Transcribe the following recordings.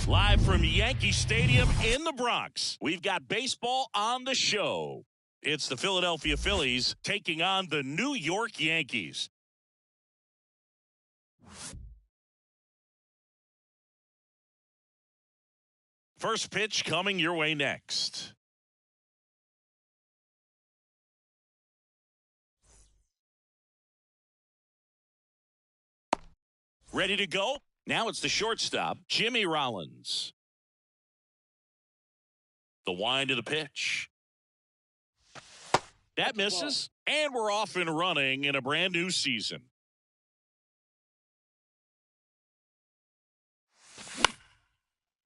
Live from Yankee Stadium in the Bronx, we've got baseball on the show. It's the Philadelphia Phillies taking on the New York Yankees. First pitch coming your way next. Ready to go? Now it's the shortstop, Jimmy Rollins. The wind of the pitch. That misses, and we're off and running in a brand new season.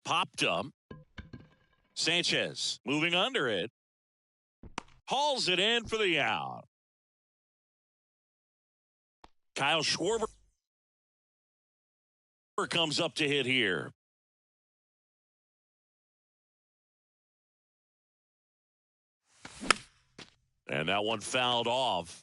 Popped up. Sanchez moving under it. Hauls it in for the out. Kyle Schwarber comes up to hit here. And that one fouled off.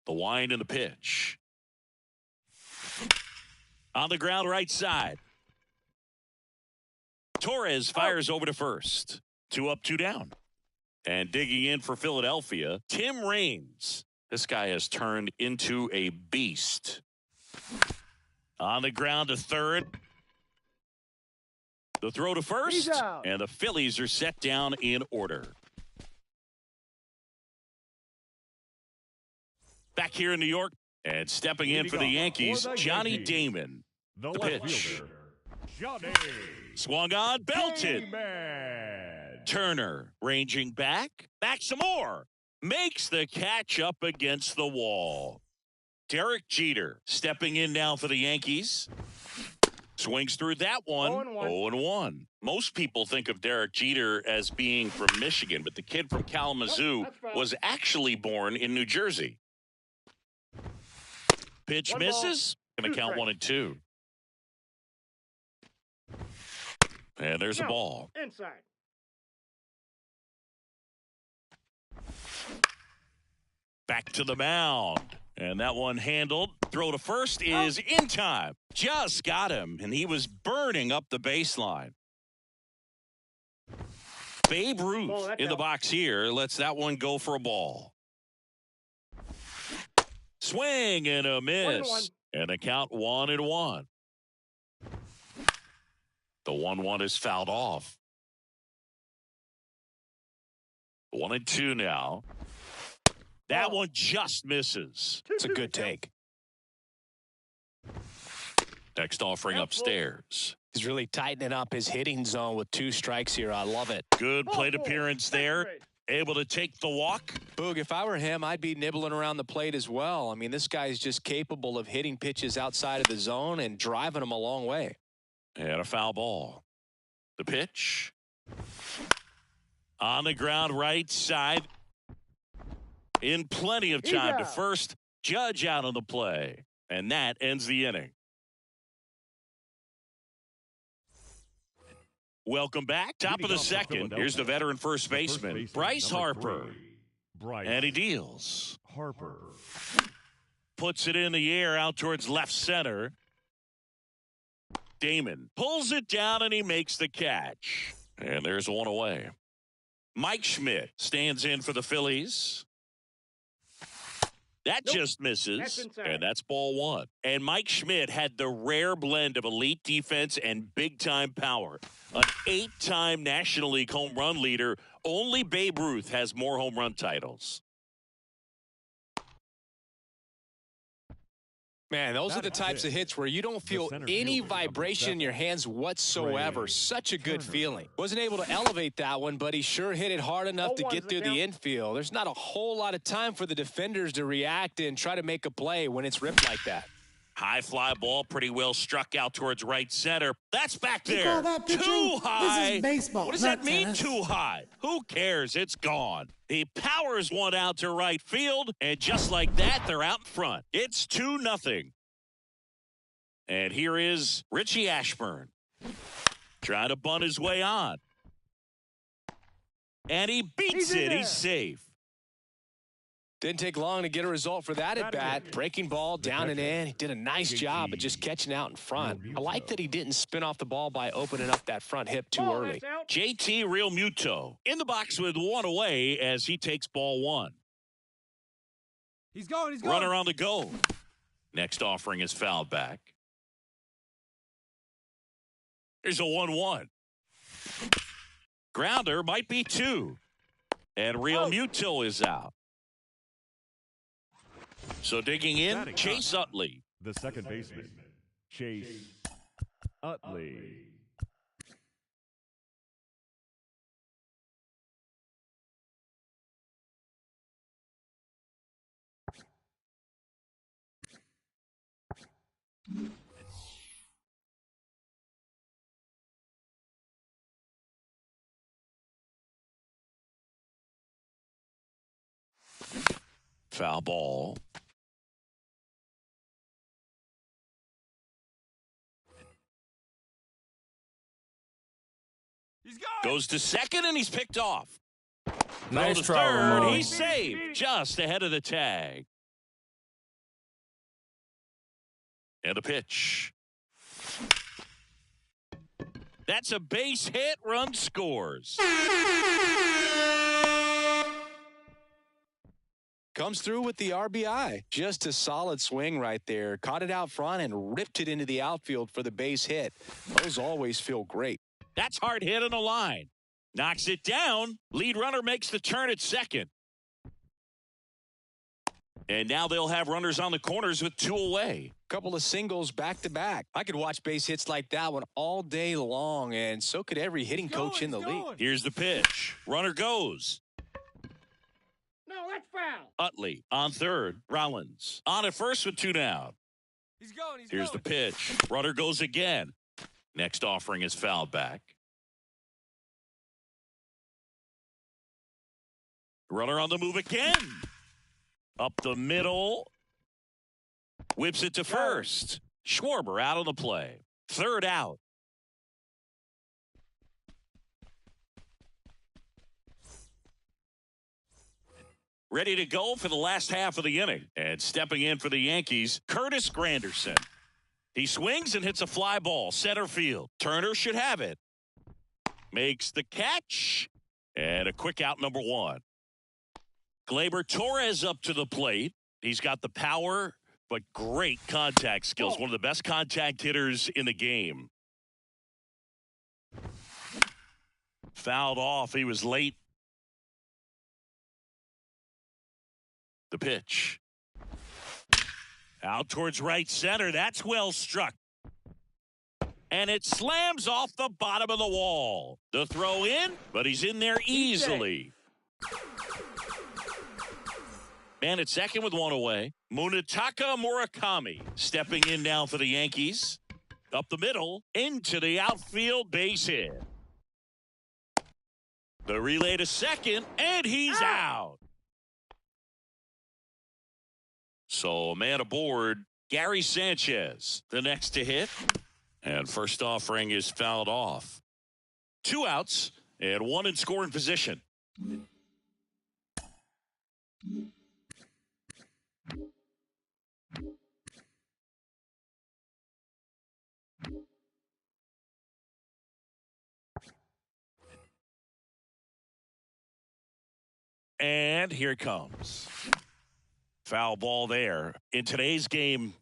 The wind and the pitch. On the ground right side. Torres fires over to first. 2 up, 2 down. And digging in for Philadelphia, Tim Raines. This guy has turned into a beast. On the ground to third. The throw to first. And the Phillies are set down in order. Back here in New York. And stepping in for the Yankees, Johnny Damon. The pitch. Swung on, belted. Turner ranging back. Back some more. Makes the catch up against the wall. Derek Jeter stepping in now for the Yankees. Swings through that one. 0-1. Most people think of Derek Jeter as being from Michigan, but the kid from Kalamazoo was actually born in New Jersey. Pitch misses. Going to count 1 and 2. And there's a ball. Inside. Back to the mound. And that one handled. Throw to first is in time. Just got him, and he was burning up the baseline. Babe Ruth in the box here lets that one go for a ball. Swing and a miss. And a count 1-1. The 1-1 is fouled off. 1-2 now. That one just misses. It's a good take. Next offering upstairs. He's really tightening up his hitting zone with 2 strikes here. I love it. Good plate appearance there. Able to take the walk. Boog, if I were him, I'd be nibbling around the plate as well. I mean, this guy's just capable of hitting pitches outside of the zone and driving them a long way. And a foul ball. The pitch. On the ground right side. In plenty of time to first. Judge out on the play. And that ends the inning. Welcome back. Top of the second. Here's the veteran first baseman, Bryce Harper. And he deals. Harper puts it in the air out towards left center. Damon pulls it down and he makes the catch. And there's one away. Mike Schmidt stands in for the Phillies. That just misses, and that's ball 1. And Mike Schmidt had the rare blend of elite defense and big-time power. An 8-time National League home run leader. Only Babe Ruth has more home run titles. Man, those are the types of hits where you don't feel any vibration in your hands whatsoever. Such a good feeling. Wasn't able to elevate that one, but he sure hit it hard enough to get through the infield. There's not a whole lot of time for the defenders to react and try to make a play when it's ripped like that. High fly ball, pretty well struck out towards right center. That's back there. Too high. This is baseball. What does that mean, too high? Who cares? It's gone. He powers one out to right field, and just like that, they're out in front. It's 2-0. And here is Richie Ashburn trying to bunt his way on. And he beats it. He's safe. Didn't take long to get a result for that at bat. Breaking ball down and in. He did a nice job of just catching out in front. I like that he didn't spin off the ball by opening up that front hip too early. JT Realmuto in the box with one away as he takes ball 1. He's going. Runner on the go. Next offering is fouled back. Here's a 1-1. Grounder might be 2. And Realmuto is out. So digging in, Chase Utley. The second baseman, Chase Utley. Foul ball. He's gone. Goes to second, and he's picked off. Nice Throw to try, third. Ramon. He's saved just ahead of the tag. And the pitch. That's a base hit. Run scores. Comes through with the RBI. Just a solid swing right there. Caught it out front and ripped it into the outfield for the base hit. Those always feel great. That's hard hit on the line. Knocks it down. Lead runner makes the turn at second. And now they'll have runners on the corners with two away. Couple of singles back to back. I could watch base hits like that one all day long, and so could every hitting coach in the league. Here's the pitch. Runner goes. No, that's foul. Utley on third. Rollins on at first with two down. He's going. Here's the pitch. Runner goes again. Next offering is fouled back. Runner on the move again. Up the middle. Whips it to first. Schwarber out on the play. Third out. Ready to go for the last half of the inning. And stepping in for the Yankees, Curtis Granderson. He swings and hits a fly ball, center field. Turner should have it. Makes the catch. And a quick out, number one. Gleyber Torres up to the plate. He's got the power, but great contact skills. One of the best contact hitters in the game. Fouled off. He was late. The pitch. Out towards right center. That's well struck. And it slams off the bottom of the wall. The throw in, but he's in there easily. Man at second with one away. Munetaka Murakami stepping in now for the Yankees. Up the middle, into the outfield, base hit. The relay to second, and he's out. So a man aboard, Gary Sanchez, the next to hit. And first offering is fouled off. Two outs and one in scoring position. And here it comes. Foul ball there. In today's game,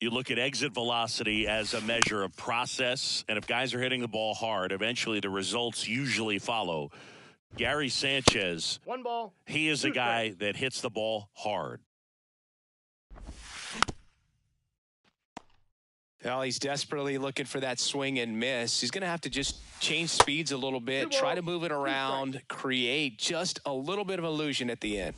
you look at exit velocity as a measure of process, and if guys are hitting the ball hard, eventually the results usually follow. Gary Sanchez, One ball. he is a guy that hits the ball hard. Well, he's desperately looking for that swing and miss. He's going to have to just change speeds a little bit, try to move it around, create just a little bit of illusion at the end.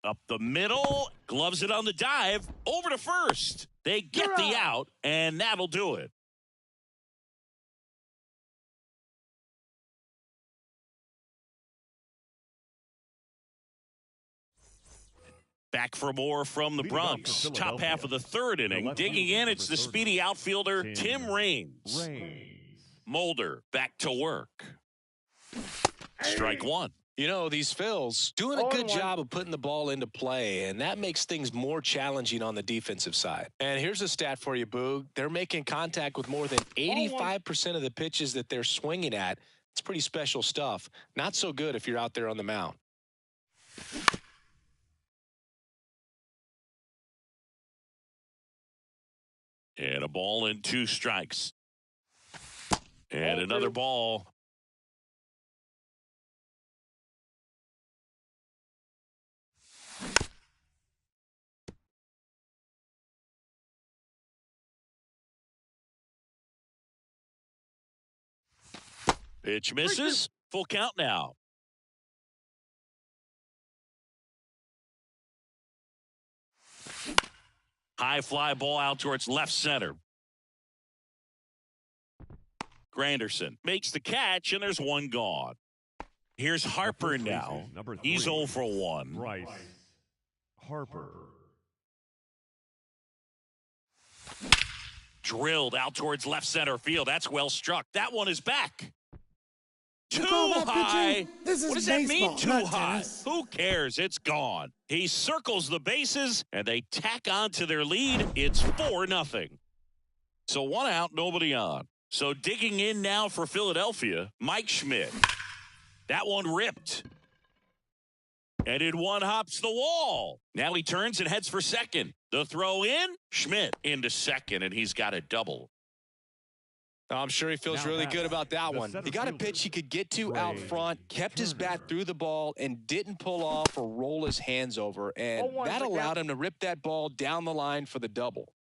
Up the middle, gloves it on the dive, over to first. They get the out, and that'll do it. Back for more from the Bronx. Top half of the third inning. Digging in, it's the speedy outfielder, Tim Raines. Mulder back to work. Strike one. You know, these Phils doing a good job of putting the ball into play, and that makes things more challenging on the defensive side. And here's a stat for you, Boog. They're making contact with more than 85% of the pitches that they're swinging at. It's pretty special stuff. Not so good if you're out there on the mound. And a ball and two strikes. And another ball. Pitch misses. Full count now. High fly ball out towards left center. Granderson makes the catch, and there's one gone. Here's Harper now. He's 0 for 1. Bryce Harper. Drilled out towards left center field. That's well struck. That one is back. Too high. What does that mean, too high? Tennis. Who cares? It's gone. He circles the bases, and they tack on to their lead. It's 4-0. So 1 out, nobody on. So digging in now for Philadelphia, Mike Schmidt. That one ripped. And it one hops the wall. Now he turns and heads for second. The throw in, Schmidt into second, and he's got a double. I'm sure he feels really good about that one. He got a pitch he could get to out front, kept his bat through the ball, and didn't pull off or roll his hands over. And that allowed him to rip that ball down the line for the double.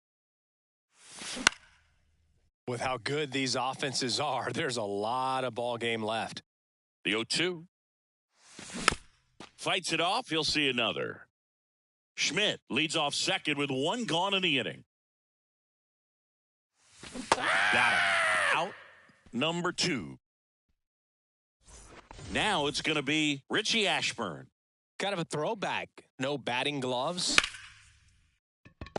With how good these offenses are, there's a lot of ball game left. The 0-2. Fights it off. He'll see another. Schmidt leads off second with 1 gone in the inning. Got him. Out. Number 2. Now it's going to be Richie Ashburn. Kind of a throwback. No batting gloves.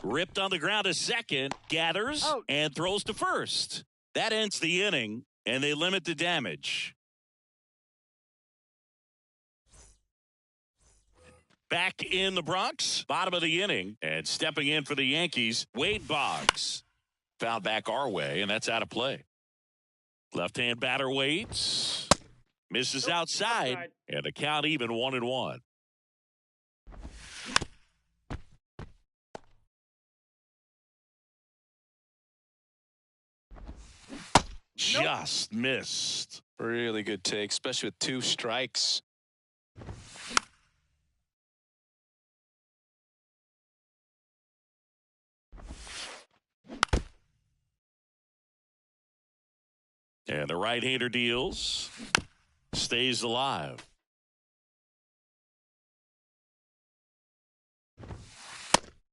Ripped on the ground to second. Gathers and throws to first. That ends the inning, and they limit the damage. Back in the Bronx, bottom of the inning, and stepping in for the Yankees, Wade Boggs. Fouled back our way, and that's out of play. Left-hand batter waits. Misses outside, and the count even 1-1. Just missed. Really good take, especially with 2 strikes. And the right-hander deals. Stays alive.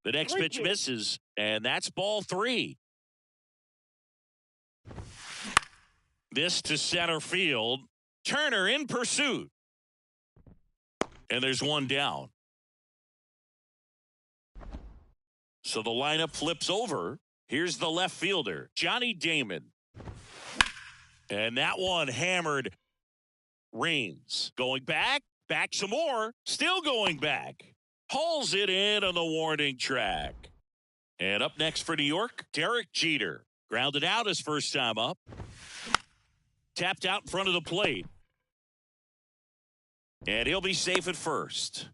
The next pitch misses, and that's ball 3. This to center field. Turner in pursuit. And there's 1 down. So the lineup flips over. Here's the left fielder, Johnny Damon. And that one hammered. Rains going back some more, still going back. Hauls it in on the warning track. And up next for New York, Derek Jeter. Grounded out his first time up. Tapped out in front of the plate. And he'll be safe at first.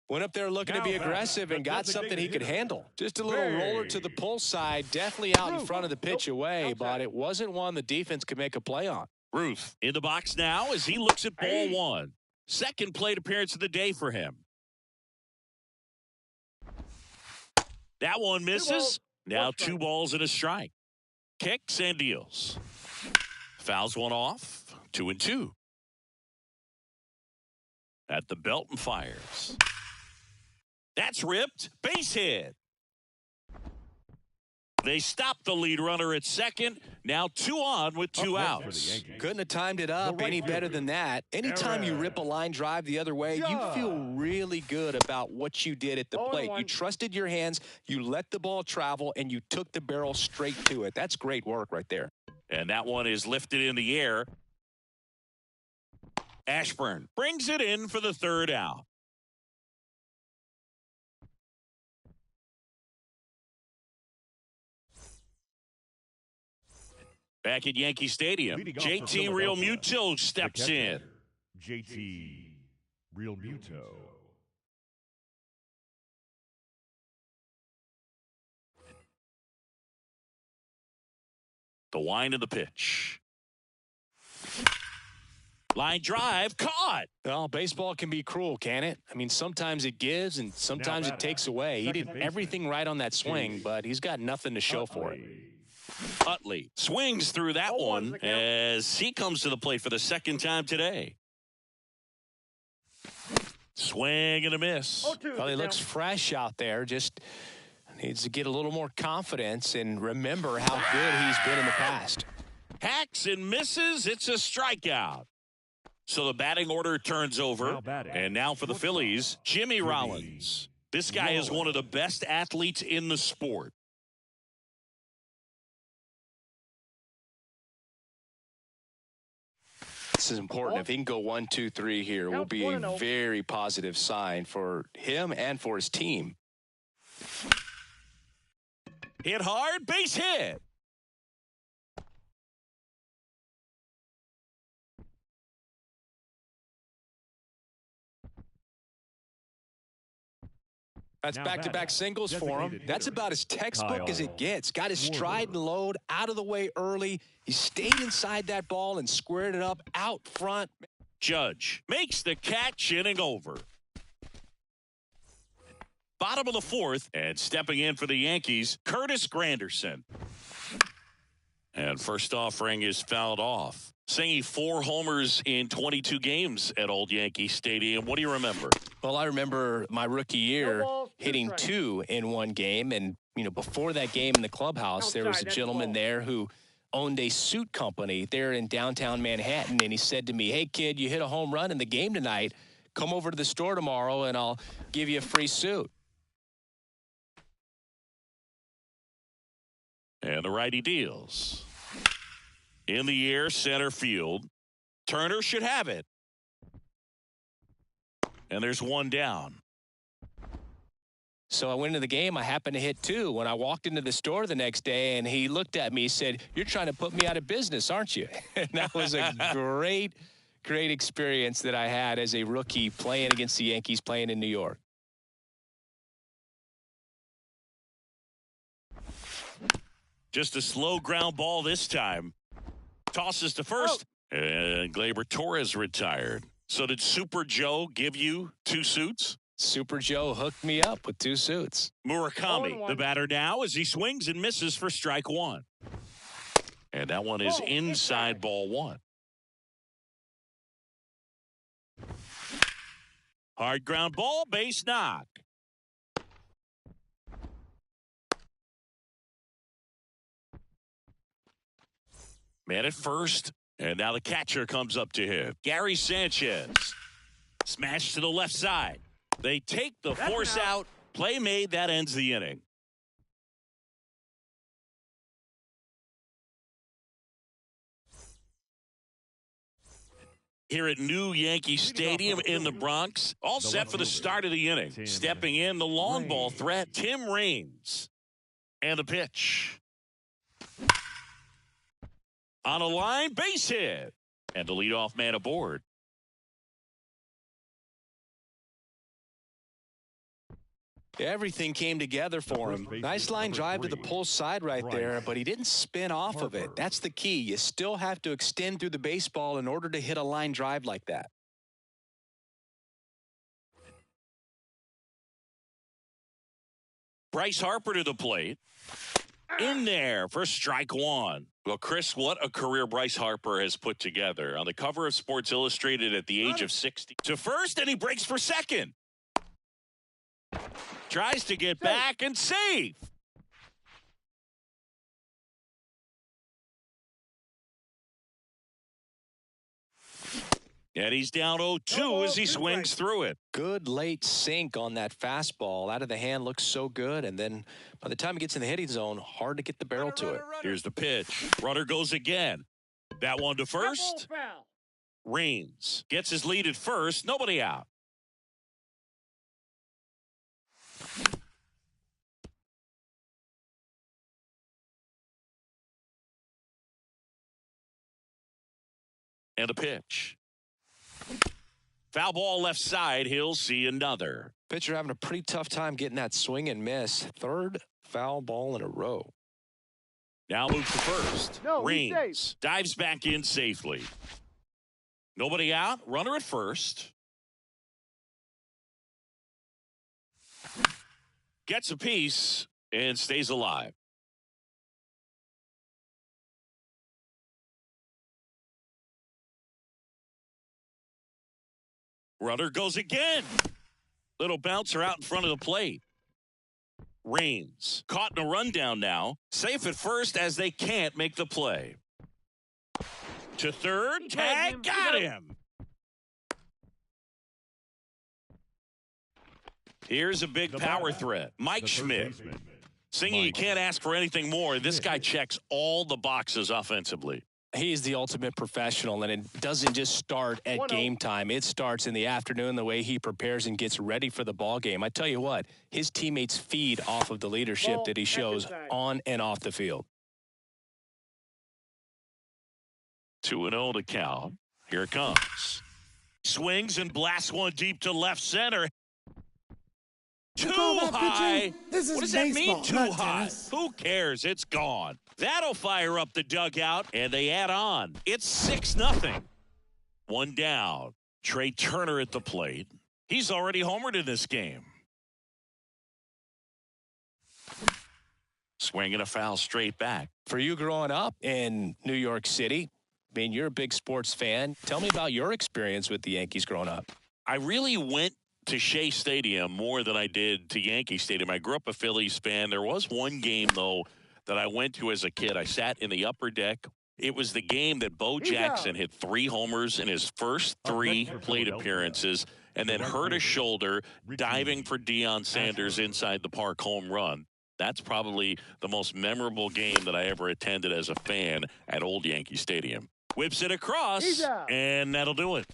Went up there looking to be aggressive and got something he could handle. Just a little roller to the pull side, definitely out in front of the pitch away, but it wasn't one the defense could make a play on. Ruth in the box now as he looks at ball 1. Second plate appearance of the day for him. That one misses. Now 2 balls and a strike. Kicks and deals. Fouls one off. 2-2. At the belt and fires. That's ripped. Base hit. They stop the lead runner at second. Now 2 on with 2 outs. Couldn't have timed it up any better than that. Anytime you rip a line drive the other way, you feel really good about what you did at the plate. You trusted your hands, you let the ball travel, and you took the barrel straight to it. That's great work right there. And that one is lifted in the air. Ashburn brings it in for the 3rd out. Back at Yankee Stadium, JT Realmuto steps in. JT Realmuto. The wind of the pitch. Line drive, caught. Well, baseball can be cruel, can it? I mean, sometimes it gives and sometimes it takes away. He did everything right on that swing, but he's got nothing to show for it. Utley swings through that one as he comes to the plate for the second time today. Swing and a miss. Well, he looks fresh out there. Just needs to get a little more confidence and remember how good he's been in the past. Hacks and misses. It's a strikeout. So the batting order turns over. And now for the Phillies, Jimmy Rollins. This guy is one of the best athletes in the sport. This is important. If he can go 1, 2, 3 here, will be a very positive sign for him and for his team. Hit hard, base hit. That's back-to-back singles for him. That's about as textbook as it gets. Got his stride and load out of the way early. He stayed inside that ball and squared it up out front. Judge makes the catch, inning over. Bottom of the fourth, and stepping in for the Yankees, Curtis Granderson. And first offering is fouled off. Singing 4 homers in 22 games at Old Yankee Stadium. What do you remember? Well, I remember my rookie year hitting 2 in one game. And, before that game in the clubhouse, there was a gentleman there who owned a suit company there in downtown Manhattan. And he said to me, "Hey, kid, you hit a home run in the game tonight. Come over to the store tomorrow and I'll give you a free suit." And the righty deals. In the air, center field. Turner should have it. And there's one down. So I went into the game. I happened to hit 2. When I walked into the store the next day, and he looked at me, he said, "You're trying to put me out of business, aren't you?" And that was a great experience that I had as a rookie playing against the Yankees, playing in New York. Just a slow ground ball this time. Tosses to first, and Gleyber Torres retired. So did Super Joe give you 2 suits? Super Joe hooked me up with 2 suits. Murakami, the batter now, as he swings and misses for strike 1. And that one is inside ball 1. Hard ground ball, base knock. Man at first, and now the catcher comes up to him. Gary Sanchez. Smash to the left side. They take the force out. Play made. That ends the inning. Here at New Yankee Stadium in the Bronx. All set for the start of the inning. Stepping in, the long ball threat, Tim Raines. And the pitch. On a line, base hit. And the leadoff man aboard. Everything came together for him. Nice line drive to the pull side right there, but he didn't spin off of it. That's the key. You still have to extend through the baseball in order to hit a line drive like that. Bryce Harper to the plate. In there for strike 1. Well, Chris, what a career Bryce Harper has put together. On the cover of Sports Illustrated at the age of 60. To first, and he breaks for second. Tries to get back and safe. And he's down 0-2 as he swings through it. Good late sink on that fastball. Out of the hand, looks so good. And then by the time he gets in the hitting zone, hard to get the barrel to it. Here's the pitch. Runner goes again. That one to first. Raines gets his lead at first. Nobody out. And a pitch. Foul ball left side. He'll see another. Pitcher having a pretty tough time getting that swing and miss. 3rd foul ball in a row. Now moves to first. Raines dives back in safely. Nobody out. Runner at first. Gets a piece and stays alive. Runner goes again. Little bouncer out in front of the plate. Rains caught in a rundown now. Safe at first as they can't make the play. To third, tag, got him. Here's a big power threat. Mike Schmidt. Singing, you can't ask for anything more. This guy checks all the boxes offensively. He's the ultimate professional, and it doesn't just start at game time. It starts in the afternoon, the way he prepares and gets ready for the ball game. I tell you what, his teammates feed off of the leadership that he shows on and off the field. 2-0 to count. Here it comes. Swings and blasts one deep to left center. Too high. This is what does baseball, that mean, too not high? tennis. Who cares? It's gone. That'll fire up the dugout, and they add on. It's 6-0. One down. Trey Turner at the plate. He's already homered in this game. Swinging a foul straight back. For you growing up in New York City, I mean, you're a big sports fan. Tell me about your experience with the Yankees growing up. I really went to Shea Stadium more than I did to Yankee Stadium. I grew up a Phillies fan. There was one game, though, that I went to as a kid. I sat in the upper deck. It was the game that Bo Jackson hit 3 homers in his first 3 plate appearances and then hurt a shoulder diving for Deion Sanders inside the park home run. That's probably the most memorable game that I ever attended as a fan at Old Yankee Stadium. Whips it across, and that'll do it.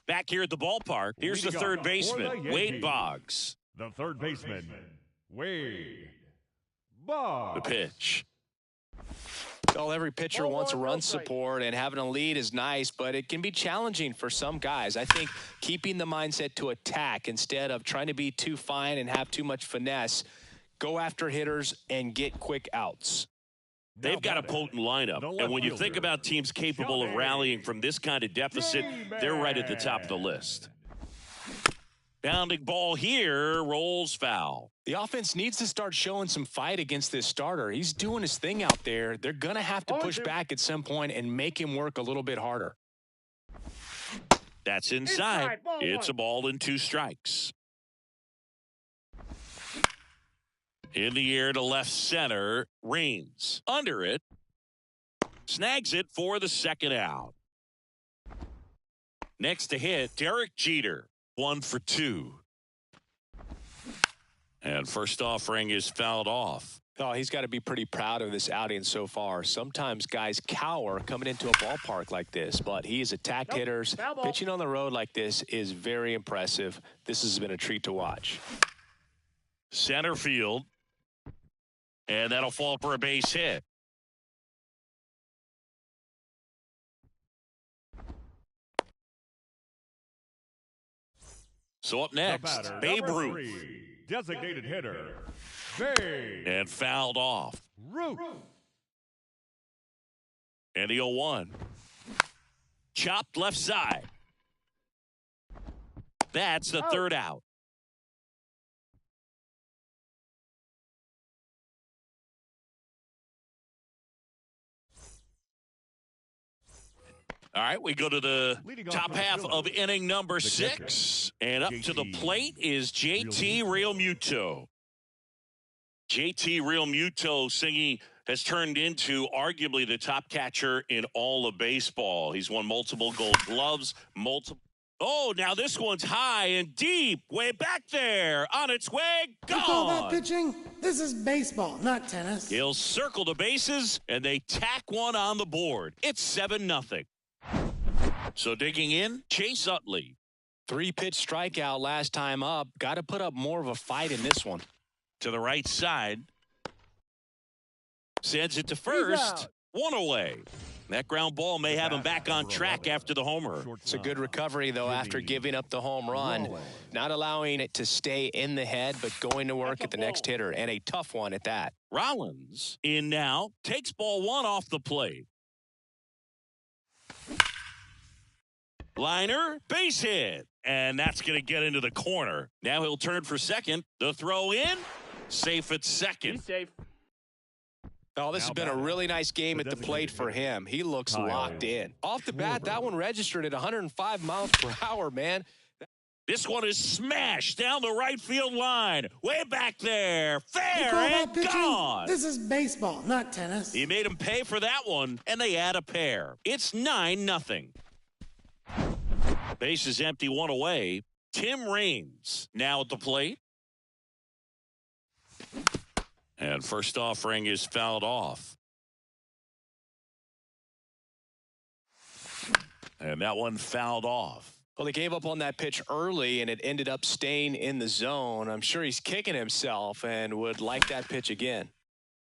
Back here at the ballpark, here's the third baseman, Wade Boggs. The third baseman, Wade Boggs. The pitch. Well, every pitcher wants run support, and having a lead is nice, but it can be challenging for some guys. I think keeping the mindset to attack instead of trying to be too fine and have too much finesse, go after hitters and get quick outs. They've got a potent lineup, and when you think about teams capable of rallying from this kind of deficit, they're right at the top of the list. Bounding ball here, rolls foul. The offense needs to start showing some fight against this starter. He's doing his thing out there. They're going to have to push back at some point and make him work a little bit harder. That's inside. It's a ball and 2 strikes. In the air to left center, Rains under it, snags it for the second out. Next to hit, Derek Jeter, 1 for 2. And first offering is fouled off. Oh, he's got to be pretty proud of this outing so far. Sometimes guys cower coming into a ballpark like this, but he has attacked hitters. Pitching on the road like this is very impressive. This has been a treat to watch. Center field. And that'll fall for a base hit. So up next, Babe Ruth. Designated hitter, Babe. And fouled off. Ruth. And the 0-1. Chopped left side. That's the third out. All right, we go to the top half of inning number 6. And up to the plate is JT Realmuto. JT Realmuto, Singy, has turned into arguably the top catcher in all of baseball. He's won multiple Gold Gloves, multiple. Oh, now this one's high and deep, way back there, on its way, gone. You call that pitching? This is baseball, not tennis. He'll circle the bases, and they tack one on the board. It's 7-0. So digging in, Chase Utley. 3-pitch strikeout last time up. Got to put up more of a fight in this one. To the right side. Sends it to first. 1 away. That ground ball may have him back on track after the homer. It's a good recovery, though, after giving up the home run. Not allowing it to stay in the head, but going to work at the next hitter, and a tough one at that. Rollins in now. Takes ball 1 off the plate. Liner, base hit. and that's going to get into the corner. Now he'll turn for second. The throw in, safe at second. He's safe. Oh, this has been a really nice game at the plate for him. He looks locked in. Off the bat, that one registered at 105 miles per hour, man. This one is smashed down the right field line. Way back there. You Fair call that and pitching? gone. This is baseball, not tennis. He made him pay for that one, and they add a pair. It's 9-0. Base is empty, one away. Tim Raines now at the plate. And first offering is fouled off. And that one fouled off. Well, they gave up on that pitch early, and it ended up staying in the zone. I'm sure he's kicking himself and would like that pitch again.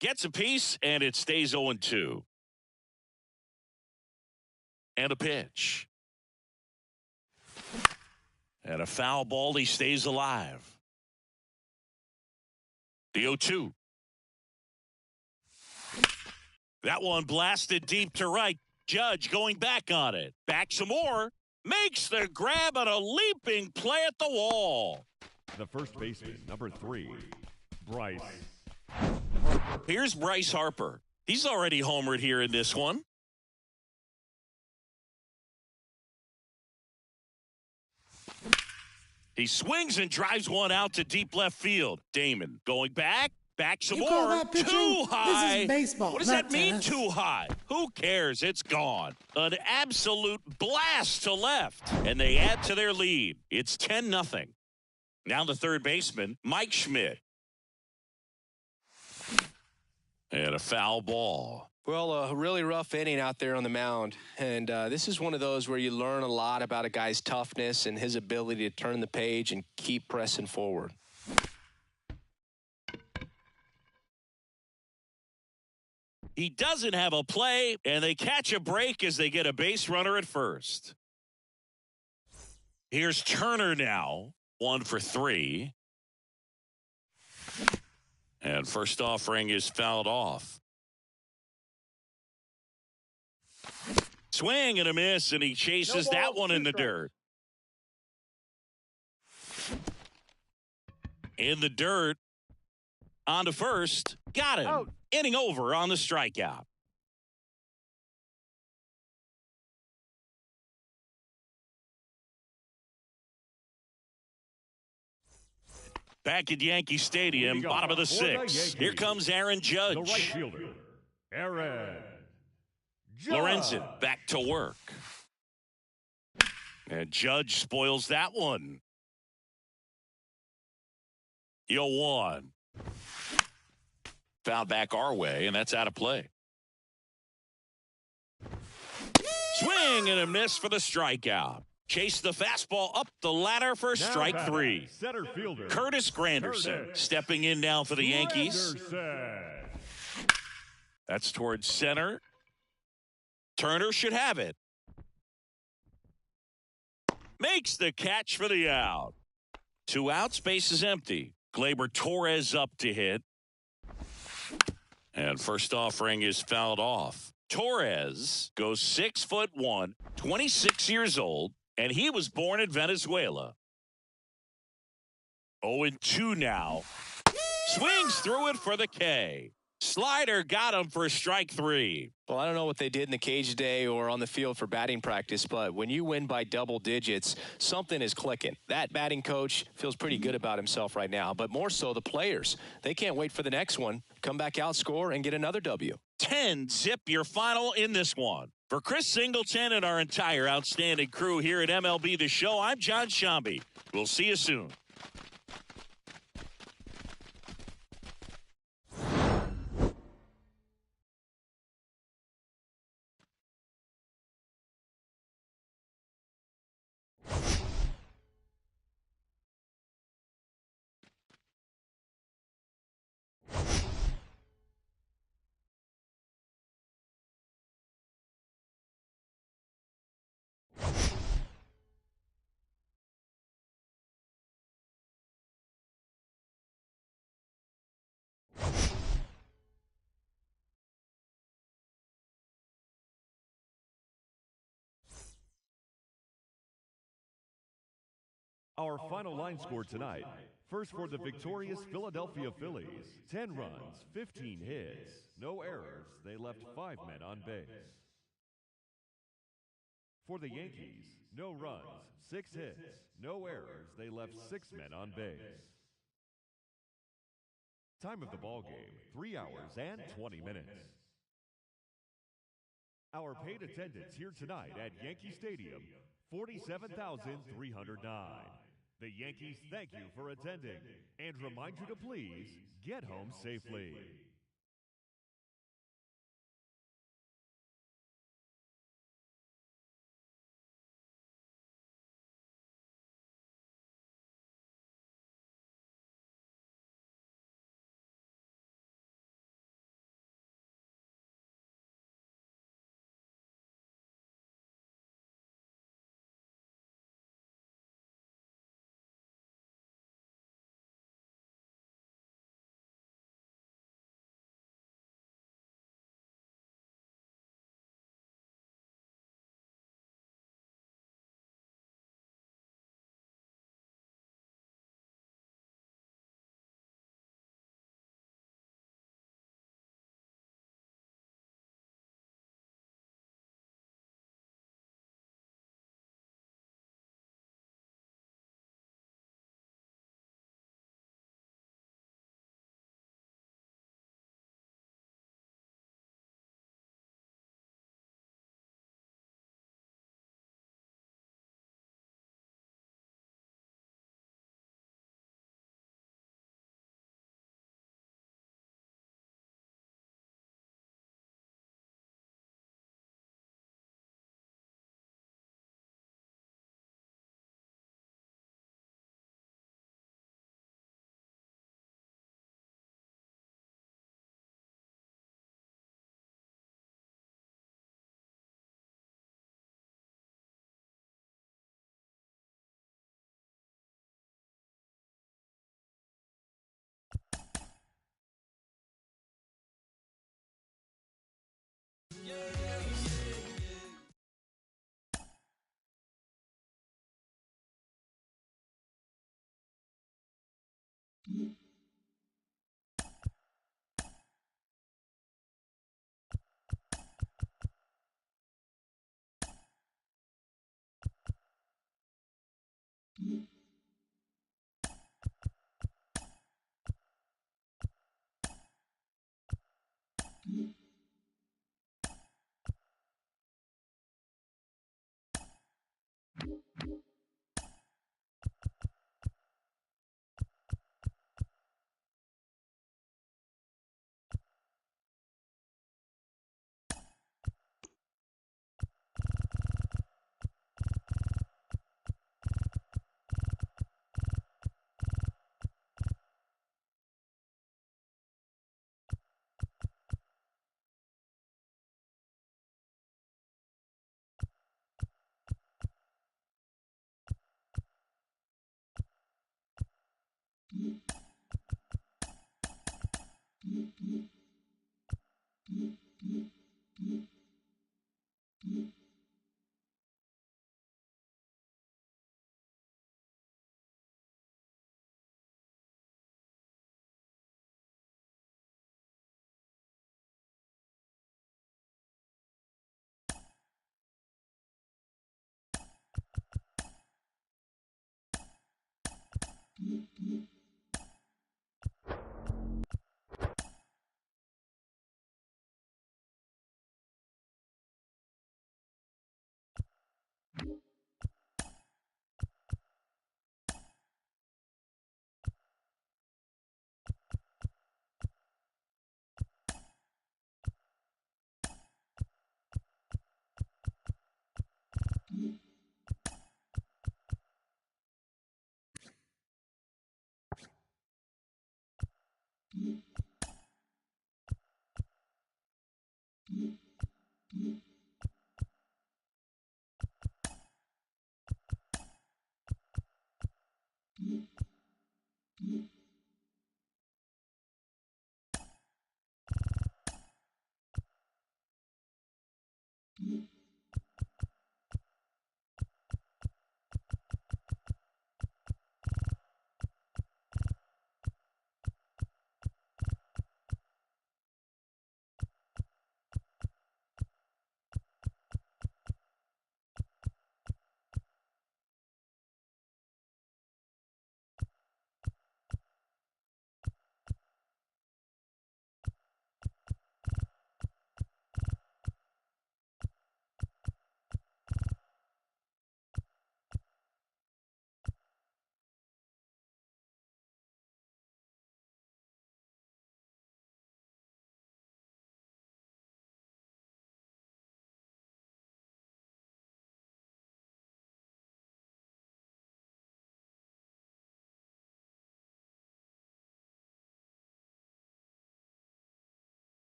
Gets a piece, and it stays 0-2. And a pitch. And a foul ball. He stays alive. The 0-2. That one blasted deep to right. Judge going back on it. Back some more. Makes the grab on a leaping play at the wall. The first baseman, number 3, Bryce. Here's Bryce Harper. He's already homered here in this one. He swings and drives one out to deep left field. Damon going back. Back some You call more. that pitching? Too high. This is baseball, What does not that mean, tennis. too high? Who cares? It's gone. An absolute blast to left. And they add to their lead. It's 10-0. Now the third baseman, Mike Schmidt. And a foul ball. Well, a really rough inning out there on the mound. And this is one of those where you learn a lot about a guy's toughness and his ability to turn the page and keep pressing forward. He doesn't have a play, and they catch a break as they get a base runner at first. Here's Turner now, 1 for 3. And first offering is fouled off. Swing and a miss, and he chases that one in the dirt. In the dirt, on to first, got him. Out. Inning over on the strikeout. Back at Yankee Stadium, bottom of the 6th. Here comes Aaron Judge. The right fielder, Aaron Judge. Lorenzen back to work. And Judge spoils that one. 0-1. Foul back our way, and that's out of play. Swing and a miss for the strikeout. Chase the fastball up the ladder for strike 3. Center fielder, Curtis Granderson stepping in now for the Yankees. Granderson. That's towards center. Turner should have it. Makes the catch for the out. 2 outs, base is empty. Gleyber Torres up to hit. And first offering is fouled off. Torres goes 6'1", 26 years old, and he was born in Venezuela. 0-2 now. Swings through it for the K. Slider got him for strike 3. Well, I don't know what they did in the cage today or on the field for batting practice, but when you win by double digits, something is clicking. That batting coach feels pretty good about himself right now, but more so the players. They can't wait for the next one. Come back out, score, and get another W. 10-zip your final in this one. For Chris Singleton and our entire outstanding crew here at MLB The Show, I'm John Shambi. We'll see you soon. Our final line score tonight. First for the victorious Philadelphia Phillies, 10 runs, 15 hits, no errors. They left 5 men on base. For the Yankees, no runs, 6 hits, no errors. They left 6 men on base. Time of the ball game, 3 hours and 20 minutes. Our paid attendance here tonight at Yankee Stadium, 47,309. The Yankees thank you for attending and remind you to please get home safely.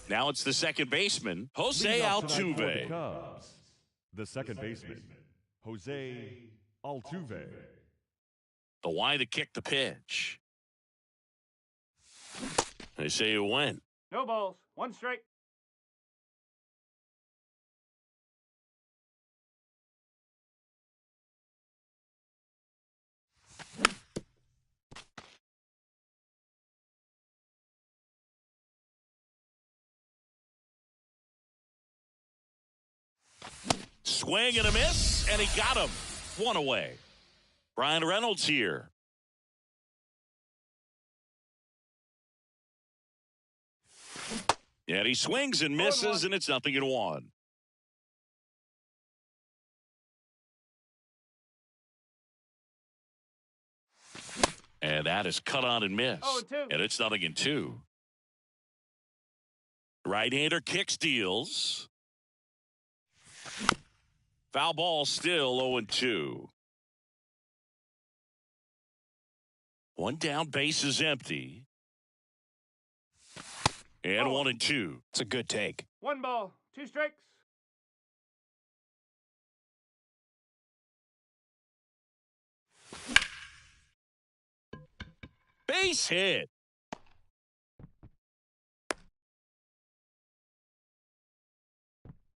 Now it's the second baseman, Jose Altuve. The second baseman, Jose Altuve. The why to kick the pitch. They say you win. No balls. One strike. Swing and a miss, and he got him. One away. Brian Reynolds here. And he swings and misses, and it's 0-1. And that is cut on and missed. 0-2. And it's 0-2. Right-hander kicks, deals. Foul ball, still 0-2. One down, base is empty. And 1-2. It's a good take. 1 ball. 2 strikes. Base hit.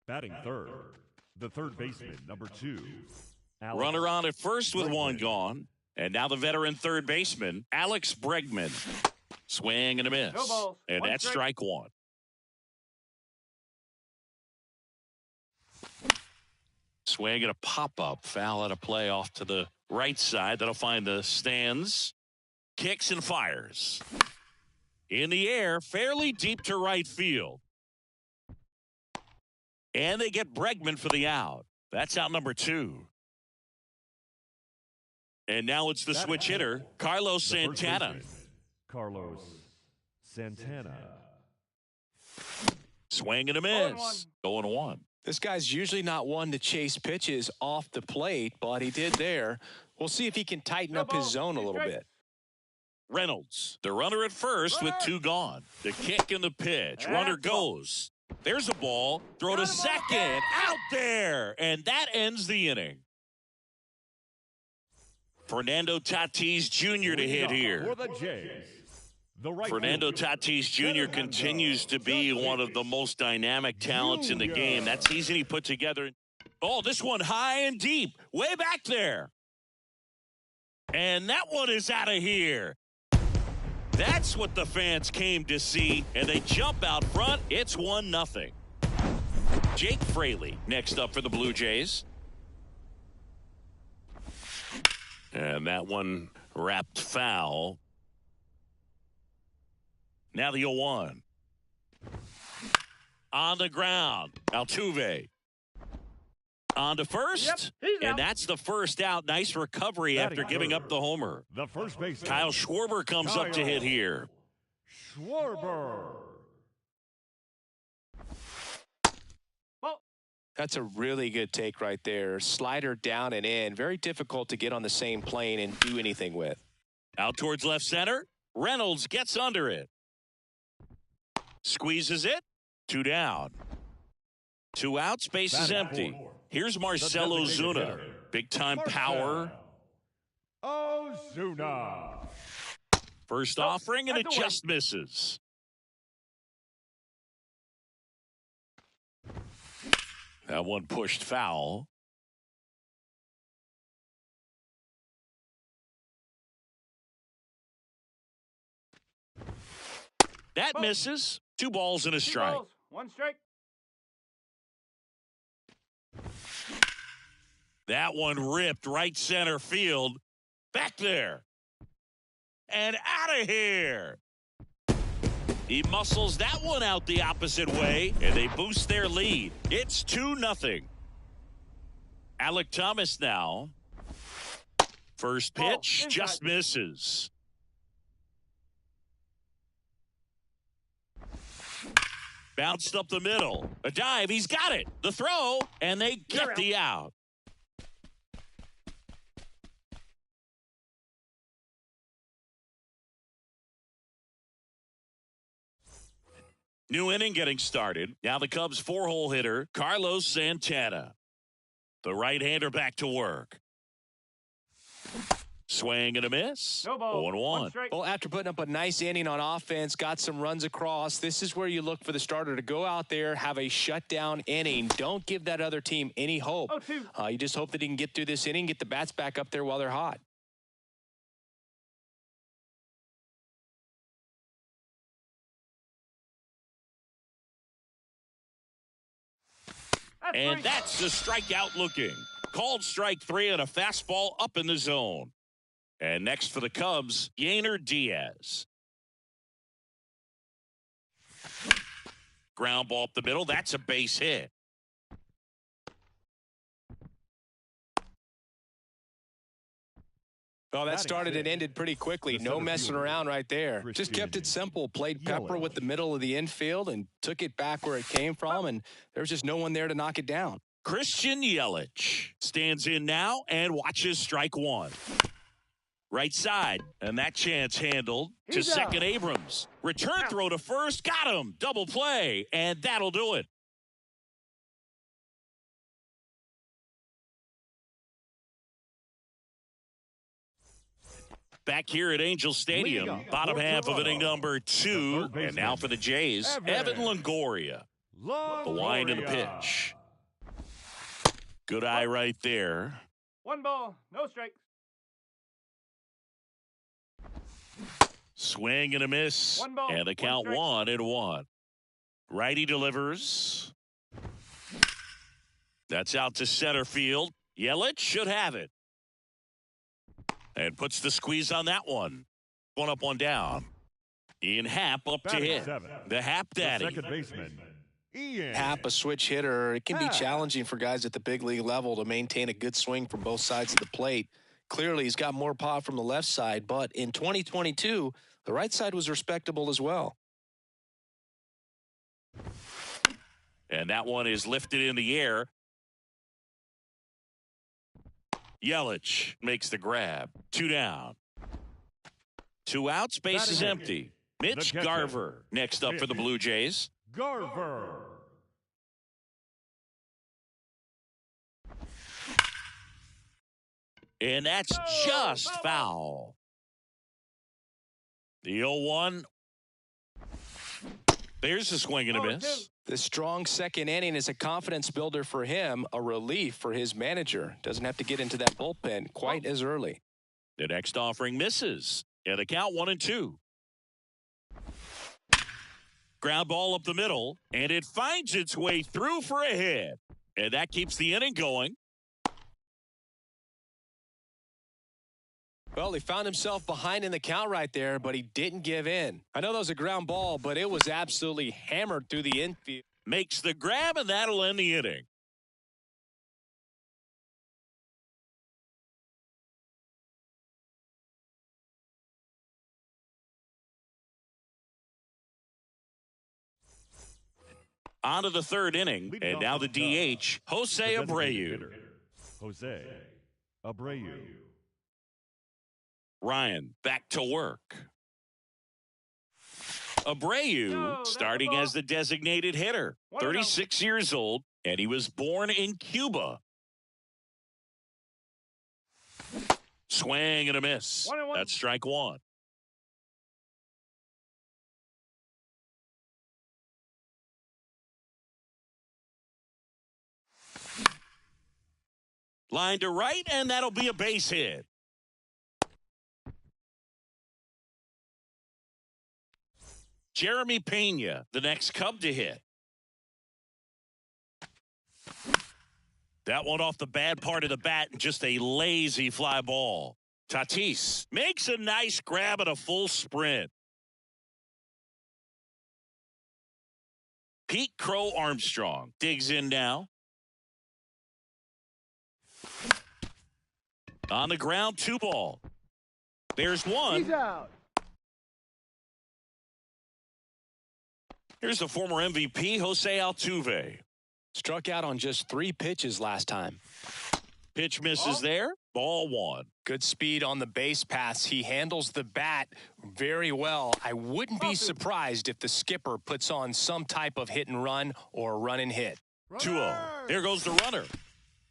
Batting third, the third baseman, number 2. Alex Runner on at first with one gone. And now the veteran third baseman, Alex Bregman. Swing and a miss. No balls. And One that's strike. strike one. Swing and a pop-up. Foul at a play off to the right side. That'll find the stands. Kicks and fires. In the air, fairly deep to right field. And they get Bregman for the out. That's out number 2. And now it's the switch hitter, Carlos Santana. Carlos Santana. Swing and a miss. 0-1. This guy's usually not one to chase pitches off the plate, but he did there. We'll see if he can tighten up his zone a little bit. Reynolds, the runner at first with 2 gone. The kick and the pitch. Runner goes. There's a ball. Throw to second. Out there. And that ends the inning. Fernando Tatis Jr. to hit here. For the Jays, the right Fernando fielder, Tatis Jr. continues to be one of the most dynamic talents in the game. That season he put together. Oh, this one high and deep, way back there. And that one is out of here. That's what the fans came to see, and they jump out front. It's 1-0. Jake Fraley next up for the Blue Jays. And that one wrapped foul. Now the 0-1. On the ground, Altuve. On to first, and that's the first out. Nice recovery after giving up the homer. the first baseman, Kyle Schwarber comes up to hit here. Schwarber. That's a really good take right there. Slider down and in. Very difficult to get on the same plane and do anything with. Out towards left center. Reynolds gets under it. Squeezes it. 2 down. 2 out. Space is empty. Here's Marcell Ozuna. Big-time power. Ozuna. First offering, and it just misses. That one pushed foul. That misses. 2 balls and a strike. 2 balls, 1 strike. That one ripped right center field. Back there. And out of here. He muscles that one out the opposite way, and they boost their lead. It's 2-0. Alek Thomas now. First pitch just misses. Bounced up the middle. A dive. He's got it. The throw, and they get the out. New inning getting started. Now the Cubs' 4-hole hitter, Carlos Santana. The right-hander back to work. Swing and a miss. No ball. 0-1. Well, after putting up a nice inning on offense, got some runs across, this is where you look for the starter to go out there, have a shutdown inning. Don't give that other team any hope. 0-2. You just hope that he can get through this inning, get the bats back up there while they're hot. And that's the strikeout looking. Called strike 3 and a fastball up in the zone. And next for the Cubs, Yainer Diaz. Ground ball up the middle. That's a base hit. Well, that started and ended pretty quickly. No messing around right there. Just kept it simple. Played pepper with the middle of the infield and took it back where it came from, and there was just no one there to knock it down. Christian Yelich stands in now and watches strike 1. Right side, and that chance handled to second. Abrams. Return throw to first. Got him. Double play, and that'll do it. Back here at Angel Stadium, bottom half of inning number 2. And now for the Jays, Evan Longoria. The wind and the pitch. Good eye right there. 1 ball, no strikes. Swing and a miss. 1 ball, and the count 1-1. Righty delivers. That's out to center field. Yelich should have it. And puts the squeeze on that one. 1 up, 1 down. Ian Happ up to hit. The Happ daddy. Second baseman, Ian Happ, a switch hitter. It can be challenging for guys at the big league level to maintain a good swing from both sides of the plate. Clearly, he's got more pop from the left side, but in 2022, the right side was respectable as well. And that one is lifted in the air. Yelich makes the grab. 2 down. 2 out. Space is empty. Mitch Garver next up for the Blue Jays. Garver. And that's just foul. The 0-1. There's a swing and a miss. The strong second inning is a confidence builder for him, a relief for his manager. Doesn't have to get into that bullpen quite as early. The next offering misses. And the count 1-2. Ground ball up the middle, and it finds its way through for a hit. And that keeps the inning going. Well, he found himself behind in the count right there, but he didn't give in. I know that was a ground ball, but it was absolutely hammered through the infield. Makes the grab, and that'll end the inning. On to the third inning, and now the DH, Jose Abreu. Jose Abreu. Ryan back to work. Abreu starting as the designated hitter, 36 years old, and he was born in Cuba. Swing and a miss. That's strike one. Line to right, and that'll be a base hit. Jeremy Pena, the next Cub to hit. That one off the bad part of the bat and just a lazy fly ball. Tatis makes a nice grab at a full sprint. Pete Crow Armstrong digs in now. On the ground, 2 ball. There's one. He's out. Here's the former MVP, Jose Altuve. Struck out on just 3 pitches last time. Pitch misses there. Ball 1. Good speed on the base paths. He handles the bat very well. I wouldn't be surprised if the skipper puts on some type of hit and run or run and hit. 2-0. There goes the runner.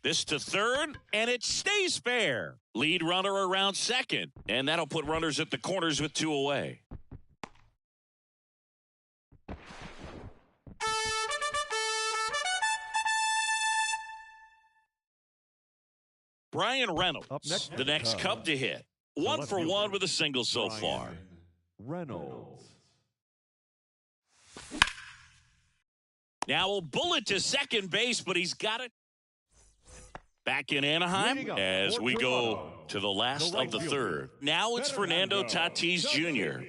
This to third, and it stays fair. Lead runner around second, and that'll put runners at the corners with 2 away. Brian Reynolds, the next Cub to hit. 1 for 1 with a single so far. Reynolds. Now we'll bullet to second base, but he's got it. Back in Anaheim as we go to the last of the third. Now it's Fernando Tatis Jr.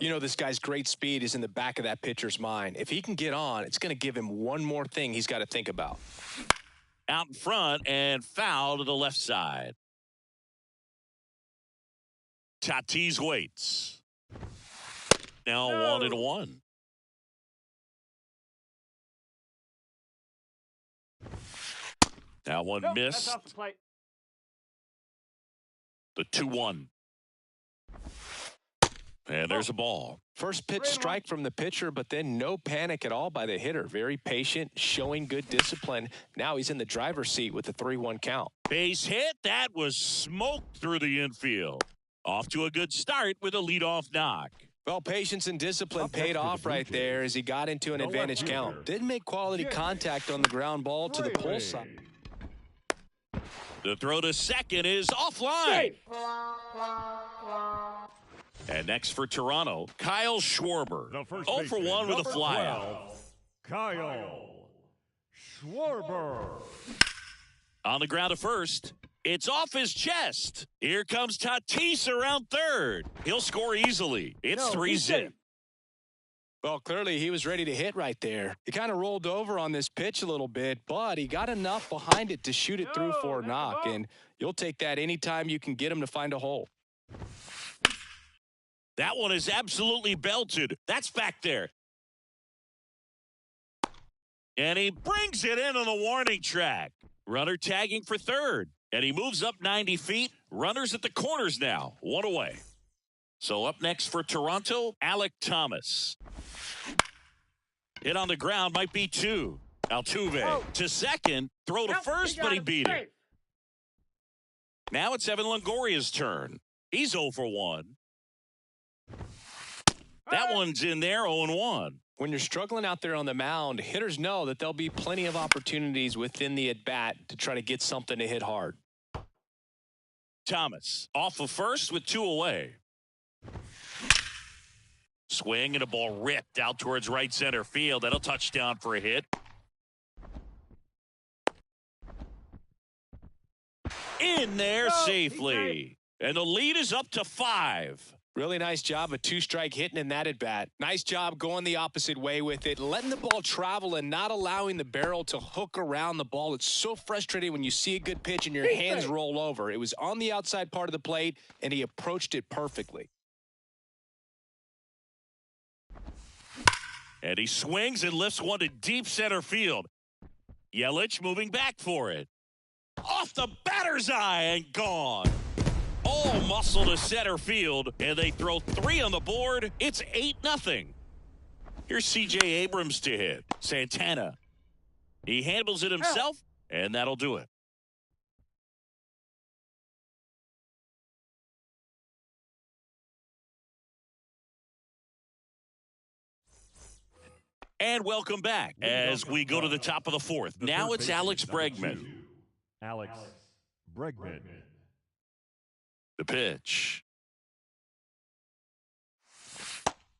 You know, this guy's great speed is in the back of that pitcher's mind. If he can get on, it's going to give him one more thing he's got to think about. Out in front and foul to the left side. Tatis waits. Now 1-1. That one missed. That's off the plate. The 2-1. And there's a ball. First pitch strike from the pitcher, but then no panic at all by the hitter. Very patient, showing good discipline. Now he's in the driver's seat with the 3-1 count. Base hit. That was smoked through the infield. Off to a good start with a leadoff knock. Well, patience and discipline paid off right there as he got into an advantage count. Didn't make quality contact on the ground ball to the pull side. The throw to second is offline. And next for Toronto, Kyle Schwarber. 0 for 1 with a flyout. Kyle Schwarber. On the ground to first. It's off his chest. Here comes Tatis around third. He'll score easily. It's 3-0. Well, clearly he was ready to hit right there. He kind of rolled over on this pitch a little bit, but he got enough behind it to shoot it through for a knock, and you'll take that anytime you can get him to find a hole. That one is absolutely belted. That's back there. And he brings it in on the warning track. Runner tagging for third. And he moves up 90 feet. Runners at the corners now. 1 away. So up next for Toronto, Alek Thomas. Hit on the ground might be 2. Altuve to second. Throw to first, but he beat it. Now it's Evan Longoria's turn. He's 0 for 1. That one's in there, 0-1. When you're struggling out there on the mound, hitters know that there'll be plenty of opportunities within the at-bat to try to get something to hit hard. Thomas off of first with 2 away. Swing and a ball ripped out towards right center field. That'll touch down for a hit. In there safely. And the lead is up to 5. Really nice job of 2-strike hitting in that at bat. Nice job going the opposite way with it, letting the ball travel and not allowing the barrel to hook around the ball. It's so frustrating when you see a good pitch and your hands roll over. It was on the outside part of the plate, and he approached it perfectly. And he swings and lifts one to deep center field. Yelich moving back for it. Off the batter's eye and gone. All muscle to center field, and they throw 3 on the board. It's 8-0. Here's C.J. Abrams to hit. Santana. He handles it himself, and that'll do it. And welcome back as we go to the top of the 4th. Now it's Alex Bregman. Alex Bregman. The pitch.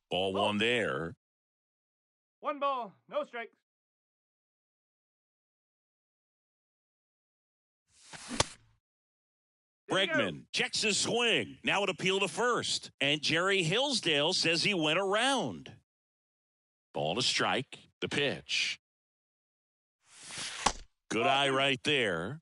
Ball 1 there. 1 ball, no strikes. Bregman checks his swing. Now an appeal to first. And Jerry Hillsdale says he went around. Ball to strike. The pitch. Good eye right there.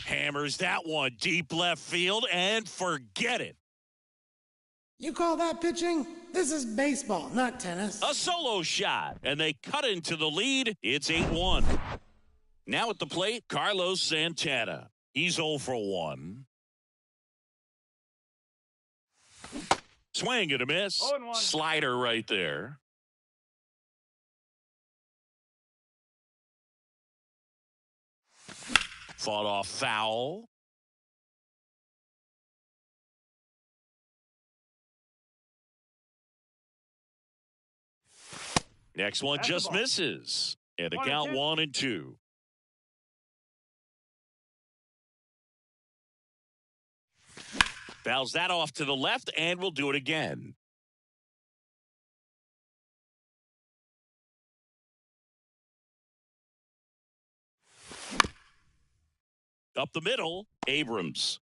Hammers that one deep left field and forget it. You call that pitching? This is baseball, not tennis. A solo shot, and they cut into the lead. It's 8-1. Now at the plate, Carlos Santana. He's 0 for 1. Swing and a miss. 0-1. Slider right there. Fought off foul. Next one just misses. And a count 1-2. Fouls that off to the left, and we'll do it again. Up the middle, Abrams.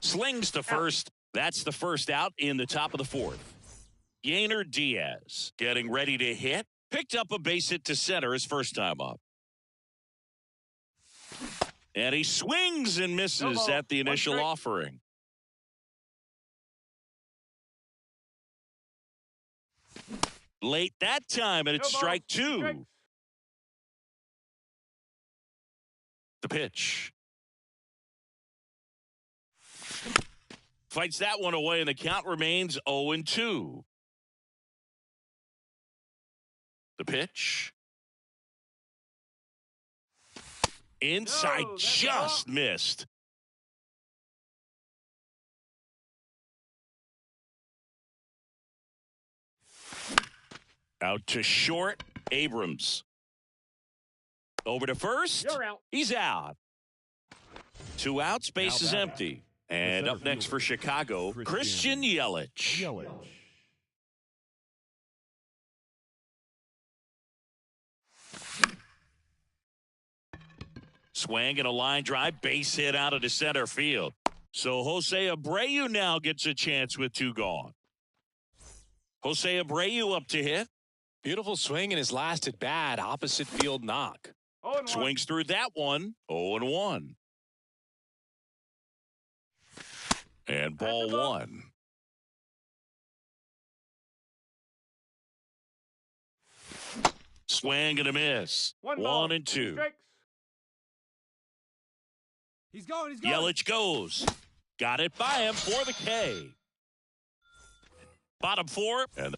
Slings to first. That's the first out in the top of the 4th. Yainer Diaz getting ready to hit. Picked up a base hit to center his first time up. And he swings and misses at the initial offering. Late that time, and it's strike 2. The pitch. Fights that one away, and the count remains 0-2. The pitch. Inside, just missed. Out to short, Abrams. Over to first. You're out. He's out. 2 outs, base is empty. And up next for Chicago, Christian Yelich. Swing and a line drive, base hit out of the center field. So Jose Abreu now gets a chance with 2 gone. Jose Abreu up to hit. Beautiful swing in his last at bat, opposite field knock. 0-1. Swings through that one, 0-1. And ball 1. Swing and a miss. 1-2. He's going, he's going. Yelich goes. Got it by him for the K. Bottom 4. And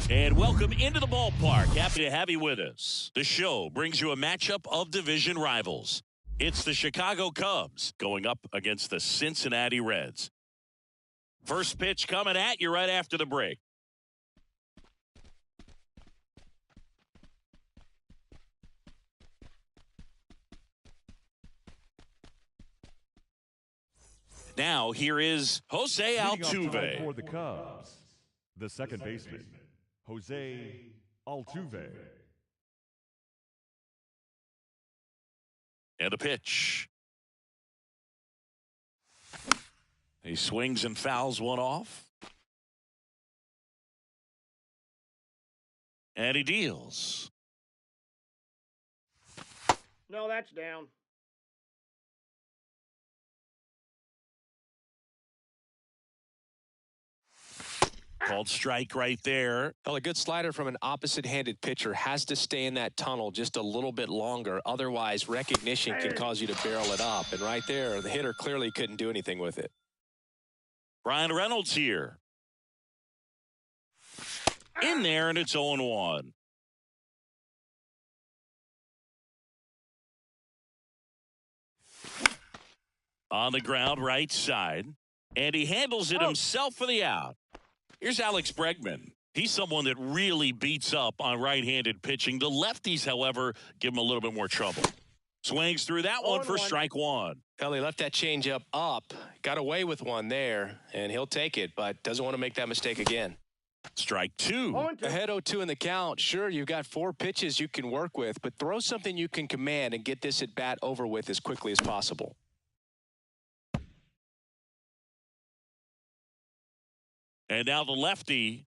And welcome into the ballpark. Happy to have you with us. The show brings you a matchup of division rivals. It's the Chicago Cubs going up against the Cincinnati Reds. First pitch coming at you right after the break. Now here is Jose Altuve. For the Cubs, the second baseman, Jose Altuve. And the pitch. He swings and fouls one off. And he deals. No, that's down. Called strike right there. Well, a good slider from an opposite-handed pitcher has to stay in that tunnel just a little bit longer. Otherwise, recognition can cause you to barrel it up. And right there, the hitter clearly couldn't do anything with it. Brian Reynolds here. In there, and it's 0-1. On the ground, right side. And he handles it himself for the out. Here's Alex Bregman. He's someone that really beats up on right-handed pitching. The lefties, however, give him a little bit more trouble. Swings through that one for strike one. Well, he left that changeup up, got away with one there, and he'll take it, but doesn't want to make that mistake again. Strike two. Ahead 0-2 in the count. Sure, you've got 4 pitches you can work with, but throw something you can command and get this at bat over with as quickly as possible. And now the lefty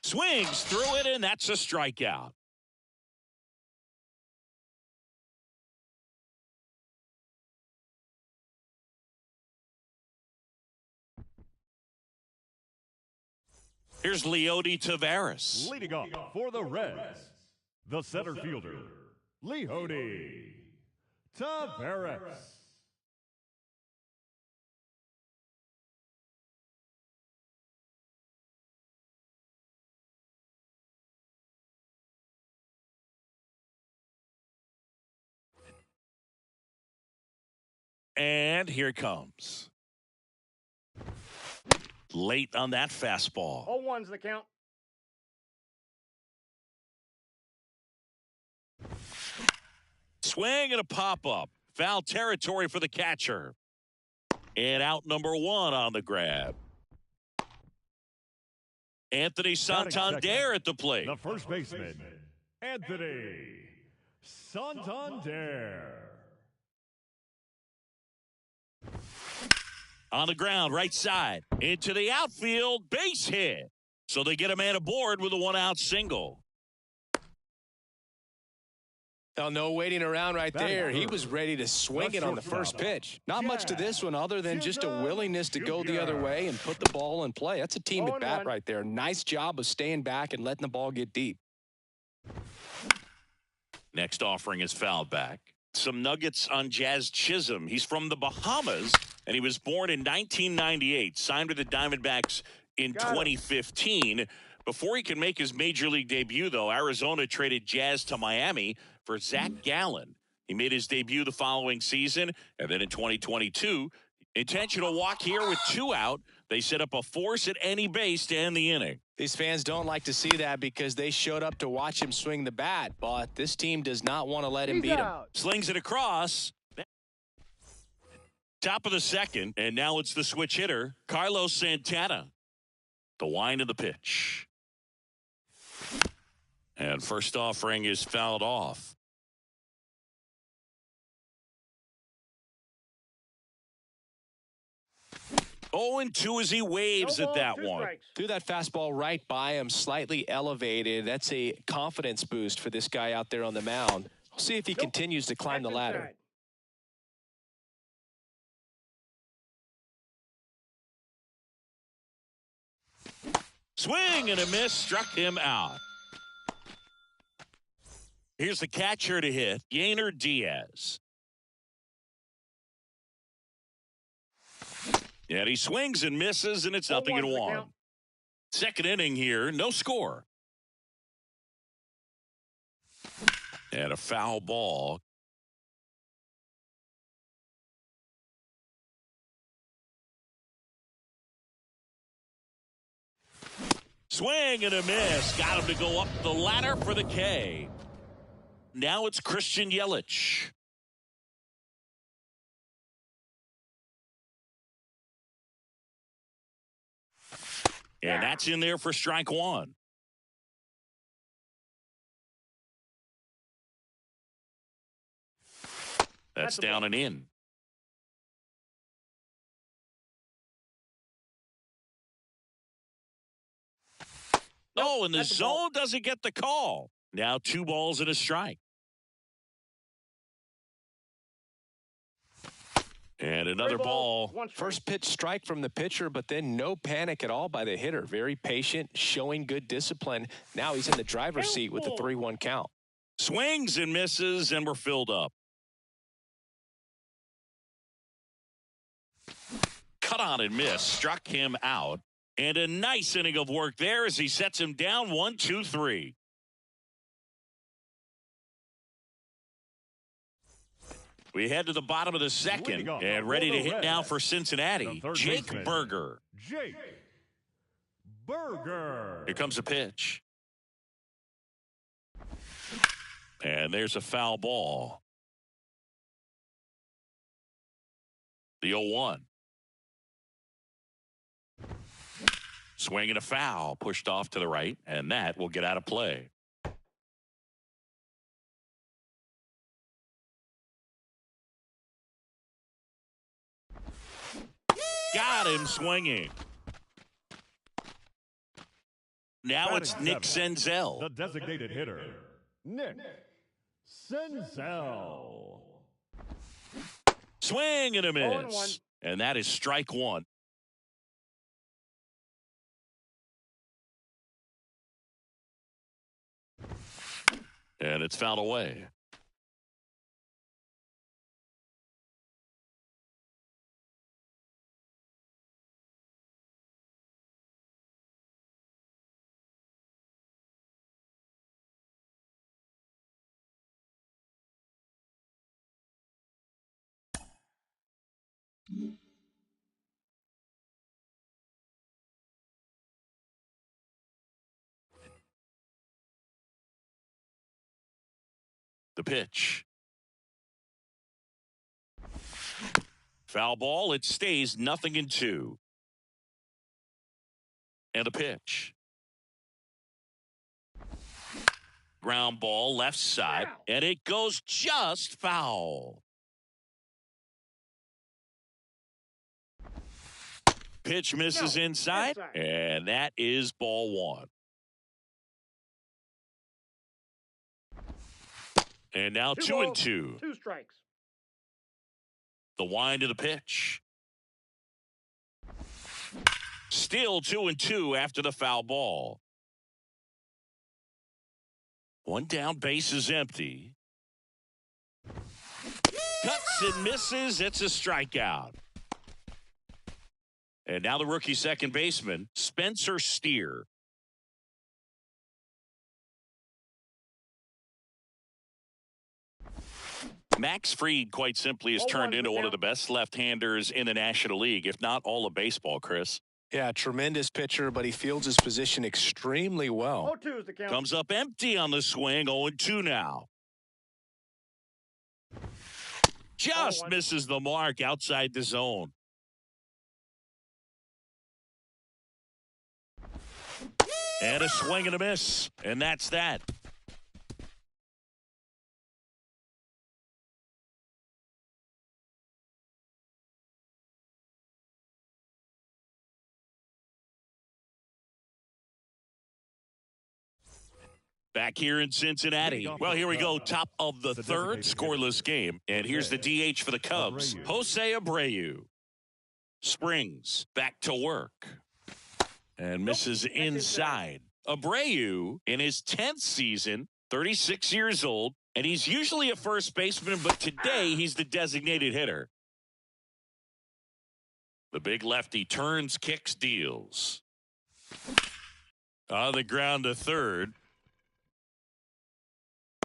swings through it, and that's a strikeout. Here's Leody Taveras. Leading off for the Reds, the center fielder, Leody Taveras. And here it comes. Late on that fastball. 0-1's the count. Swing and a pop-up. Foul territory for the catcher. And out number 1 on the grab. Anthony Santander at the plate. The first baseman, Anthony Santander. On the ground, right side. Into the outfield, base hit. So they get a man aboard with a 1-out single. Well, no waiting around right there. He was ready to swing it on the first pitch. Not much to this one other than just a willingness to go the other way and put the ball in play. That's a team at bat right there. Nice job of staying back and letting the ball get deep. Next offering is fouled back. Some nuggets on Jazz Chisholm. He's from the Bahamas, and he was born in 1998. Signed with the Diamondbacks in 2015. Before he can make his major league debut, though, Arizona traded Jazz to Miami for Zach Gallen. He made his debut the following season, and then in 2022, intentional walk here with 2 out. They set up a force at any base to end the inning. These fans don't like to see that because they showed up to watch him swing the bat, but this team does not want to let him beat him. Slings it across. Top of the second, and now it's the switch hitter, Carlos Santana. The wind of the pitch. And first offering is fouled off. Oh, and 2 as he waves at that one. Strikes. Threw that fastball right by him, slightly elevated. That's a confidence boost for this guy out there on the mound. We'll see if he continues to climb the ladder. Inside. Swing and a miss, struck him out. Here's the catcher to hit, Yainer Diaz. And he swings and misses, and it's 0-1. Second inning here, no score. And a foul ball. Swing and a miss. Got him to go up the ladder for the K. Now it's Christian Yelich. And that's in there for strike 1. That's down and in. Oh, and the zone doesn't get the call. Now 2 balls and a strike. And another ball. First pitch strike from the pitcher, but then no panic at all by the hitter. Very patient, showing good discipline. Now he's in the driver's seat with the 3-1 count. Swings and misses, and we're filled up. Cut on and miss. Struck him out. And a nice inning of work there as he sets him down 1-2-3. We head to the bottom of the second and ready to hit now for Cincinnati, Jake Burger. Jake Burger. Here comes a pitch. And there's a foul ball. The 0-1. Swing and a foul, pushed off to the right, and that will get out of play. Got him swinging. Now it's Nick Senzel. The designated hitter, Nick Senzel. Swing and a miss. And that is strike 1. And it's fouled away. The pitch. Foul ball. It stays 0-2. And the pitch. Ground ball left side. And it goes just foul. Pitch misses inside. And that is ball 1. And now 2-2. 2 strikes. The wind of the pitch. Still 2-2 after the foul ball. 1 down, base is empty. Cuts and misses. It's a strikeout. And now the rookie second baseman, Spencer Steer. Max Fried, quite simply, has turned into one of the best left-handers in the National League, if not all of baseball, Chris. Yeah, tremendous pitcher, but he fields his position extremely well. 0-2 is the count. Comes up empty on the swing, 0-2 now. Just misses the mark outside the zone. And a swing and a miss, and that's that. Back here in Cincinnati. Well, here we go. Top of the third, scoreless game. And here's the DH for the Cubs, Jose Abreu. Springs back to work. And misses inside. Abreu, in his 10th season, 36 years old, and he's usually a first baseman, but today he's the designated hitter. The big lefty turns, kicks, deals. On the ground to third.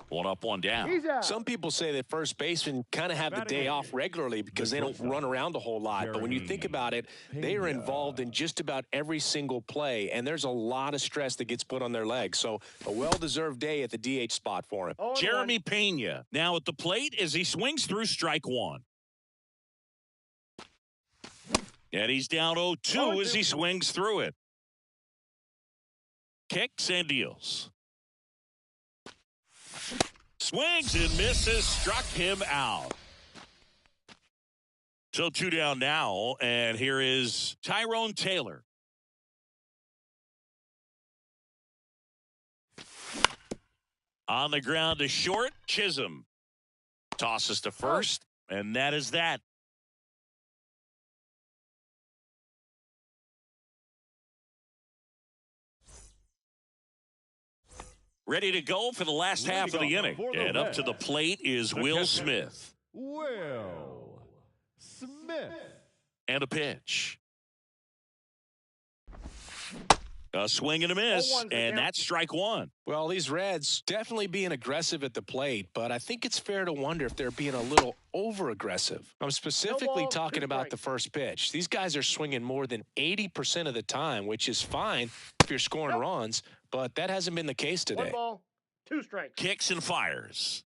One up, one down. Some people say that first basemen kind of have the day off regularly because they don't run around a whole lot. But when you think about it, they are involved in just about every single play, and there's a lot of stress that gets put on their legs. So a well-deserved day at the DH spot for him. Jeremy Pena now at the plate as he swings through strike one. And he's down 0-2 as he swings through it. Kicks and deals. Swings and misses, struck him out. So 2 down now, and here is Tyrone Taylor. On the ground to short, Chisholm tosses to first, and that is that. Ready to go for the last half of the inning. And up to the plate is Will Smith. Will Smith. And a pitch. A swing and a miss, and that's strike one. Well, these Reds definitely being aggressive at the plate, but I think it's fair to wonder if they're being a little over-aggressive. I'm specifically talking about the first pitch. These guys are swinging more than 80% of the time, which is fine if you're scoring runs, but that hasn't been the case today. 1 ball, 2 strikes. Kicks and fires.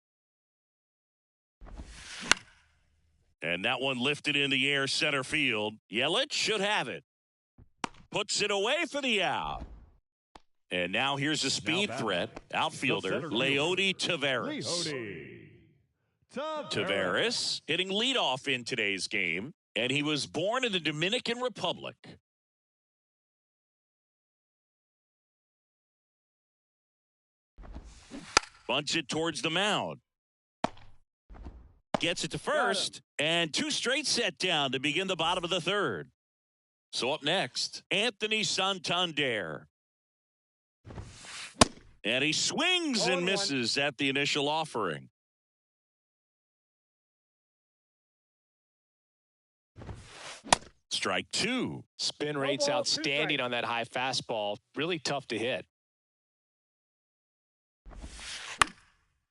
And that one lifted in the air center field. Yelich should have it. Puts it away for the out. And now here's a speed threat. Outfielder, Leody Taveras. Taveras hitting leadoff in today's game. And he was born in the Dominican Republic. Bunts it towards the mound. Gets it to first. And 2 straight set down to begin the bottom of the third. So up next, Anthony Santander. And he swings and misses at the initial offering. Strike 2. Spin rate's outstanding on that high fastball. Really tough to hit.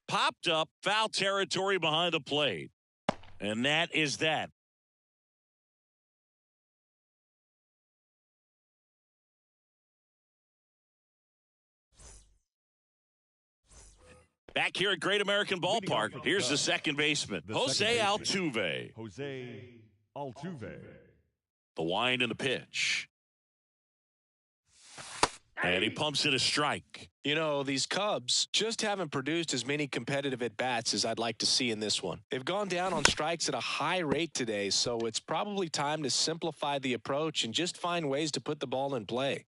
Popped up, foul territory behind the plate. And that is that. Back here at Great American Ballpark, here's the second baseman, Jose Altuve. Jose Altuve. The wind and the pitch. And he pumps in a strike. You know, these Cubs just haven't produced as many competitive at-bats as I'd like to see in this one. They've gone down on strikes at a high rate today, so it's probably time to simplify the approach and just find ways to put the ball in play.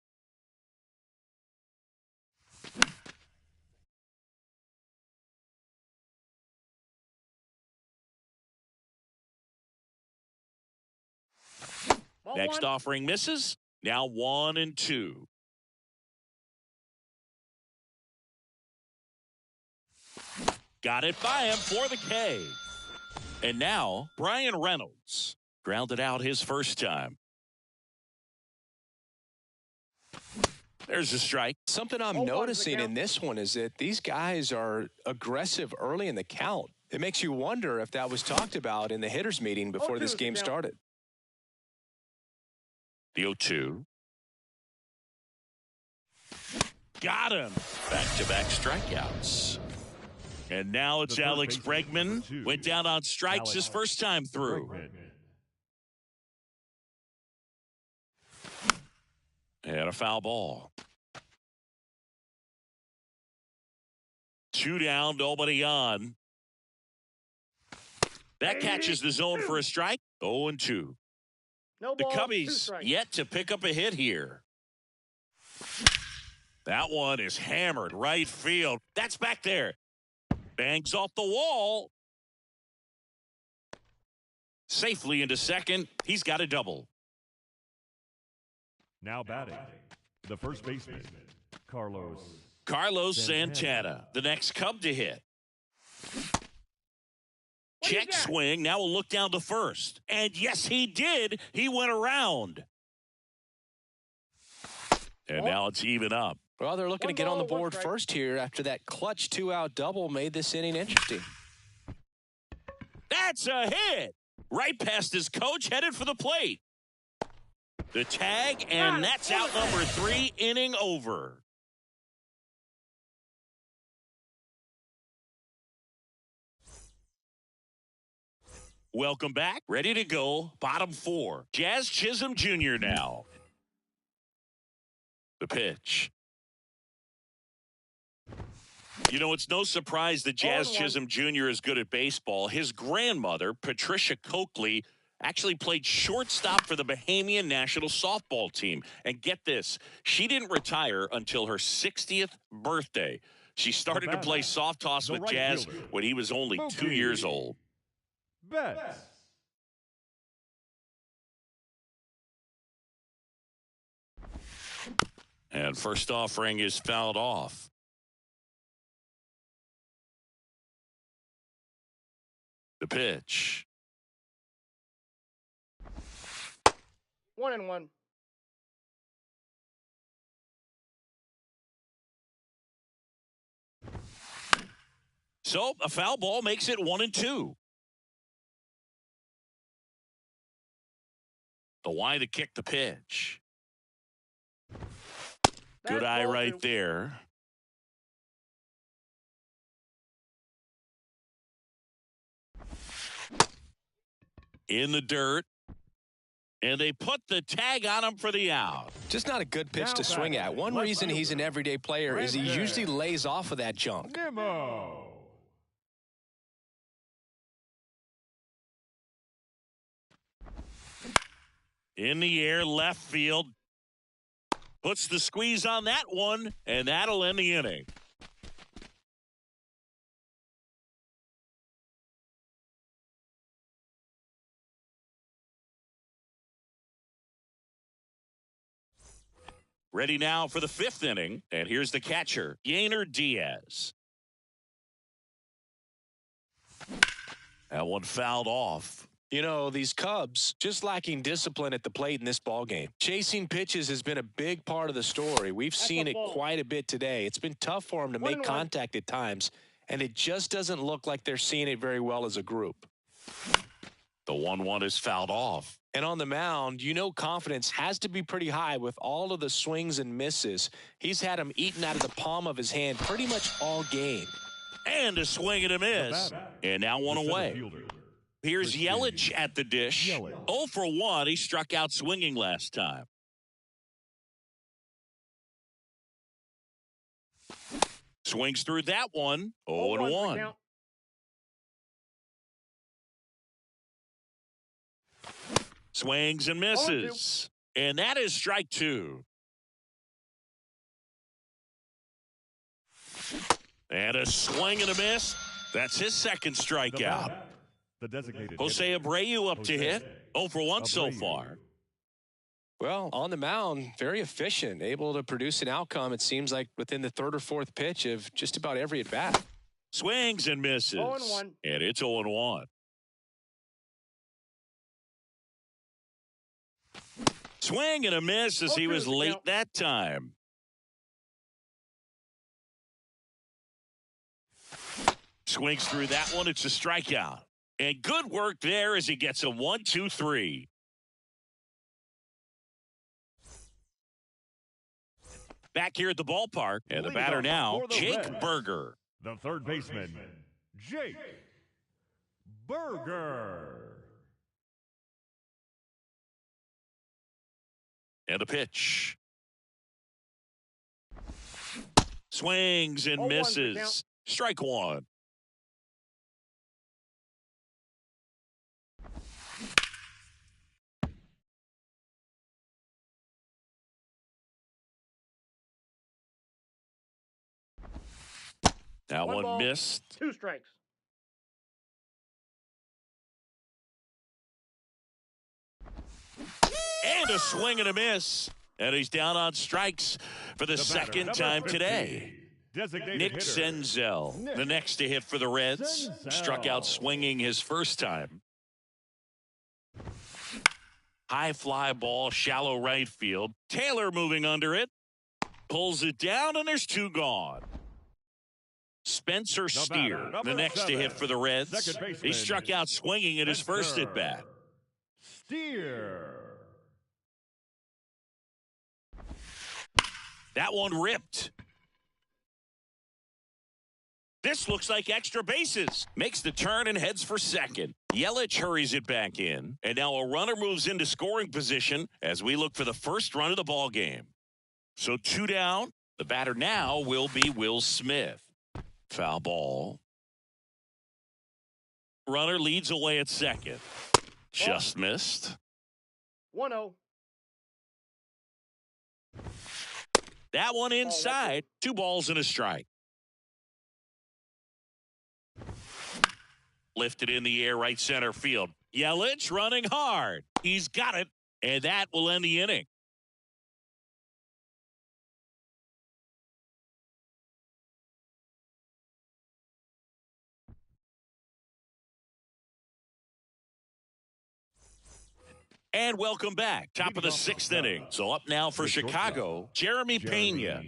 Next offering misses. Now 1-2. Got it by him for the K. And now Brian Reynolds grounded out his first time. There's a strike. Something I'm noticing in this one is that these guys are aggressive early in the count. It makes you wonder if that was talked about in the hitters meeting before this game started. The 0-2. Got him. Back-to-back strikeouts. And now it's Alex Bregman. Went down on strikes his first time through. And a foul ball. 2 down, nobody on. That catches the zone for a strike. 0-2. No The ball, Cubbies yet to pick up a hit here. That one is hammered right field. That's back there. Bangs off the wall. Safely into second. He's got a double. Now batting, the first baseman, Carlos Santana, the next Cub to hit. Check swing. Now we'll look down to first. And yes, he did. He went around. And now it's even up. Well, they're looking to get on the board first here after that clutch 2-out double made this inning interesting. That's a hit. Right past his coach, headed for the plate. The tag, and that's out number 3, inning over. Welcome back. Ready to go. Bottom 4. Jazz Chisholm Jr. now. The pitch. You know, it's no surprise that Jazz Chisholm Jr. is good at baseball. His grandmother, Patricia Coakley, actually played shortstop for the Bahamian national softball team. And get this, she didn't retire until her 60th birthday. She started to play soft toss with Jazz when he was only 2 years old. Betts. And first offering is fouled off. The pitch. 1-1. So a foul ball makes it 1-2. The Y to kick the pitch. Good eye right there. In the dirt. And they put the tag on him for the out. Just not a good pitch to swing at. One reason he's an everyday player is he usually lays off of that junk. Nimmo. In the air, left field. Puts the squeeze on that one, and that'll end the inning. Ready now for the 5th inning, and here's the catcher, Yainer Diaz. That one fouled off. You know, these Cubs just lacking discipline at the plate in this ballgame. Chasing pitches has been a big part of the story. We've seen it quite a bit today. It's been tough for them to make contact at times, and it just doesn't look like they're seeing it very well as a group. The 1-1 is fouled off. And on the mound, you know confidence has to be pretty high with all of the swings and misses. He's had them eaten out of the palm of his hand pretty much all game. And a swing and a miss. And now one away. Here's Yelich at the dish. 0 for 1. He struck out swinging last time. Swings through that one. 0-1. Swings and misses. And that is strike 2. And a swing and a miss. That's his second strikeout. The designated Jose Abreu up to hit. 0 for 1 so far. Well, on the mound, very efficient, able to produce an outcome, it seems like, within the 3rd or 4th pitch of just about every at-bat. Swings and misses. 0-1. And it's 0-1. Swing and a miss as he was late that time. Swings through that one. It's a strikeout. And good work there as he gets a 1-2-3. Back here at the ballpark, and the batter now, Jake Berger. The third baseman, Jake Berger. And a pitch. Swings and misses. Strike one. That one missed. 2 strikes. And a swing and a miss. And he's down on strikes for the second time today. Nick Senzel, the next to hit for the Reds. Struck out swinging his first time. High fly ball, shallow right field. Taylor moving under it. Pulls it down, and there's 2 gone. Spencer Steer, the next to hit for the Reds. He struck out swinging at his first at-bat. Steer. That one ripped. This looks like extra bases. Makes the turn and heads for second. Yelich hurries it back in. And now a runner moves into scoring position as we look for the first run of the ball game. So 2 down. The batter now will be Will Smith. Foul ball. Runner leads away at second. Just missed. 1-0. That one inside. 2 balls and a strike. Lifted in the air, right center field. Yelich running hard. He's got it, and that will end the inning. And welcome back. Top of the 6th inning. So up now for Chicago, Jeremy Pena.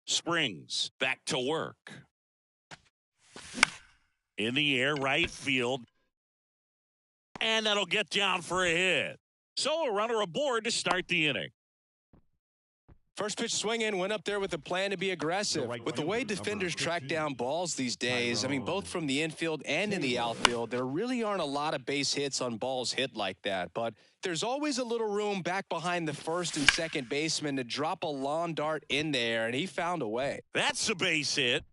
Springs back to work. In the air, right field. And that'll get down for a hit. So a runner aboard to start the inning. First pitch swing in, went up there with a plan to be aggressive. With the way defenders track down balls these days, I mean, both from the infield and in the outfield, there really aren't a lot of base hits on balls hit like that. But there's always a little room back behind the first and second baseman to drop a lawn dart in there, and he found a way. That's a base hit.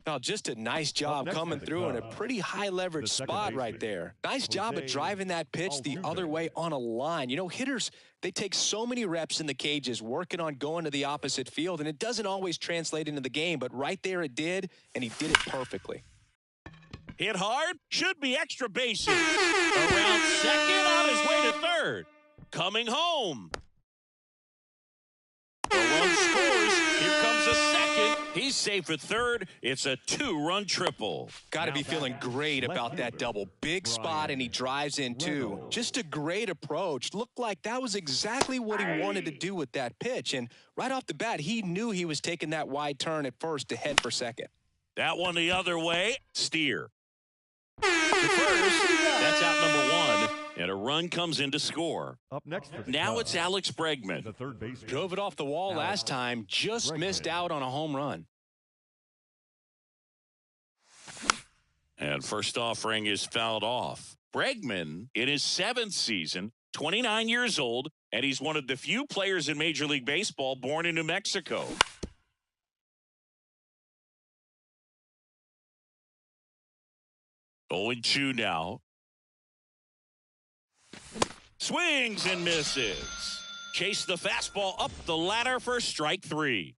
Now, just a nice job coming through in a pretty high leverage spot right there. Nice job of driving that pitch the other way on a line. You know, hitters, they take so many reps in the cages working on going to the opposite field, and it doesn't always translate into the game, but right there it did, and he did it perfectly. Hit hard, should be extra bases. Around second, on his way to third. Coming home. The run scores. Here comes a second. He's safe at third. It's a 2-run triple. Got to be feeling great about that double. Big spot, and he drives in two. Just a great approach. Looked like that was exactly what he wanted to do with that pitch. And right off the bat, he knew he was taking that wide turn at first to head for second. That one the other way. Steer. To first. That's out number one. And a run comes in to score. Up next for the now Cubs, it's Alex Bregman. the third baseman. Drove it off the wall last time. Just missed out on a home run. And first offering is fouled off. Bregman, in his 7th season, 29 years old, and he's one of the few players in Major League Baseball born in New Mexico. Going 2 now. Swings and misses. Chase the fastball up the ladder for strike 3.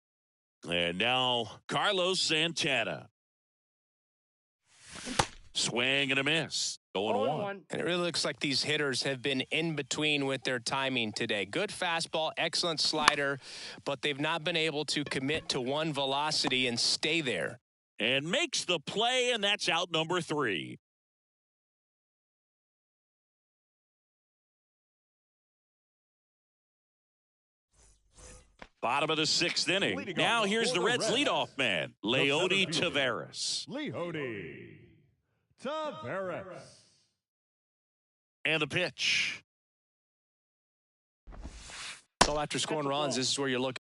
And now Carlos Santana. Swing and a miss. Going 1. And it really looks like these hitters have been in between with their timing today. Good fastball, excellent slider, but they've not been able to commit to one velocity and stay there. And makes the play, and that's out number 3. Bottom of the 6th inning. Now here's the Reds' leadoff man, Leody Taveras. Leody Taveras. And the pitch. So after scoring runs, this is where you're looking.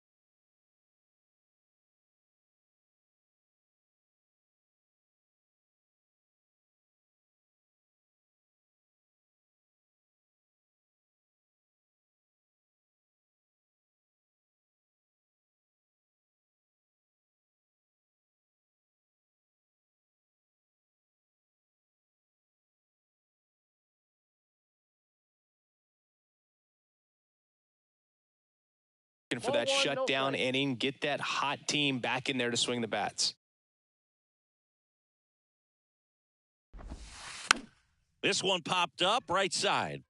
For that shutdown inning, get that hot team back in there to swing the bats. This one popped up right side.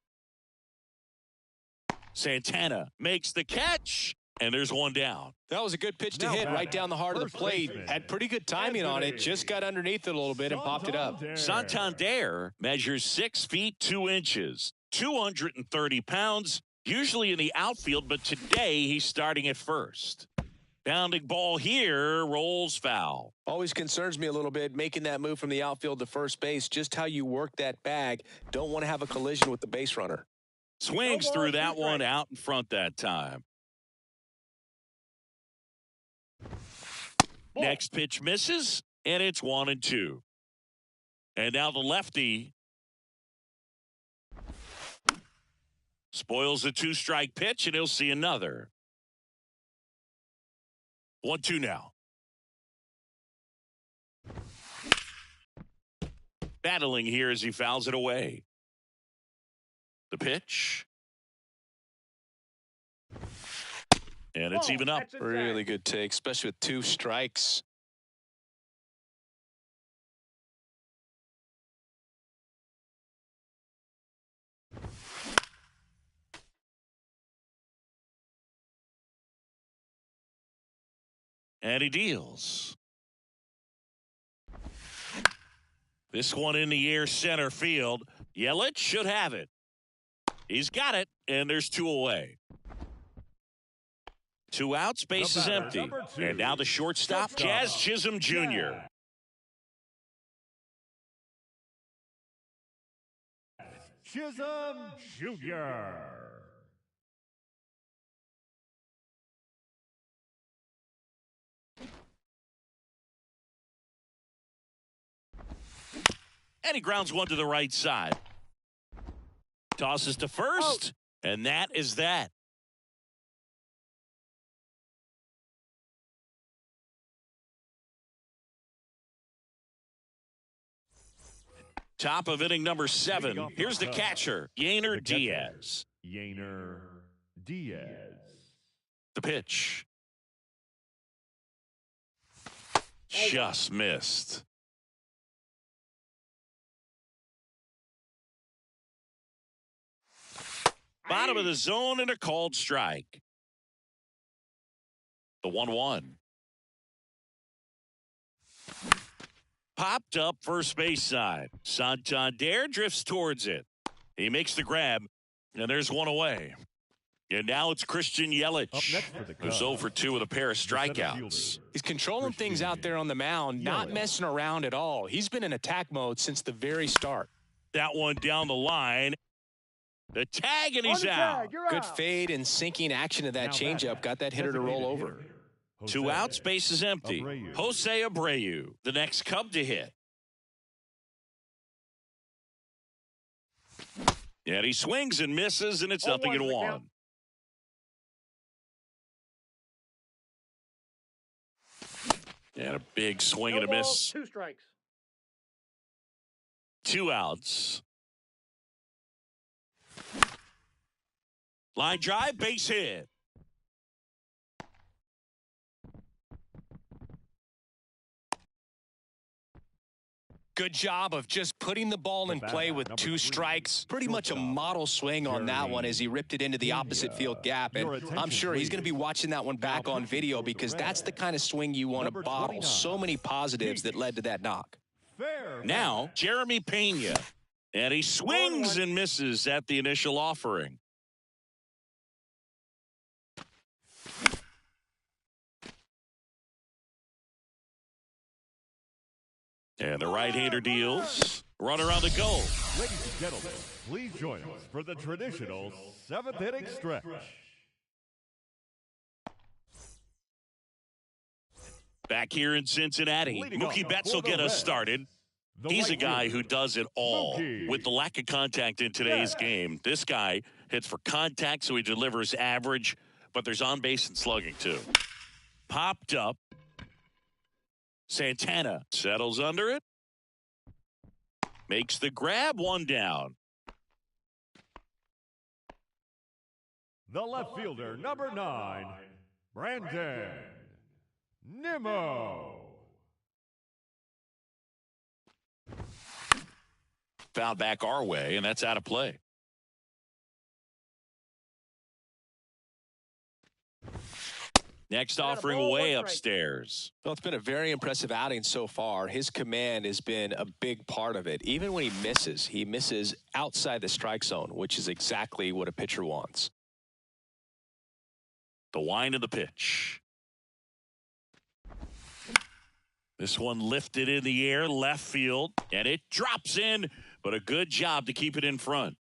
Santana makes the catch, and there's one down. That was a good pitch to hit right down the heart of the plate. Had pretty good timing on it. Just got underneath it a little bit and popped it up. Santander measures 6 feet 2 inches, 230 pounds. Usually in the outfield, but today he's starting at first. Bounding ball here, rolls foul. Always concerns me a little bit making that move from the outfield to first base. Just how you work that bag. Don't want to have a collision with the base runner. Swings through that one out in front that time. Next pitch misses, and it's 1-2. And now the lefty spoils the 2-strike pitch, and he'll see another. 1-2 now. Battling here as he fouls it away. The pitch. And it's even up. Really good take, especially with 2 strikes. And he deals. This one in the air center field. Yelich should have it. He's got it, and there's 2 away. 2 outs, base is empty. And now the shortstop, Jazz Chisholm Jr. Chisholm Jr. And he grounds one to the right side. Tosses to first, and that is that. Top of inning number 7. Here's the catcher, Yainer Diaz. Yainer Diaz. The pitch. Just missed. Bottom of the zone and a called strike. The 1-1. Popped up first base side. Santander drifts towards it. He makes the grab, and there's one away. And now it's Christian Yelich, who's 0 for 2 with a pair of strikeouts. He's controlling things out there on the mound, not messing around at all. He's been in attack mode since the very start. That one down the line. The tag, and he's out. Good fade and sinking action of that changeup. Got that hitter to roll over. 2 outs, base is empty. Jose Abreu, the next Cub to hit. And he swings and misses, and it's 0-1. And a big swing and a miss. 2 strikes. 2 outs. Line drive, base hit. Good job of just putting the ball in play with 2 strikes. Pretty much a model swing on that one as he ripped it into the opposite field gap. And I'm sure he's going to be watching that one back on video because that's the kind of swing you want to bottle. So many positives that led to that knock. Now, Jeremy Pena. And he swings and misses at the initial offering. And the right-hander deals. Runner on the go. Ladies and gentlemen, please join us for the traditional 7th inning stretch. Back here in Cincinnati, Mookie Betts will get us started. He's a guy who does it all. With the lack of contact in today's game, this guy hits for contact, so he delivers average, but there's on-base and slugging, too. Popped up. Santana settles under it. Makes the grab, 1 down. The left fielder, number 9, Brandon Nimmo. Foul back our way, and that's out of play. Next offering way upstairs. Well, it's been a very impressive outing so far. His command has been a big part of it. Even when he misses outside the strike zone, which is exactly what a pitcher wants. The wind of the pitch. This one lifted in the air, left field, and it drops in, but a good job to keep it in front.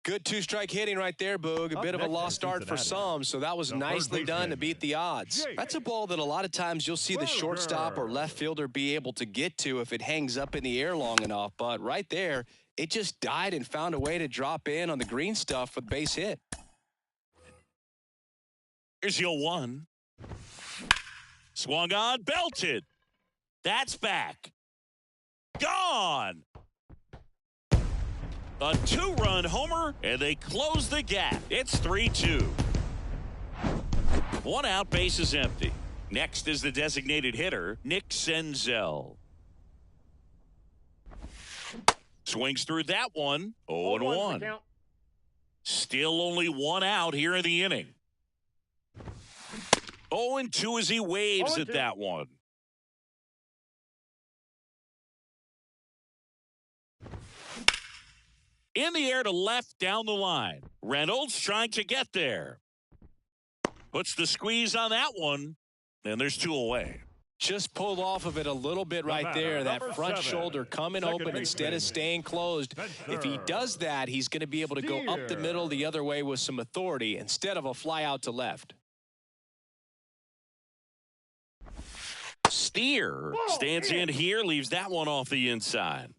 Good 2-strike hitting right there, Boog. A bit of a lost start for some, so that was nicely done to beat the odds. That's a ball that a lot of times you'll see the shortstop or left fielder be able to get to if it hangs up in the air long enough. But right there, it just died and found a way to drop in on the green stuff with base hit. Here's the 0-1. Swung on, belted. That's back. Gone. A 2-run homer, and they close the gap. It's 3-2. 1 out, base is empty. Next is the designated hitter, Nick Senzel. Swings through that one. 0-1. Still only 1 out here in the inning. 0-2 as he waves at that one. In the air to left down the line. Reynolds trying to get there. Puts the squeeze on that one. And there's 2 away. Just pulled off of it a little bit right there. That front shoulder coming open instead of staying closed. If he does that, he's going to be able to go up the middle the other way with some authority instead of a fly out to left. Steer stands in here, leaves that one off the inside.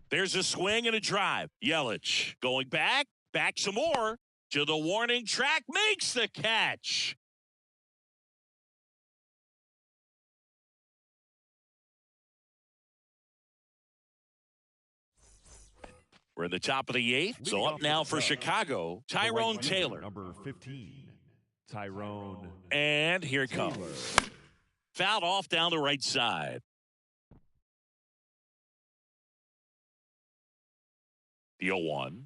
There's a swing and a drive. Yelich going back some more to the warning track, makes the catch. We're in the top of the 8th, so up now for Chicago, Tyrone Taylor. Number 15, Tyrone. And here it comes. Fouled off down the right side. The 0-1.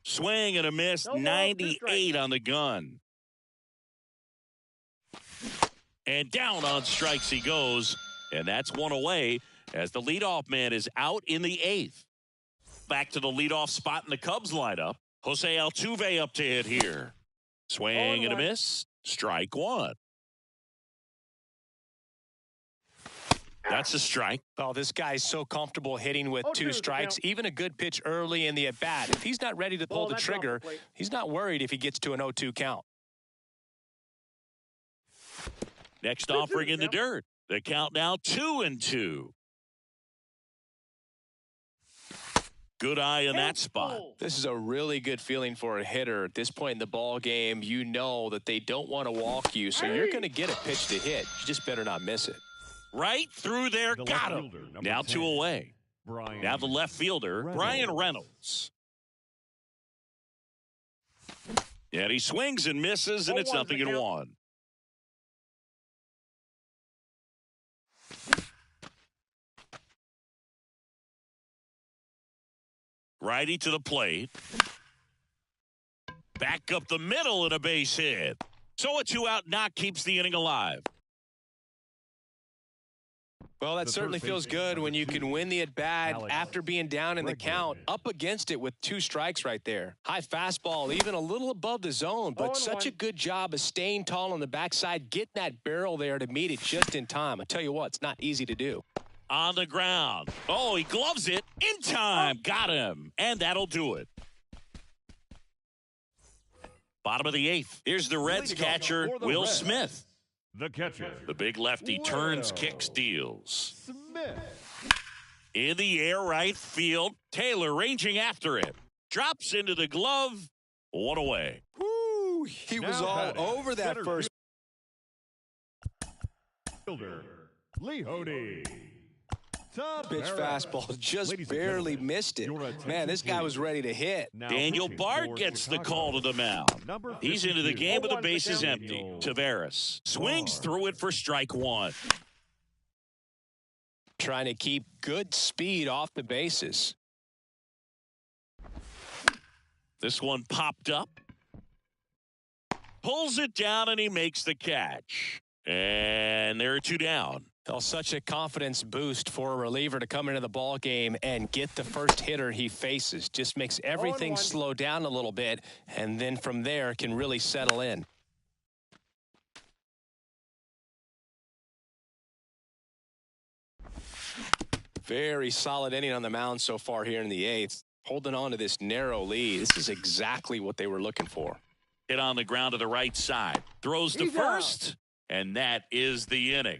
Swing and a miss, No ball, 98 on the gun. And down on strikes he goes, and that's one away as the leadoff man is out in the 8th. Back to the leadoff spot in the Cubs lineup. Jose Altuve up to hit here. Swing and a miss, strike one. That's a strike. Oh, this guy's so comfortable hitting with 2 strikes. Even a good pitch early in the at-bat. If he's not ready to pull the trigger, he's not worried if he gets to an 0-2 count. Next offering in the dirt. The count now 2-2. Good eye in that spot. This is a really good feeling for a hitter. At this point in the ball game, you know that they don't want to walk you, so you're going to get a pitch to hit. You just better not miss it. Right through there, got him. Now 2 away. Now the left fielder, Brian Reynolds. And he swings and misses, and it's 0-1. Righty to the plate. Back up the middle and a base hit. So a 2-out knock keeps the inning alive. Well, that certainly feels good when you can win the at-bat after being down in the count, up against it with 2 strikes right there. High fastball, even a little above the zone, but such a good job of staying tall on the backside, getting that barrel there to meet it just in time. I tell you what, it's not easy to do. On the ground. Oh, he gloves it in time. Got him. And that'll do it. Bottom of the 8th. Here's the Reds catcher, Will Smith. The catcher. The big lefty turns, kicks, deals. In the air, right field. Taylor ranging after it. Drops into the glove. 1 away. Woo, he was all over that first. Fielder, Lee Hody. Pitch fastball just barely missed it. Man, this guy was ready to hit. Daniel Bard gets the call to the mound. He's into the game with the bases empty. Taveras swings through it for strike 1. Trying to keep good speed off the bases. This one popped up. Pulls it down and he makes the catch. And there are 2 down. Oh, such a confidence boost for a reliever to come into the ball game and get the first hitter he faces. Just makes everything slow down a little bit, and then from there can really settle in. Very solid inning on the mound so far here in the 8th. Holding on to this narrow lead. This is exactly what they were looking for. Hit on the ground to the right side. Throws to first, and that is the inning.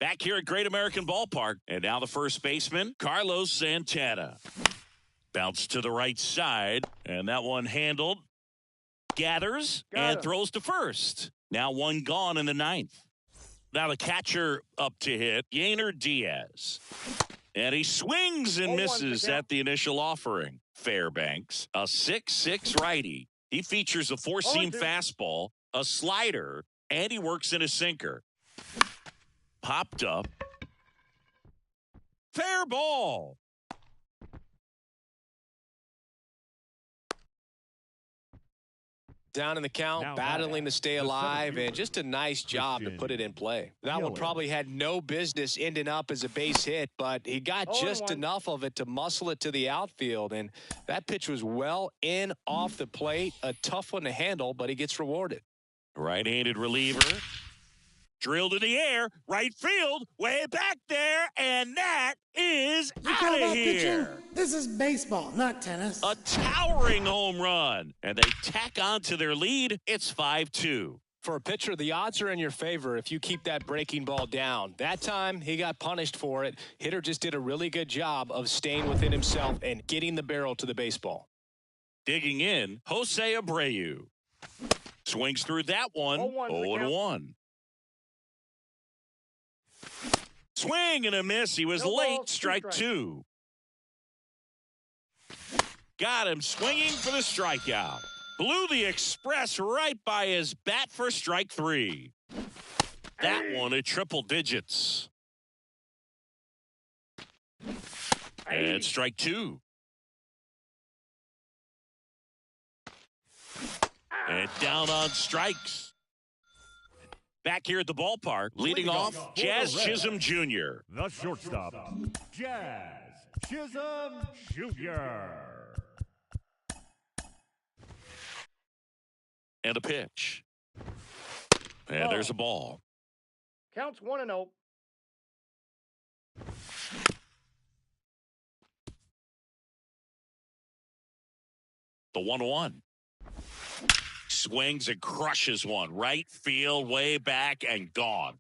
Back here at Great American Ballpark. And now the first baseman, Carlos Santana. Bounce to the right side. And that one handled. Gathers and throws to first. Now 1 gone in the 9th. Now the catcher up to hit, Yainer Diaz. And he swings and misses at the initial offering. Fairbanks, a 6'6" righty. He features a 4-seam fastball, a slider, and he works in a sinker. Popped up. Fair ball. Down in the count, battling to stay alive, and just a nice job to put it in play. That one probably had no business ending up as a base hit, but he got just enough of it to muscle it to the outfield, and that pitch was well in off the plate. A tough one to handle, but he gets rewarded. Right-handed reliever. Drilled in the air, right field, way back there, and that is out of here. Pitching? This is baseball, not tennis. A towering home run, and they tack on to their lead. It's 5-2. For a pitcher, the odds are in your favor if you keep that breaking ball down. That time, he got punished for it. Hitter just did a really good job of staying within himself and getting the barrel to the baseball. Digging in, Jose Abreu. Swings through that one, 0-1. Swing and a miss. He was late. Strike 2. Got him swinging for the strikeout. Blew the express right by his bat for strike 3. That one at triple digits. And strike 2. And down on strikes. Back here at the ballpark, leading off, Jazz Chisholm Jr. The shortstop, Jazz Chisholm Jr. And a pitch. And there's a ball. Counts 1-0. The 1-1. Swings and crushes one. Right field, way back, and gone.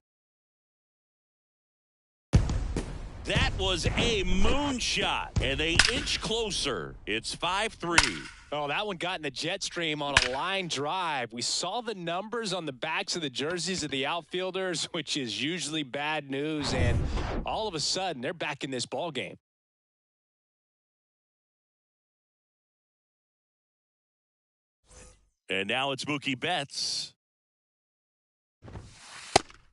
That was a moonshot, and they inch closer. It's 5-3. Oh, that one got in the jet stream on a line drive. We saw the numbers on the backs of the jerseys of the outfielders, which is usually bad news, and all of a sudden, they're back in this ball game. And now it's Mookie Betts.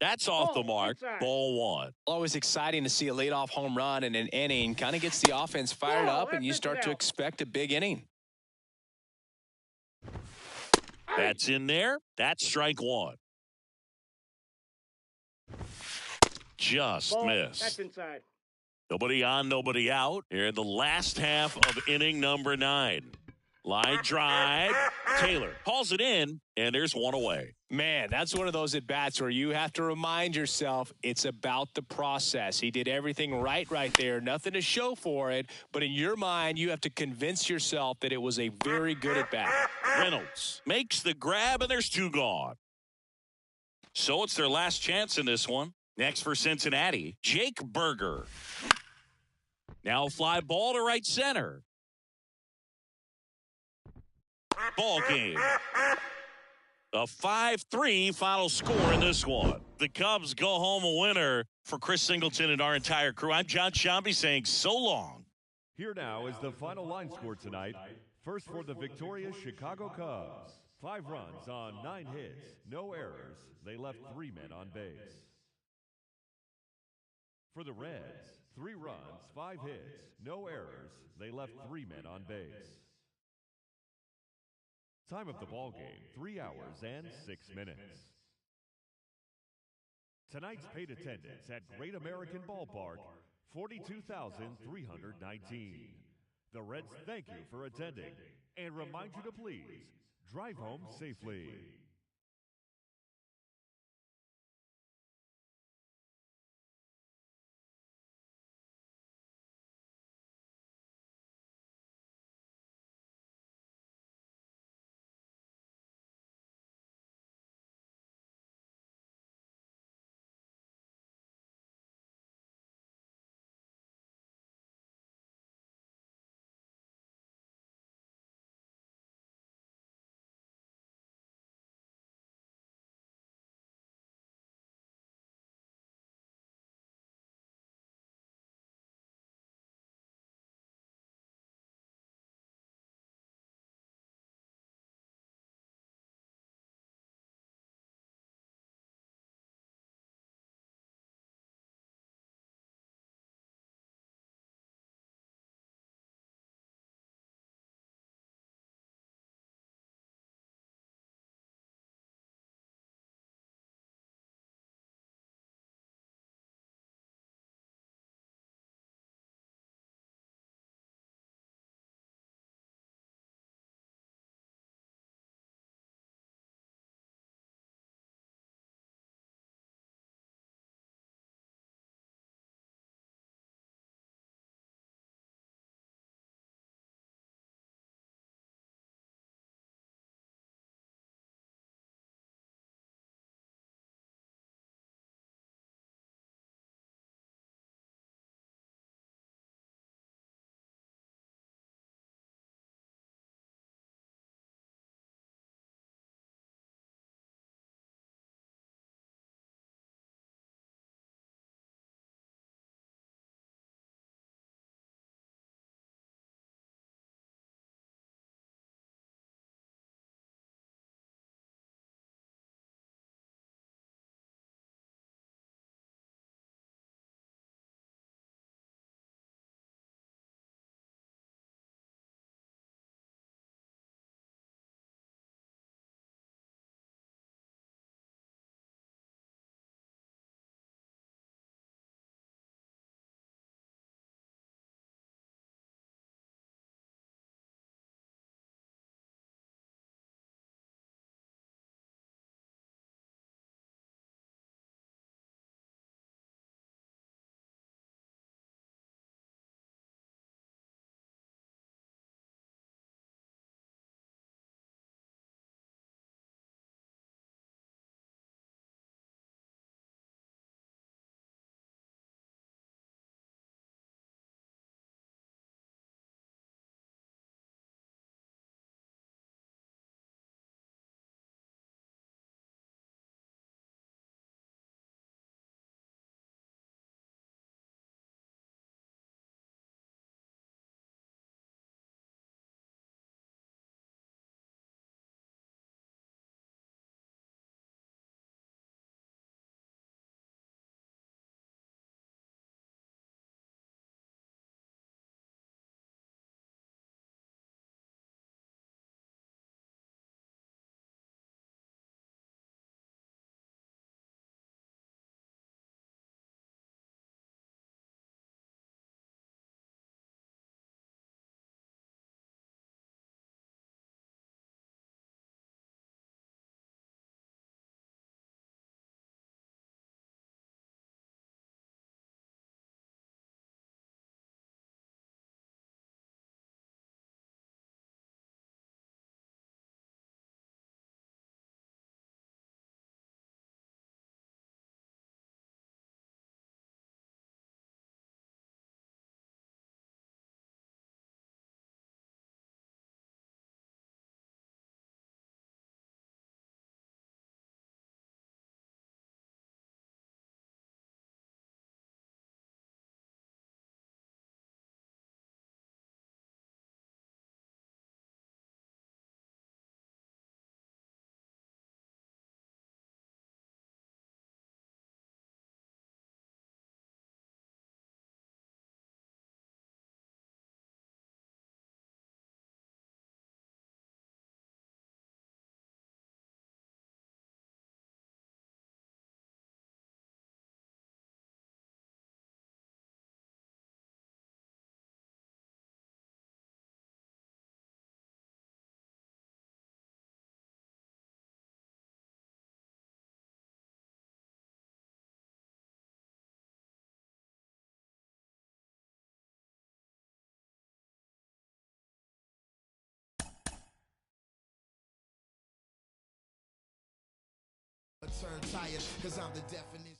That's off the mark. Ball 1. Always exciting to see a leadoff home run in an inning. Kind of gets the offense fired up, and you start to expect a big inning. That's in there. That's strike 1. Just missed. That's inside. Nobody on, nobody out. Here in the last half of inning number 9. Line drive. Taylor calls it in, and there's one away. Man, that's one of those at-bats where you have to remind yourself it's about the process. He did everything right there. Nothing to show for it, but in your mind, you have to convince yourself that it was a very good at-bat. Reynolds makes the grab, and there's 2 gone. So it's their last chance in this one. Next for Cincinnati, Jake Berger. Now fly ball to right center. Ball game. A 5-3 final score in this one. The Cubs go home a winner. For Chris Singleton and our entire crew, I'm John Shambi saying so long. Here now is the final line score tonight. First for the victorious Chicago Cubs. 5 runs on 9 hits, no errors. They left 3 men on base. For the Reds, 3 runs, 5 hits, no errors. They left 3 men on base. Time of the ball game, 3 hours and 6 minutes. Tonight's paid attendance at Great American Ballpark, 42,319. The Reds thank you for attending and remind you to please drive home safely. turn tired, cause I'm the definition.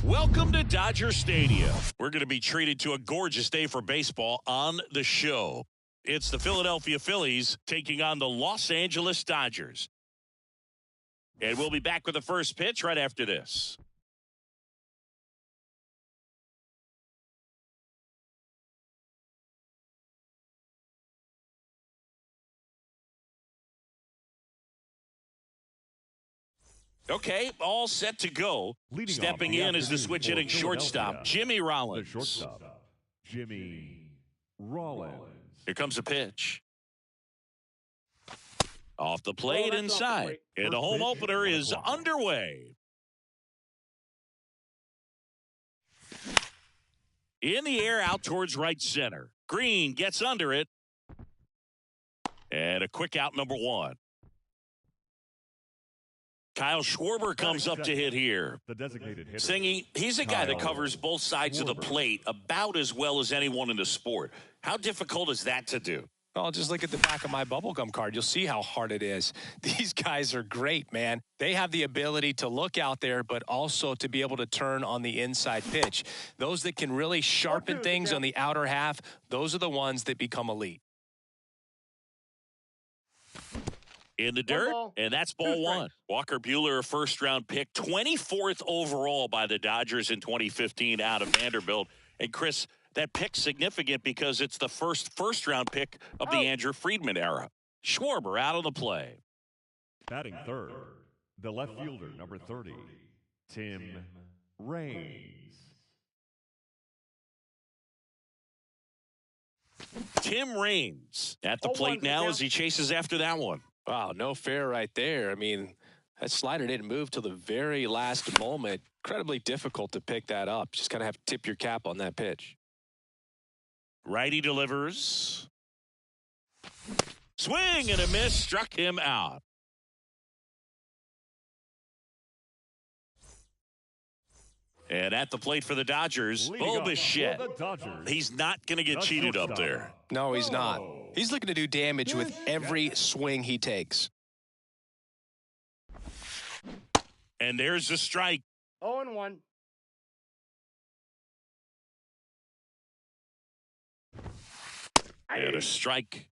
Welcome to Dodger Stadium. We're going to be treated to a gorgeous day for baseball on the show. It's the Philadelphia Phillies taking on the Los Angeles Dodgers. And we'll be back with the first pitch right after this. Okay, all set to go. Leading Stepping in is the switch hitting shortstop, Jimmy Rollins. The shortstop, Jimmy Rollins. Here comes a pitch. Off the plate inside. And the home opener is underway. In the air out towards right center. Green gets under it. And a quick out, number one. Kyle Schwarber comes up to hit here. The designated hitter. Singy, he's a guy that covers both sides of the plate about as well as anyone in the sport. How difficult is that to do? Well, just look at the back of my bubblegum card. You'll see how hard it is. These guys are great, man. They have the ability to look out there, but also to be able to turn on the inside pitch. Those that can really sharpen things on the outer half, those are the ones that become elite. In the dirt, and that's ball one. Walker Buehler, a first-round pick, 24th overall by the Dodgers in 2015 out of Vanderbilt. And, Chris, that pick's significant because it's the first-round pick of the Andrew Friedman era. Schwarber out of the play. Batting third, the left fielder, number 30, Tim Raines. Tim Raines at the plate now as he chases after that one. Wow, no fair right there. I mean, that slider didn't move till the very last moment. Incredibly difficult to pick that up. Just kind of have to tip your cap on that pitch. Righty delivers. Swing and a miss, struck him out. And at the plate for the Dodgers, Bo Bichette. He's not going to get cheated up there. No, he's not. He's looking to do damage with every swing he takes. And there's the strike. 0-1. And a strike.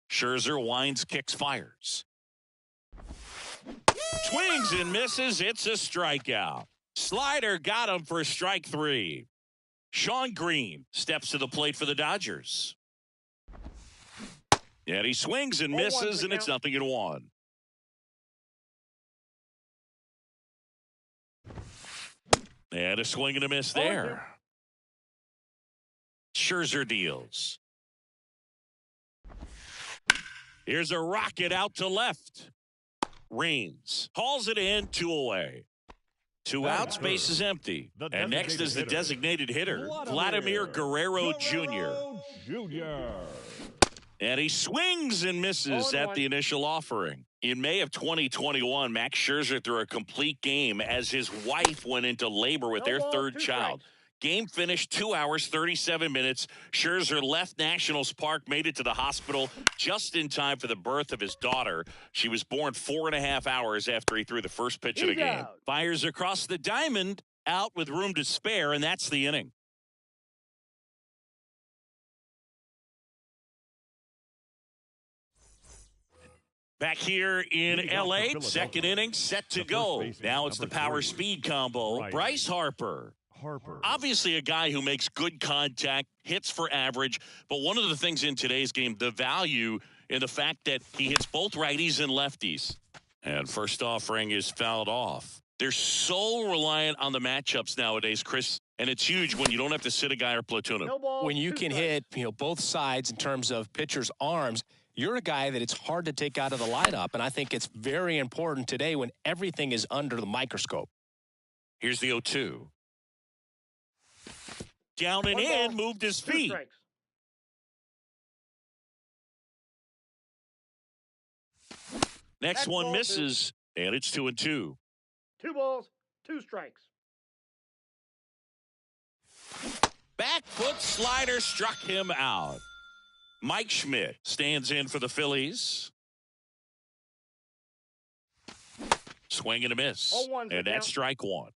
Scherzer winds, kicks, fires. Swings and misses. It's a strikeout. Slider got him for strike three. Sean Green steps to the plate for the Dodgers. And he swings and misses, and it's 0-1. And a swing and a miss there. Scherzer deals. Here's a rocket out to left. Raines hauls it in, 2 away. 2 outs, base is empty. And next is the designated hitter, Vladimir Guerrero Jr. And he swings and misses at the initial offering. In May of 2021, Max Scherzer threw a complete game as his wife went into labor with their third child. Game finished 2 hours, 37 minutes. Scherzer left Nationals Park, made it to the hospital just in time for the birth of his daughter. She was born 4.5 hours after he threw the first pitch of the game. Fires across the diamond, out with room to spare, and that's the inning. Back here in L.A., second inning set to go. Now it's the power speed combo. Bryce Harper. Obviously a guy who makes good contact, hits for average, but one of the things in today's game, the value in the fact that he hits both righties and lefties. And first offering is fouled off. They're so reliant on the matchups nowadays, Chris, and it's huge when you don't have to sit a guy or platoon him. When you can hit, both sides in terms of pitchers' arms, you're a guy that it's hard to take out of the lineup, and I think it's very important today when everything is under the microscope. Here's the 0-2. Down and in, moved his feet. Next one misses, and it's 2-2. 2 balls, 2 strikes. Back foot slider struck him out. Mike Schmidt stands in for the Phillies. Swing and a miss. And that's strike one.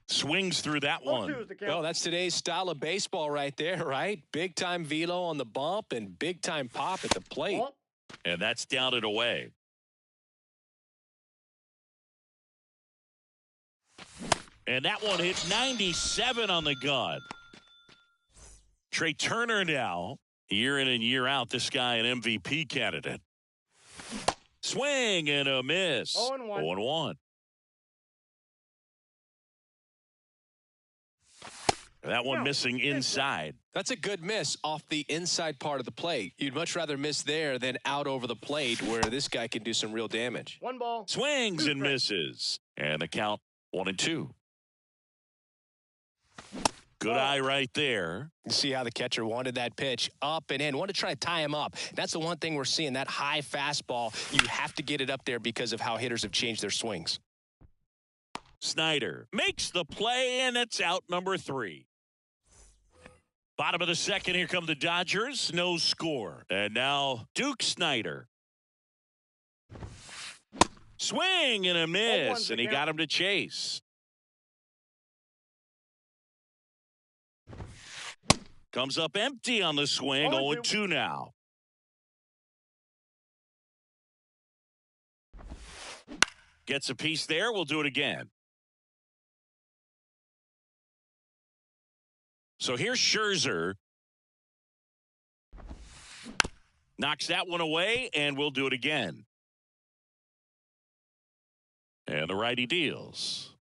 Swings through that one. Well, that's today's style of baseball right there, right? Big time velo on the bump and big time pop at the plate. And that's down and away. And that one hit 97 on the gun. Trey Turner now, year in and year out, this guy an MVP candidate. Swing and a miss. 0-1. That one missing inside. That's a good miss off the inside part of the plate. You'd much rather miss there than out over the plate where this guy can do some real damage. 1 ball. Swings and misses. And the count 1-2. Good eye right there. You see how the catcher wanted that pitch up and in. Wanted to try to tie him up. That's the one thing we're seeing, that high fastball. You have to get it up there because of how hitters have changed their swings. Snyder makes the play, and it's out number 3. Bottom of the second, here come the Dodgers. No score. And now Duke Snyder. Swing and a miss, and he got him to chase. Comes up empty on the swing. 0-2 now. Gets a piece there. We'll do it again. So here's Scherzer. Knocks that one away, and we'll do it again. And the righty deals.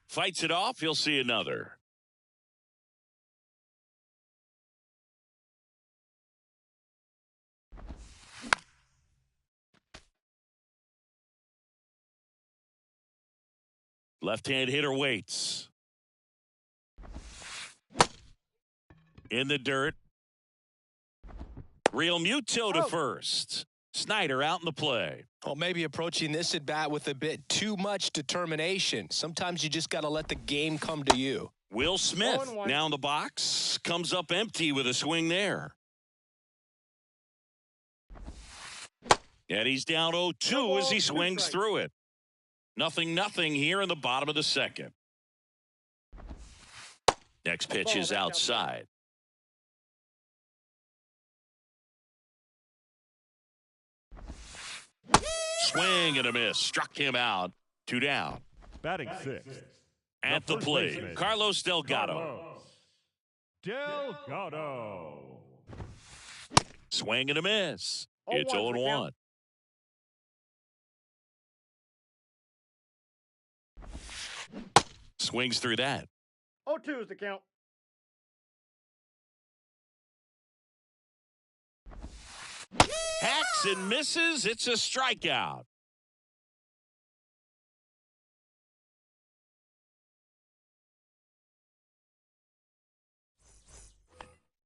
Fights it off. He'll see another. Left-hand hitter waits. In the dirt. Real Muto to first. Snyder out in the play. Well, maybe approaching this at bat with a bit too much determination. Sometimes you just got to let the game come to you. Will Smith now in the box. Comes up empty with a swing there. And he's down 0-2 as he swings through it. 0-0 here in the bottom of the second. Next pitch is outside. Swing and a miss. Struck him out. 2 down. Batting 6th. At the plate, Carlos Delgado. Swing and a miss. It's 0-1. Swings through that. 0-2 is the count. Hacks and misses. It's a strikeout.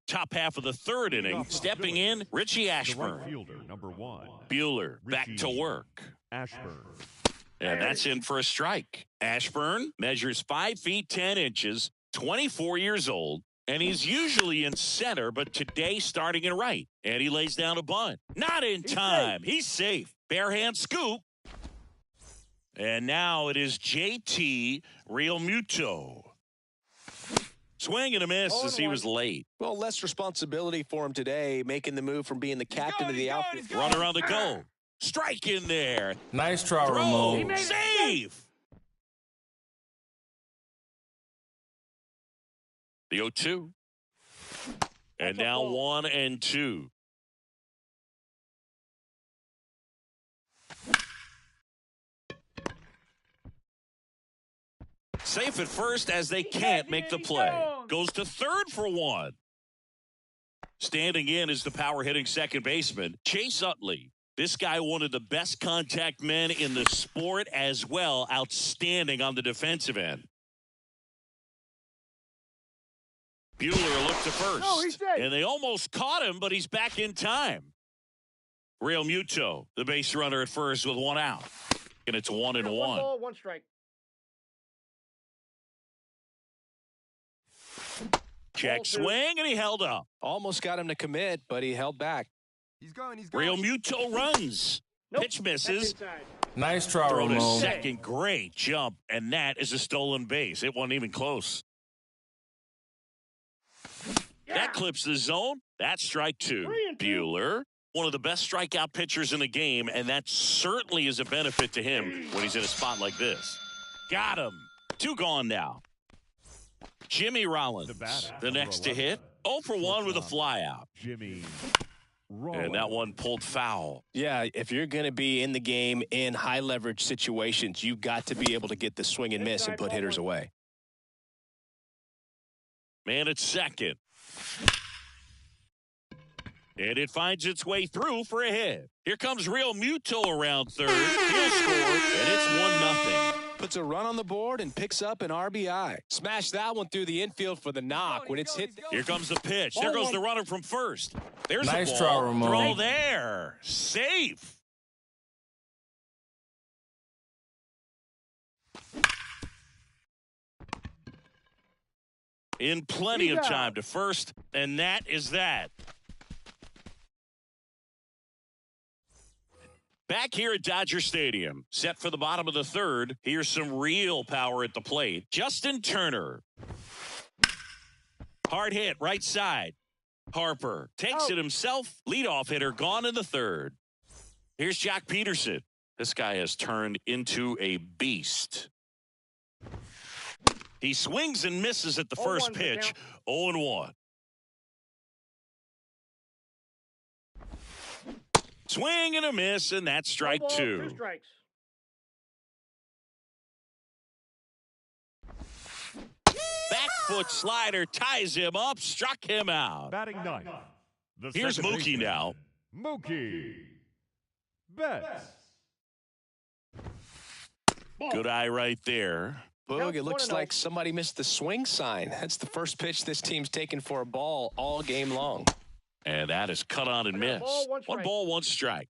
Top half of the third inning. Stepping in, Richie The Ashburn. right fielder, number 1. Bueller back to work. Ashburn. And that's in for a strike. Ashburn measures 5 feet 10 inches, 24 years old, and he's usually in center, but today starting in right. And he lays down a bunt. Not in time. He's safe. Bare hand scoop. And now it is JT Realmuto. Swing and a miss as he was late. Well, less responsibility for him today, making the move from being the captain to the outfield. Runner on the go. Strike in there. Nice try, Throw. Ramon. Save. The 0-2. And now 1-2. Safe at first as they can't make the play. Goes to third for 1. Standing in is the power hitting second baseman, Chase Utley. This guy, one of the best contact men in the sport as well. Outstanding on the defensive end. Bueller looked to first. And they almost caught him, but he's back in time. Realmuto, the base runner at first with 1 out. And it's 1-1. 1 ball, 1 strike. Check swing, and he held up. Almost got him to commit, but he held back. He's going. He's going. Realmuto runs. Pitch misses. Nice try, Throw to Ramon. second. Great jump. And that is a stolen base. It wasn't even close. That clips the zone. That's strike 2. Bueller, one of the best strikeout pitchers in the game, and that certainly is a benefit to him when he's in a spot like this. Got him. 2 gone now. Jimmy Rollins, the next to hit. 0 for 1 with a flyout. Jimmy And that one pulled foul. Yeah, if you're going to be in the game in high leverage situations, you got to be able to get the swing and miss and put hitters away. Man at second. And it finds its way through for a hit. Here comes Realmuto around third. He'll score, and it's 1-0. Puts a run on the board and picks up an RBI. Smash that one through the infield for the knock when it's hit. Here comes the pitch. There goes the runner from first. There's Nice the try, ball. Ramon. Throw there. Safe. In plenty of time to first, and that is that. Back here at Dodger Stadium, set for the bottom of the third. Here's some real power at the plate. Justin Turner. Hard hit, right side. Harper takes it himself. Leadoff hitter gone in the third. Here's Jack Peterson. This guy has turned into a beast. He swings and misses at the first pitch. 0-1. Swing and a miss, and that's strike 2. 2 strikes. Back foot slider ties him up, struck him out. batting ninth. Here's Mookie now. Mookie Betts. Good eye right there. Boog, it looks like somebody missed the swing sign. That's the first pitch this team's taken for a ball all game long. And that is cut on and miss. 1 ball, 1 strike.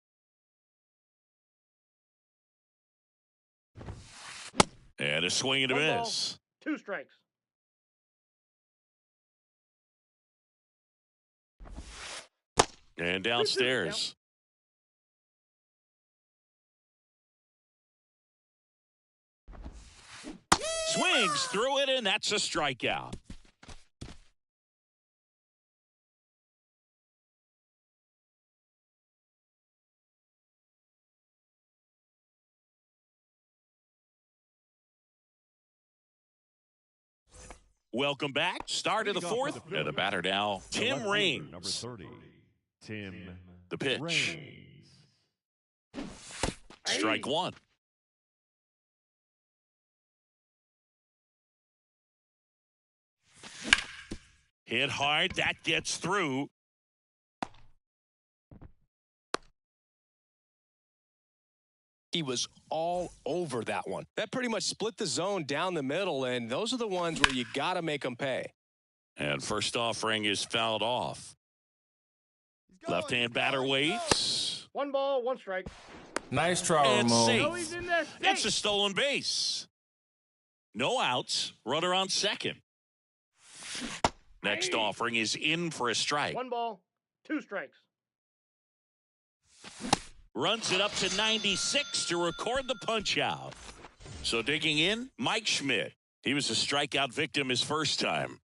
And a swing and a miss. 2 strikes. And downstairs. Swings through it, and that's a strikeout. Welcome back. Start of the fourth. And the batter now, Tim Raines. Number 30, Tim The pitch. Raines. Strike 1. Hit hard. That gets through. He was all over that one. That pretty much split the zone down the middle, and those are the ones where you got to make them pay. And first offering is fouled off. Left-hand batter waits. 1 ball, 1 strike. Nice Trower And move. safe. No, he's in there. It's a stolen base. No outs. Runner on second. Next offering is in for a strike. 1 ball, 2 strikes. Runs it up to 96 to record the punch out. So digging in, Mike Schmidt. He was a strikeout victim his first time.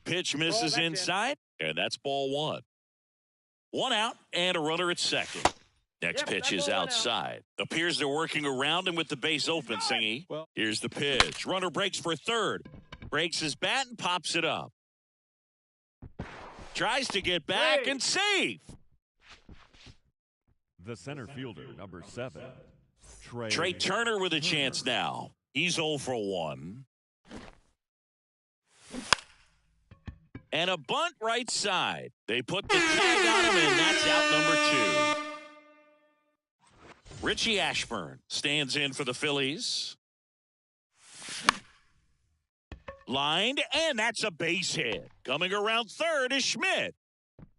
Pitch misses inside, and that's ball 1. 1 out and a runner at second. Next pitch is outside. Appears they're working around him with the base open, Singy. Here's the pitch. Runner breaks for third. Breaks his bat and pops it up. Tries to get back and safe. The center fielder, number 7, Trey Turner with a chance now. He's 0 for 1. And a bunt right side. They put the tag on him, and that's out number 2. Richie Ashburn stands in for the Phillies. Lined, and that's a base hit. Coming around third is Schmidt.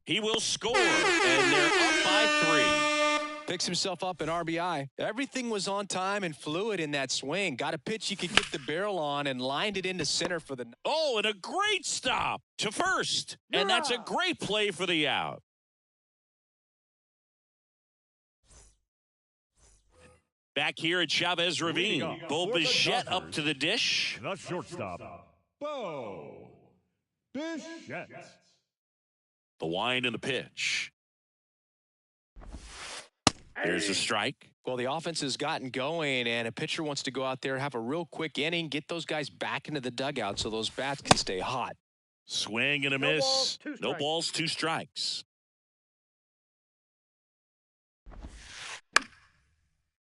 He will score, and they're up by 3. Picks himself up an RBI. Everything was on time and fluid in that swing. Got a pitch he could get the barrel on and lined it into center for the... Oh, and a great stop to first. And that's a great play for the out. Back here at Chavez Ravine. Bo Bichette up to the dish. The shortstop, Bo Bichette. The wind and the pitch. Here's a strike. Well, the offense has gotten going, and a pitcher wants to go out there, have a real quick inning, get those guys back into the dugout so those bats can stay hot. Swing and a miss. No balls, 2 strikes.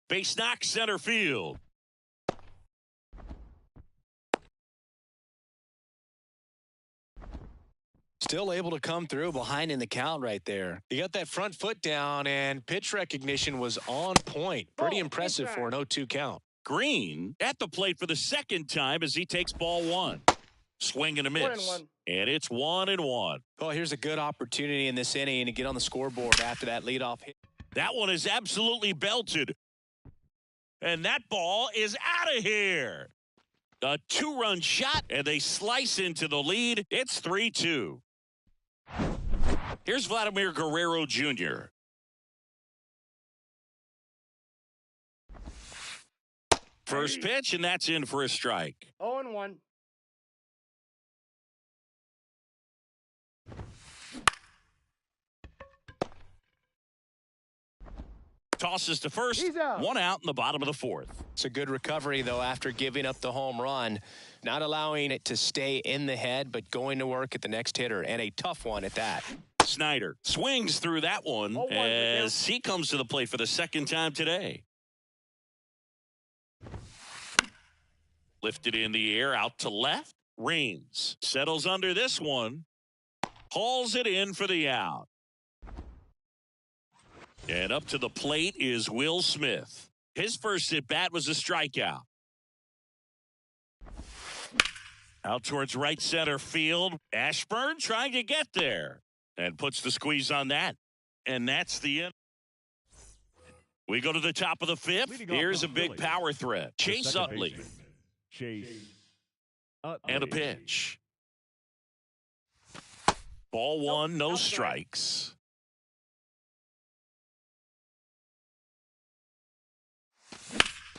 Base knock center field. Still able to come through behind in the count right there. He got that front foot down, and pitch recognition was on point. Pretty impressive for an 0-2 count. Green at the plate for the second time as he takes ball 1. Swing and a miss. And it's 1-1. Oh, here's a good opportunity in this inning to get on the scoreboard after that leadoff hit. That one is absolutely belted. And that ball is out of here. A 2-run shot, and they slice into the lead. It's 3-2. Here's Vladimir Guerrero Jr. First pitch, and that's in for a strike. 0-1. Tosses to first. 1 out in the bottom of the 4th. It's a good recovery, though, after giving up the home run. Not allowing it to stay in the head, but going to work at the next hitter, and a tough one at that. Snyder swings through that one as he comes to the plate for the second time today. Lifted in the air, out to left. Rains settles under this one. Hauls it in for the out. And up to the plate is Will Smith. His first at-bat was a strikeout. Out towards right center field. Ashburn trying to get there. And puts the squeeze on that. And that's the end. We go to the top of the 5th. Here's a big power threat. Chase Utley. And a pitch. Ball 1, no strikes.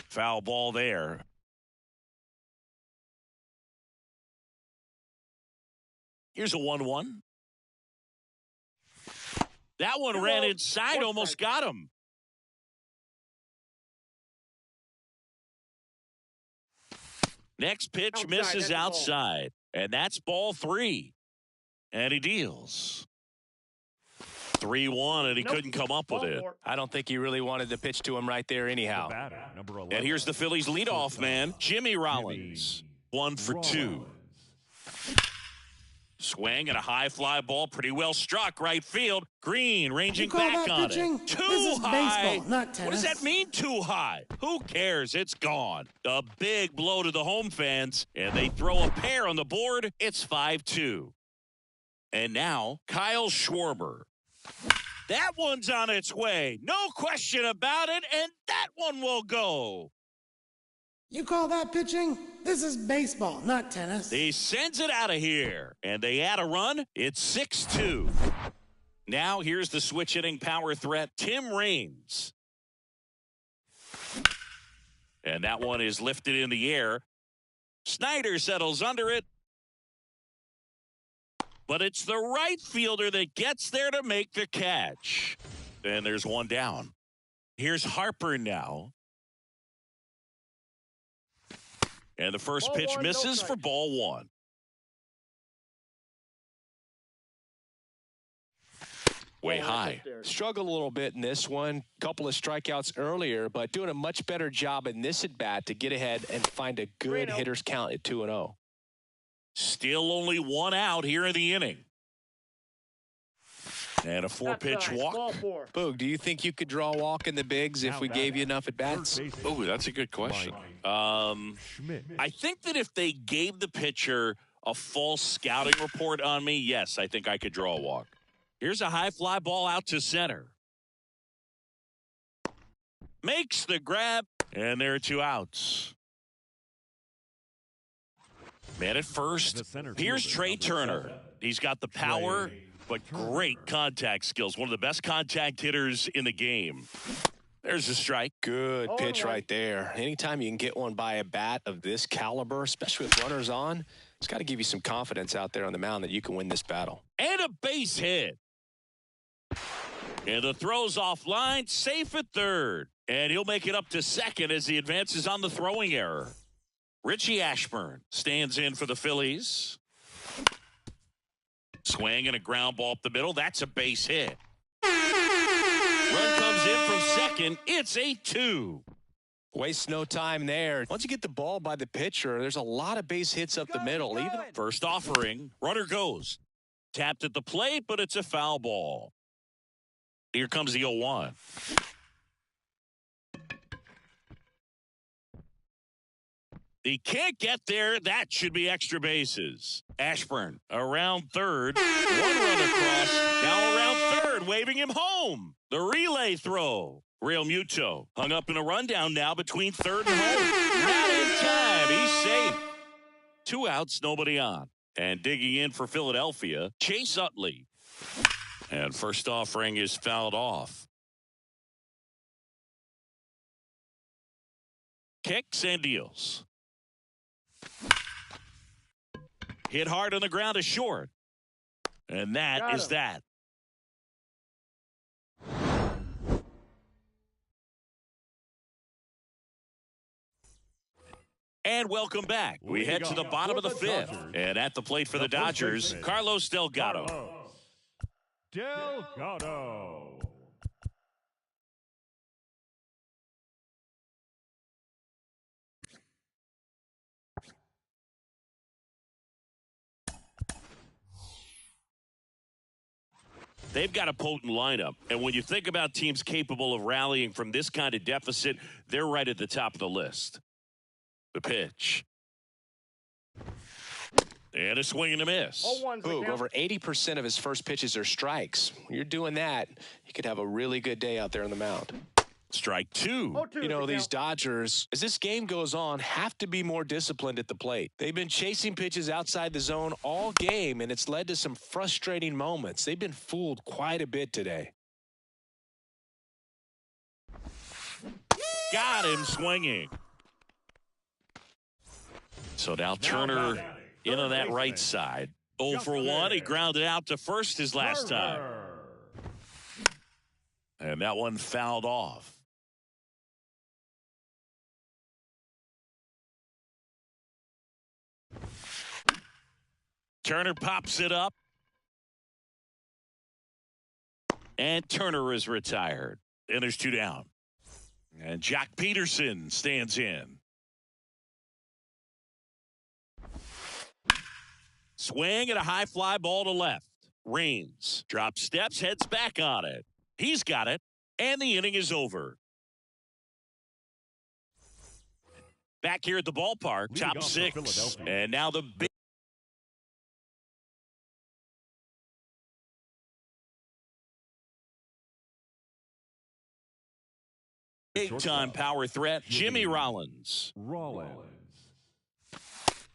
Foul ball there. Here's a 1-1. That one ran inside, almost got him. Next pitch misses outside, and that's ball 3. And he deals. 3-1, and he couldn't come up with it. I don't think he really wanted to pitch to him right there anyhow. And here's the Phillies leadoff man, Jimmy Rollins. 1 for 2. Swing and a high fly ball, pretty well struck right field. Green ranging You call back that on pitching? it. Too This is high. baseball, not tennis. What does that mean, too high? Who cares? It's gone. A big blow to the home fans, and they throw a pair on the board. It's 5-2. And now, Kyle Schwarber. That one's on its way. No question about it, and that one will go. You call that pitching? This is baseball, not tennis. He sends it out of here, and they add a run. It's 6-2. Now here's the switch hitting power threat, Tim Raines. And that one is lifted in the air. Snyder settles under it. But it's the right fielder that gets there to make the catch. And there's one down. Here's Harper now. And the first Ball pitch one, misses no for ball one. Way high. Struggled a little bit in this one. Couple of strikeouts earlier, but doing a much better job in this at-bat to get ahead and find a good hitter's count at 2-0. Still only one out here in the inning. And a four-pitch walk. Ball four. Boog, do you think you could draw a walk in the bigs if we gave you enough at-bats? Oh, that's a good question. I think that if they gave the pitcher a false scouting report on me, yes, I think I could draw a walk. Here's a high fly ball out to center. Makes the grab, and there are two outs. Man at first. Here's Trey Turner. He's got the power, but great contact skills. One of the best contact hitters in the game. There's a strike. Good pitch right there. Anytime you can get one by a bat of this caliber, especially with runners on, it's got to give you some confidence out there on the mound that you can win this battle. And a base hit. And the throw's offline, safe at third. And he'll make it up to second as he advances on the throwing error. Richie Ashburn stands in for the Phillies. Swing and a ground ball up the middle. That's a base hit. Run comes in from second. It's 8-2. Waste no time there. Once you get the ball by the pitcher, there's a lot of base hits up the middle. Even first offering, runner goes. Tapped at the plate, but it's a foul ball. Here comes the 0-1. He can't get there. That should be extra bases. Ashburn around third. One run across. Now around third, waving him home. The relay throw. Real Muto hung up in a rundown now between third and home. Not in time. He's safe. Two outs, nobody on. And digging in for Philadelphia, Chase Utley. And first offering is fouled off. Kicks and deals. Hit hard on the ground is short. And that is that. And welcome back. We head to the bottom of the fifth. And at the plate for the Dodgers, Carlos Delgado. Delgado. They've got a potent lineup. And when you think about teams capable of rallying from this kind of deficit, they're right at the top of the list. The pitch. And a swing and a miss. Boog, over 80% of his first pitches are strikes. When you're doing that, you could have a really good day out there on the mound. Strike two. You know, these Dodgers, as this game goes on, have to be more disciplined at the plate. They've been chasing pitches outside the zone all game, and it's led to some frustrating moments. They've been fooled quite a bit today. Got him swinging. So now Turner in on that right side. 0 for 1. He grounded out to first his last time. And that one fouled off. Turner pops it up. And Turner is retired. And there's two down. And Jack Peterson stands in. Swing and a high fly ball to left. Rains. Drop steps, heads back on it. He's got it, and the inning is over. Back here at the ballpark, top six. And now the big-time power threat, Jimmy Rollins.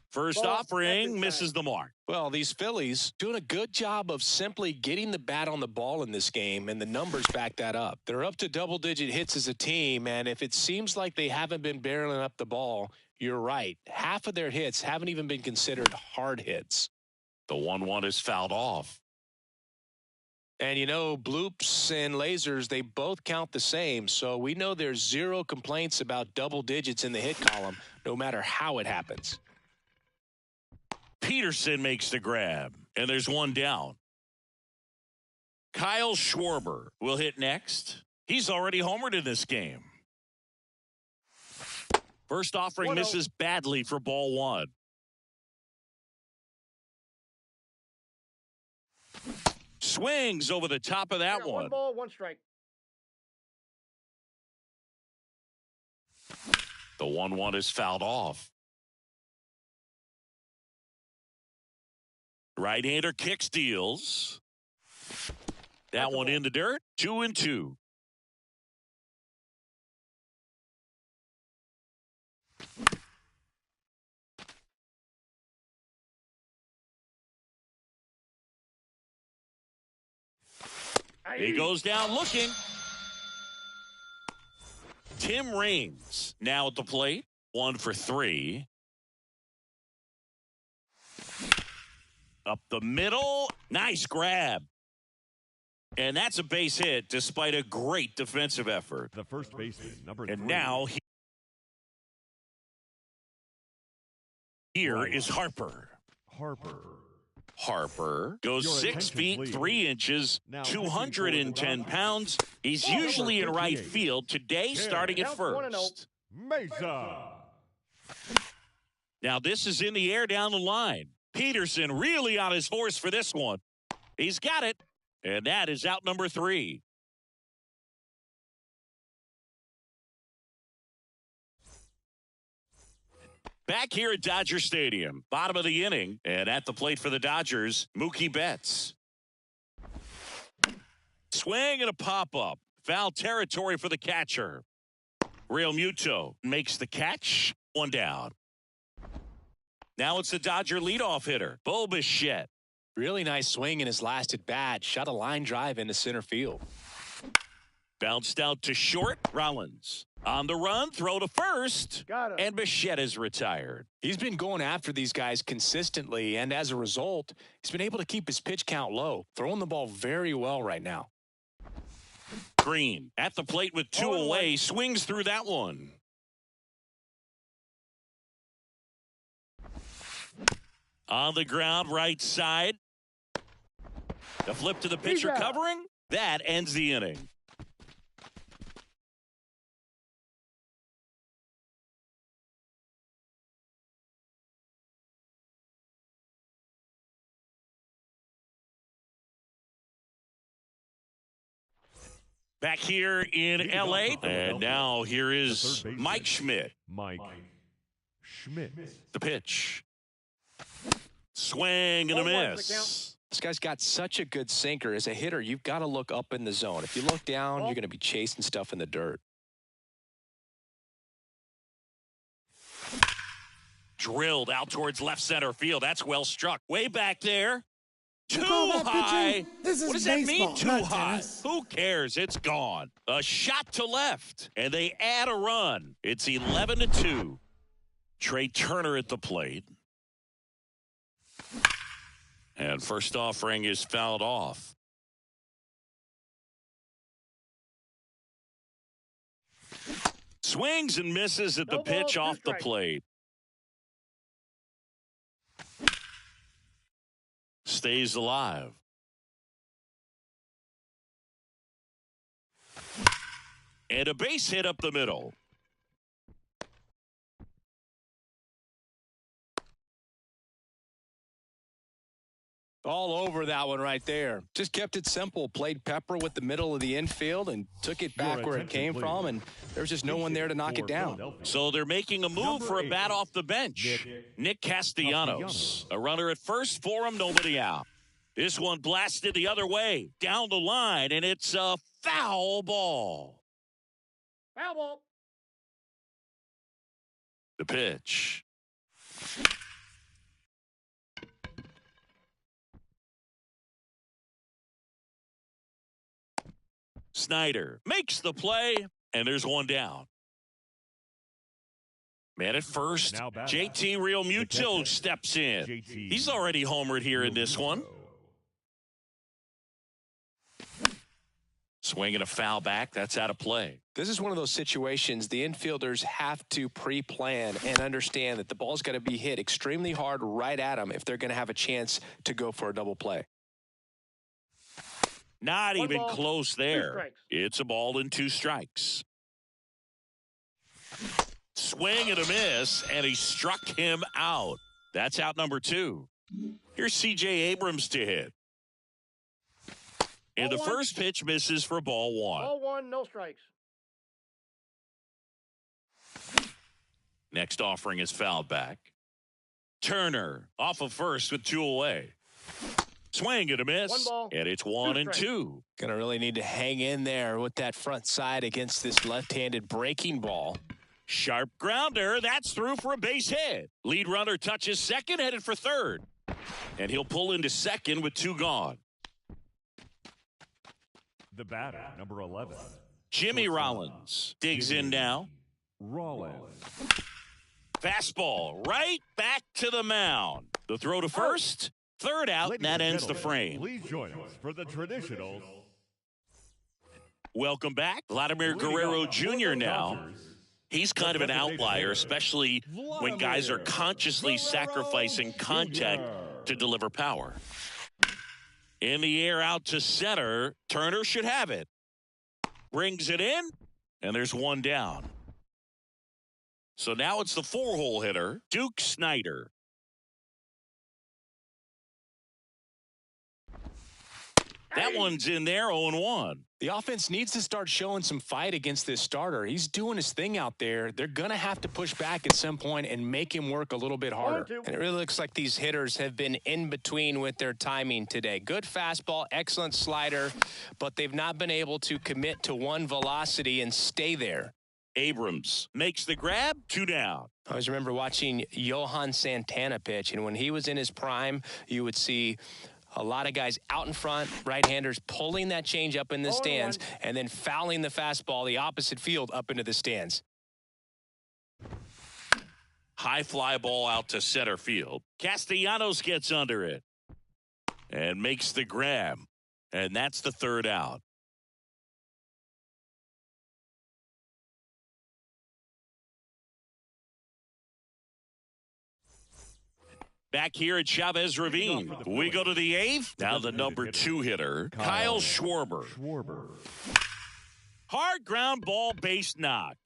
First offering misses the mark. Well, these Phillies doing a good job of simply getting the bat on the ball in this game, and the numbers back that up. They're up to double-digit hits as a team, and if it seems like they haven't been barreling up the ball, you're right. Half of their hits haven't even been considered hard hits. The 1-1 is fouled off. And, you know, bloops and lasers, they both count the same, so we know there's zero complaints about double digits in the hit column, no matter how it happens. Peterson makes the grab, and there's one down. Kyle Schwarber will hit next. He's already homered in this game. First offering misses badly for ball one. Swings over the top of that one. 1 ball, 1 strike. The 1-1 is fouled off. Right-hander kick steals. That one in the dirt. 2-2. He goes down looking. Tim Raines now at the plate. 1 for 3. Up the middle. Nice grab. And that's a base hit despite a great defensive effort. The first baseman, number 3. And now here is Harper. Harper goes 6 feet 3 inches, 210 pounds. He's usually in right field. Today, starting at first. Mesa. Now this is in the air down the line. Peterson really on his horse for this one. He's got it, and that is out number 3. Back here at Dodger Stadium, bottom of the inning, and at the plate for the Dodgers, Mookie Betts. Swing and a pop-up. Foul territory for the catcher. Real Muto makes the catch. 1 down. Now it's the Dodger leadoff hitter, Bo Bichette. Really nice swing in his last at bat. Shot a line drive into center field. Bounced out to short. Rollins on the run, throw to first, and Bichette is retired. He's been going after these guys consistently, and as a result, he's been able to keep his pitch count low, throwing the ball very well right now. Green at the plate with 2 away, swings through that one. On the ground, right side. The flip to the pitcher covering. That ends the inning. Back here in L.A. And now here is Mike Schmidt. The pitch. Swing and a miss. This guy's got such a good sinker. As a hitter, you've got to look up in the zone. If you look down, you're going to be chasing stuff in the dirt. Drilled out towards left center field. That's well struck. Way back there. Too high. What does that mean, too high? Who cares? It's gone. A shot to left, and they add a run. It's 11-2. Trey Turner at the plate. And first offering is fouled off. Swings and misses at the pitch off the plate. Stays alive. And a base hit up the middle. All over that one right there. Just kept it simple. Played pepper with the middle of the infield and took it back where it came from, and there was just no one there to knock it down. So they're making a move for a bat off the bench. Nick Castellanos. A runner at first for him, nobody out. This one blasted the other way, down the line, and it's a foul ball. Foul ball. The pitch. Snyder makes the play, and there's one down. Man at first, JT Realmuto steps in. He's already homered here in this one. Swinging a foul back, that's out of play. This is one of those situations the infielders have to pre-plan and understand that the ball's got to be hit extremely hard right at them if they're going to have a chance to go for a double play. Not even close there. It's a ball and 2 strikes. Swing and a miss, and he struck him out. That's out number 2. Here's C.J. Abrams to hit. And the first pitch misses for ball 1. Ball 1, no strikes. Next offering is fouled back. Turner off of first with 2 away. Swing and a miss, and it's 1 and 2. Going to really need to hang in there with that front side against this left-handed breaking ball. Sharp grounder, that's through for a base hit. Lead runner touches second, headed for third. And he'll pull into second with 2 gone. The batter, number 11. Jimmy Rollins digs in now. Rollins. Fastball right back to the mound. The throw to first. Third out, and that ends the frame. Please join us for the traditional. Welcome back. Vladimir Guerrero Jr. now. He's kind of an outlier, especially when guys are consciously sacrificing contact to deliver power. In the air out to center. Turner should have it. Brings it in, and there's 1 down. So now it's the 4-hole hitter, Duke Snyder. That one's in there, 0-1. The offense needs to start showing some fight against this starter. He's doing his thing out there. They're going to have to push back at some point and make him work a little bit harder. And it really looks like these hitters have been in between with their timing today. Good fastball, excellent slider, but they've not been able to commit to one velocity and stay there. Abrams makes the grab, 2 down. I always remember watching Johan Santana pitch, and when he was in his prime, you would see a lot of guys out in front, right-handers pulling that change up in the stands and then fouling the fastball the opposite field up into the stands. High fly ball out to center field. Castellanos gets under it and makes the grab, and that's the 3rd out. Back here at Chavez Ravine, we go to the 8th. Now the number 2 hitter, Kyle Schwarber. Hard ground ball, base knock.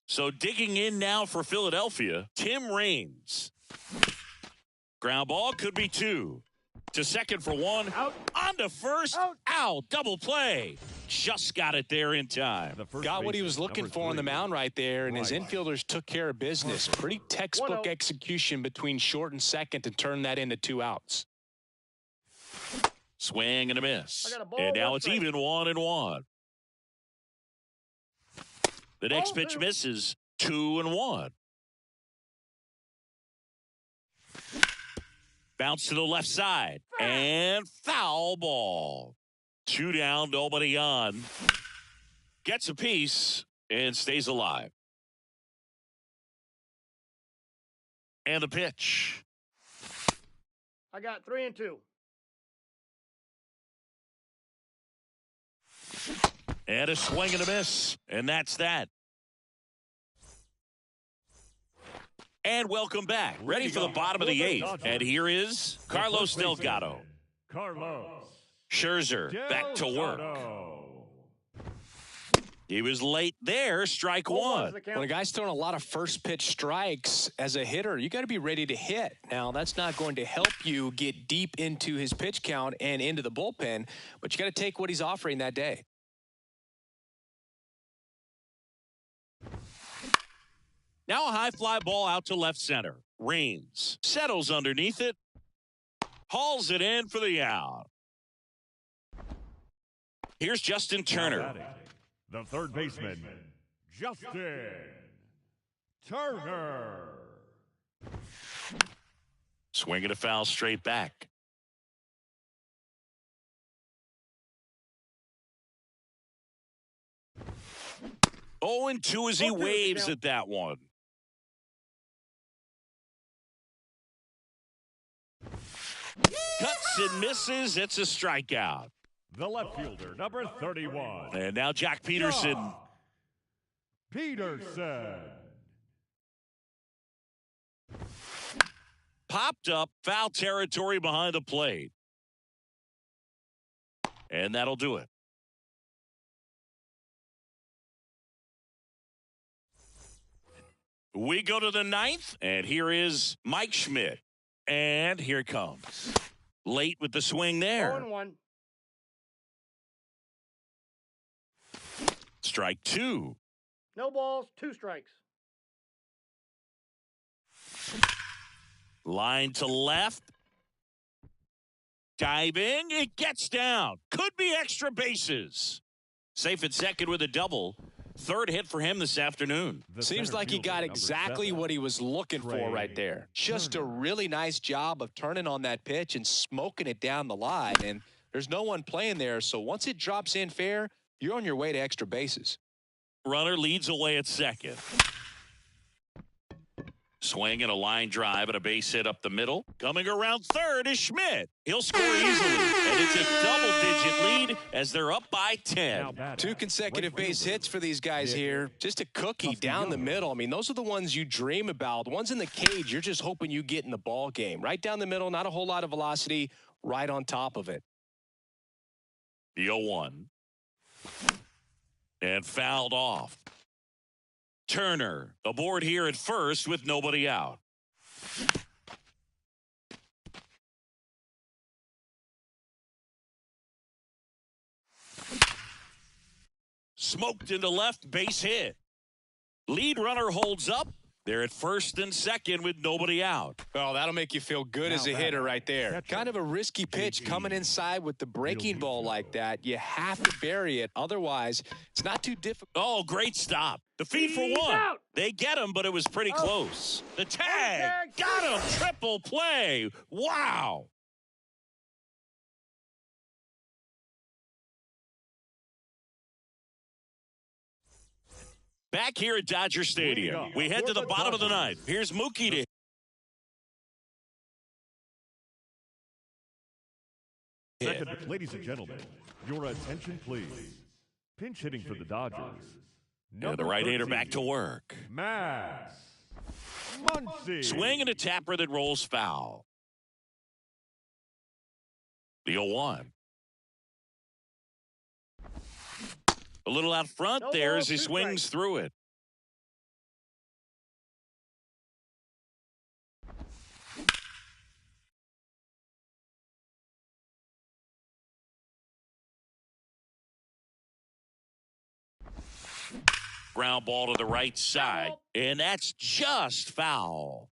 So digging in now for Philadelphia, Tim Raines. Ground ball could be 2. To second for 1. Out. On to first. Out. Double play. Just got it there in time. Got what he was looking for on the mound right there, and his infielders took care of business. Pretty textbook execution between short and second to turn that into 2 outs. Swing and a miss. And now it's even 1-1. The next pitch misses, 2-1. Bounce to the left side and foul ball. 2 down, nobody on. Gets a piece and stays alive. And the pitch. I got 3 and 2. And a swing and a miss. And that's that. And welcome back. Ready for the bottom of the 8th. And here is Carlos Delgado. Carlos Scherzer back to work. He was late there, strike one. When a guy's throwing a lot of first pitch strikes as a hitter, you got to be ready to hit. Now, that's not going to help you get deep into his pitch count and into the bullpen, but you got to take what he's offering that day. Now a high fly ball out to left center. Rains, settles underneath it, hauls it in for the out. Here's Justin Turner. The third baseman, Justin Turner. Swinging a foul straight back. Oh, and 2 as he waves at that one. Cuts and misses. It's a strikeout. The left fielder, number 31. And now Jack Peterson. Peterson. Popped up, foul territory behind the plate. And that'll do it. We go to the 9th, and here is Mike Schmidt. And here it comes. Late with the swing there. 0-1. Strike 2. No balls, 2 strikes. Line to left. Diving. It gets down. Could be extra bases. Safe at second with a double. Third hit for him this afternoon. Seems like he got exactly what he was looking for right there. Just a really nice job of turning on that pitch and smoking it down the line. And there's no one playing there, so once it drops in fair, you're on your way to extra bases. Runner leads away at second. Swing and a line drive and a base hit up the middle. Coming around third is Schmidt. He'll score easily, and it's a double-digit lead as they're up by 10. 2 consecutive base hits for these guys here. Just a cookie down the middle. I mean, those are the ones you dream about. The ones in the cage, you're just hoping you get in the ball game. Right down the middle, not a whole lot of velocity, right on top of it. The 0-1. And fouled off. Turner aboard here at first with nobody out. Smoked into left, base hit. Lead runner holds up. They're at first and second with nobody out. Well, that'll make you feel good as a hitter right there. Kind of a risky pitch coming inside with the breaking ball like that. You have to bury it. Otherwise, it's not too difficult. Oh, great stop. The feed for one. They get him, but it was pretty close. The tag. Got him. Triple play. Wow. Back here at Dodger Stadium, we head to the bottom of the 9th. Here's Mookie to hit. Ladies and gentlemen, your attention please. Pinch hitting for the Dodgers. Yeah, the right-hander back to work. Max Muncy. Swing and a tapper that rolls foul. The 0-1. A little out front there as he swings through it. Ground ball to the right side, and that's just foul.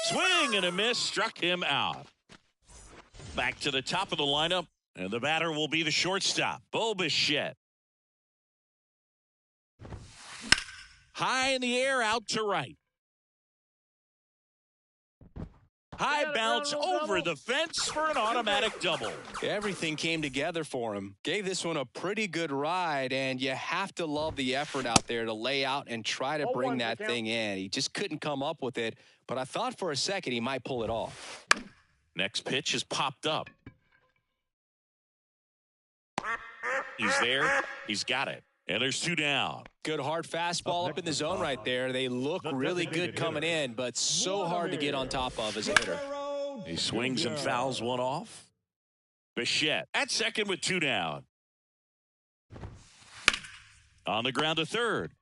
Swing and a miss, struck him out. Back to the top of the lineup, and the batter will be the shortstop, Bo Bichette. High in the air, out to right. High bounce over the fence for an automatic double. Everything came together for him. Gave this one a pretty good ride, and you have to love the effort out there to lay out and try to bring that thing in. He just couldn't come up with it, but I thought for a second he might pull it off. Next pitch is popped up. He's there. He's got it. And there's 2 down. Good hard fastball up in the zone right there. They look really good coming in, but so hard to get on top of as a hitter. He swings and fouls one off. Bichette at second with 2 down. On the ground to third.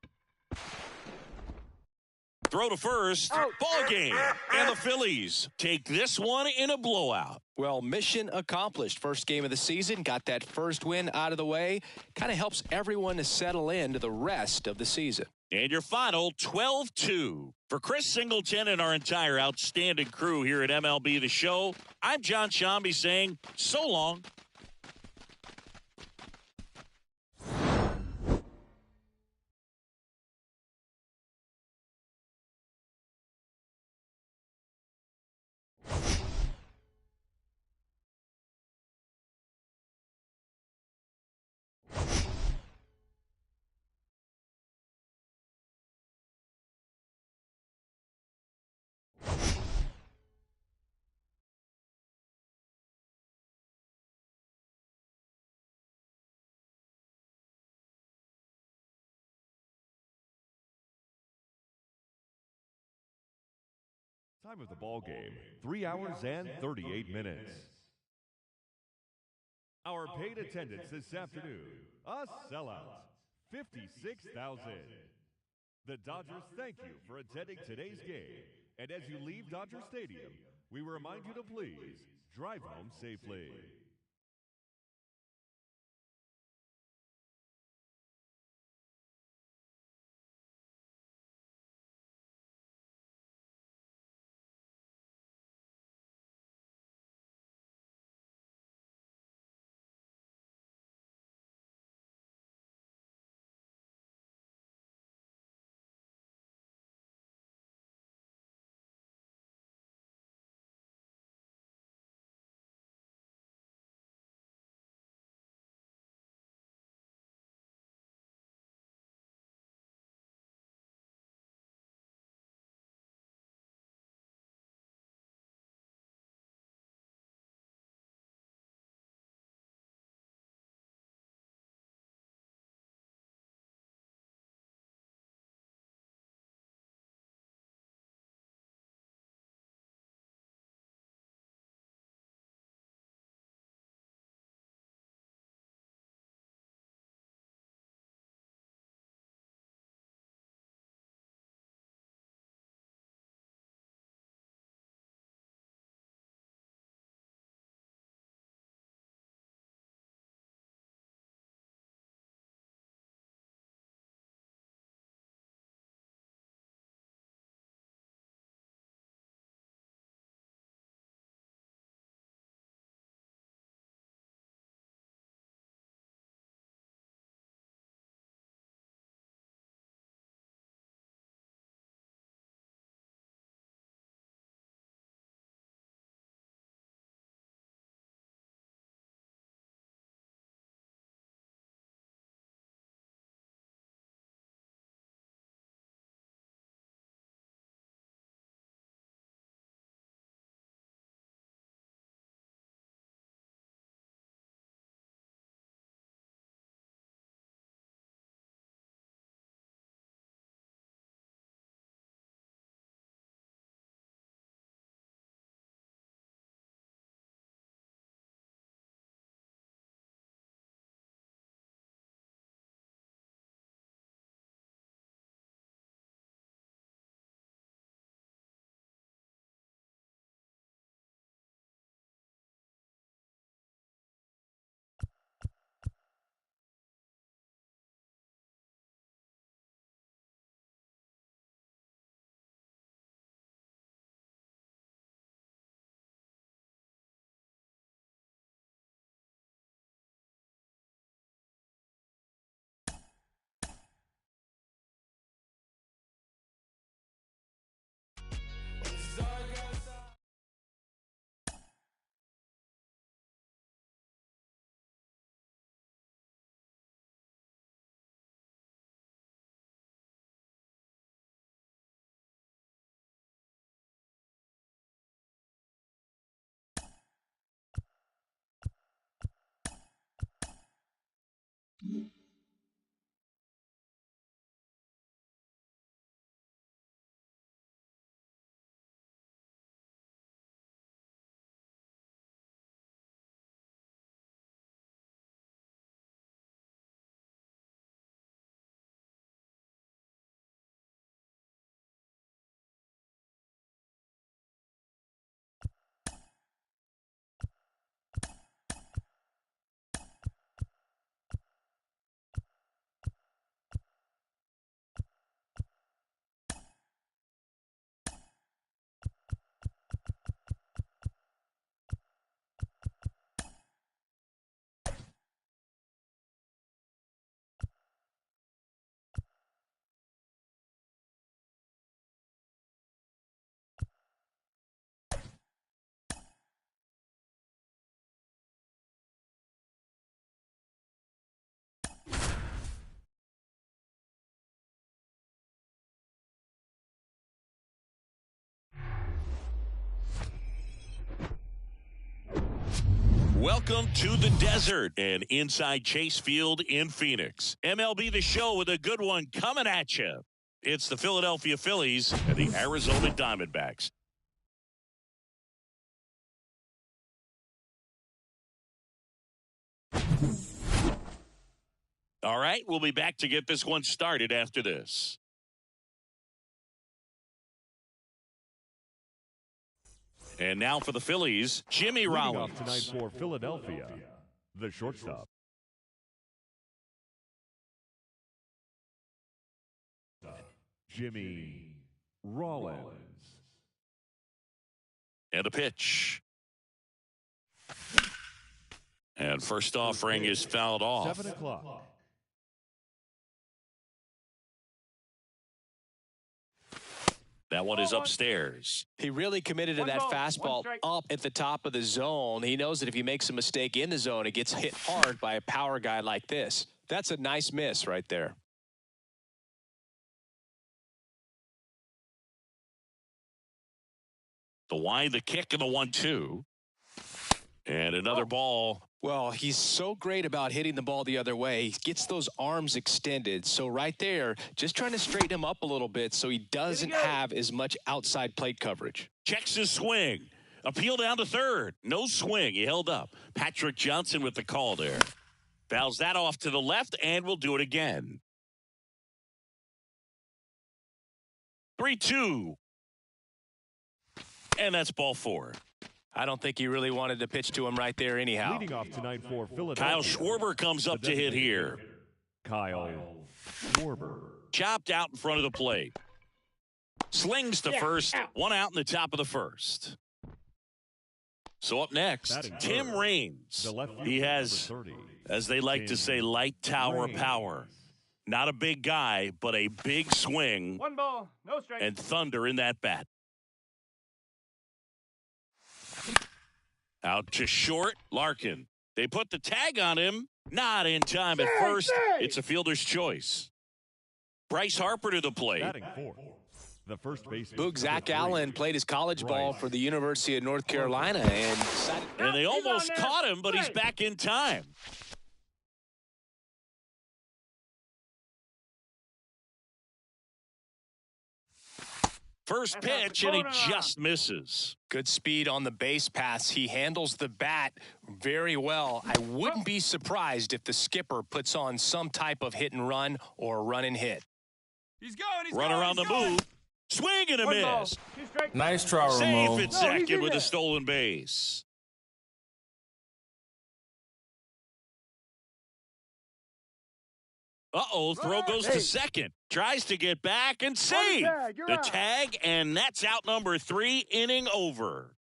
Throw to first. Ball game. And the Phillies take this one in a blowout. Well, mission accomplished. First game of the season. Got that first win out of the way. Kind of helps everyone to settle into the rest of the season. And your final 12-2. For Chris Singleton and our entire outstanding crew here at MLB The Show, I'm John Shambi saying so long. Time of the ball game, 3 hours and 38 minutes. Our paid attendance this afternoon, a sellout, 56,000. The Dodgers thank you for attending today's game. And as you leave Dodger Stadium, we remind you to please drive home safely. Welcome to the desert and inside Chase Field in Phoenix. MLB The Show with a good one coming at you. It's the Philadelphia Phillies and the Arizona Diamondbacks. All right, we'll be back to get this one started after this. And now for the Phillies, Jimmy Rollins. Leading off tonight for Philadelphia, the shortstop, Jimmy Rollins. And a pitch. And first offering is fouled off. 7 o'clock. That one is upstairs. He really committed to that fastball up at the top of the zone. He knows that if he makes a mistake in the zone, it gets hit hard by a power guy like this. That's a nice miss right there. The wide, the kick, and the 1-2. And another ball. Well, he's so great about hitting the ball the other way. He gets those arms extended. So right there, just trying to straighten him up a little bit so he doesn't have as much outside plate coverage. Checks his swing. Appeal down to third. No swing. He held up. Patrick Johnson with the call there. Fouls that off to the left, and we'll do it again. 3-2. And that's ball 4. I don't think he really wanted to pitch to him right there anyhow. Leading off tonight for Philadelphia, Kyle Schwarber comes up to hit here. Kyle Schwarber. Chopped out in front of the plate. Slings to first. One out in the top of the first. So up next, Tim Raines. He has, as they like to say, light tower power. Not a big guy, but a big swing. 1 ball, no strike. And thunder in that bat. Out to short, Larkin. They put the tag on him. Not in time at first. It's a fielder's choice. Bryce Harper to the plate. Batting fourth, the first baseman. Boog Zach Allen played his college ball for the University of North Carolina. And they almost caught him, but he's back in time. First pitch, and he just misses. Good speed on the base pass. He handles the bat very well. I wouldn't be surprised if the skipper puts on some type of hit and run or run and hit. He's going. Run around the move. Swing and a miss. Nice try, Safe Ramon. at second with a stolen base. Throw goes to second. Tries to get back and save. The tag, and that's out number 3, inning over.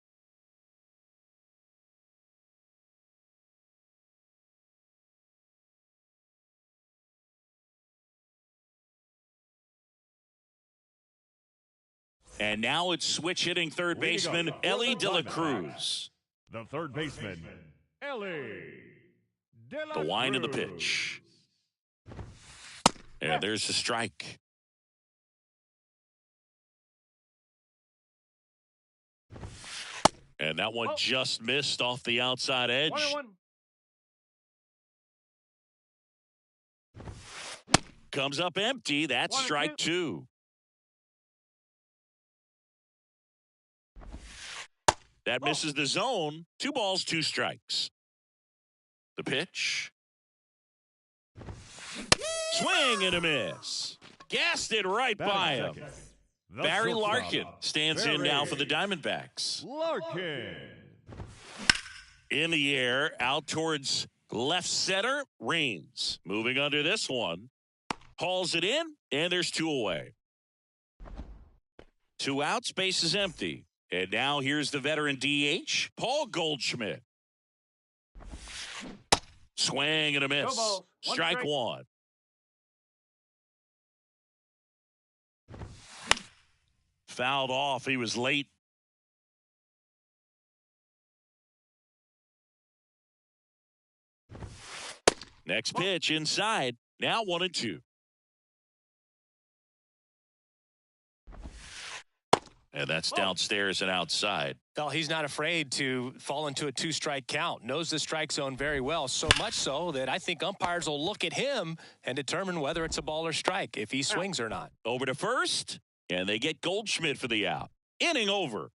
And now it's switch hitting third baseman Ellie De La Cruz. The third baseman, Ellie De La Cruz. The wind of the pitch. And there's the strike. And that one just missed off the outside edge. 1-1. Comes up empty. That's strike 2. That misses the zone. 2 balls, 2 strikes. The pitch. Swing and a miss. Gassed it right by him. Barry Larkin stands in now for the Diamondbacks. Larkin. In the air, out towards left center, Raines. Moving under this one. Hauls it in, and there's 2 away. 2 outs, base is empty. And now here's the veteran DH, Paul Goldschmidt. Swing and a miss. Strike 1. Fouled off. He was late. Next pitch inside. Now 1-2. And that's downstairs and outside. Well, he's not afraid to fall into a two-strike count. Knows the strike zone very well, so much so that I think umpires will look at him and determine whether it's a ball or strike, if he swings or not. Over to first, and they get Goldschmidt for the out. Inning over.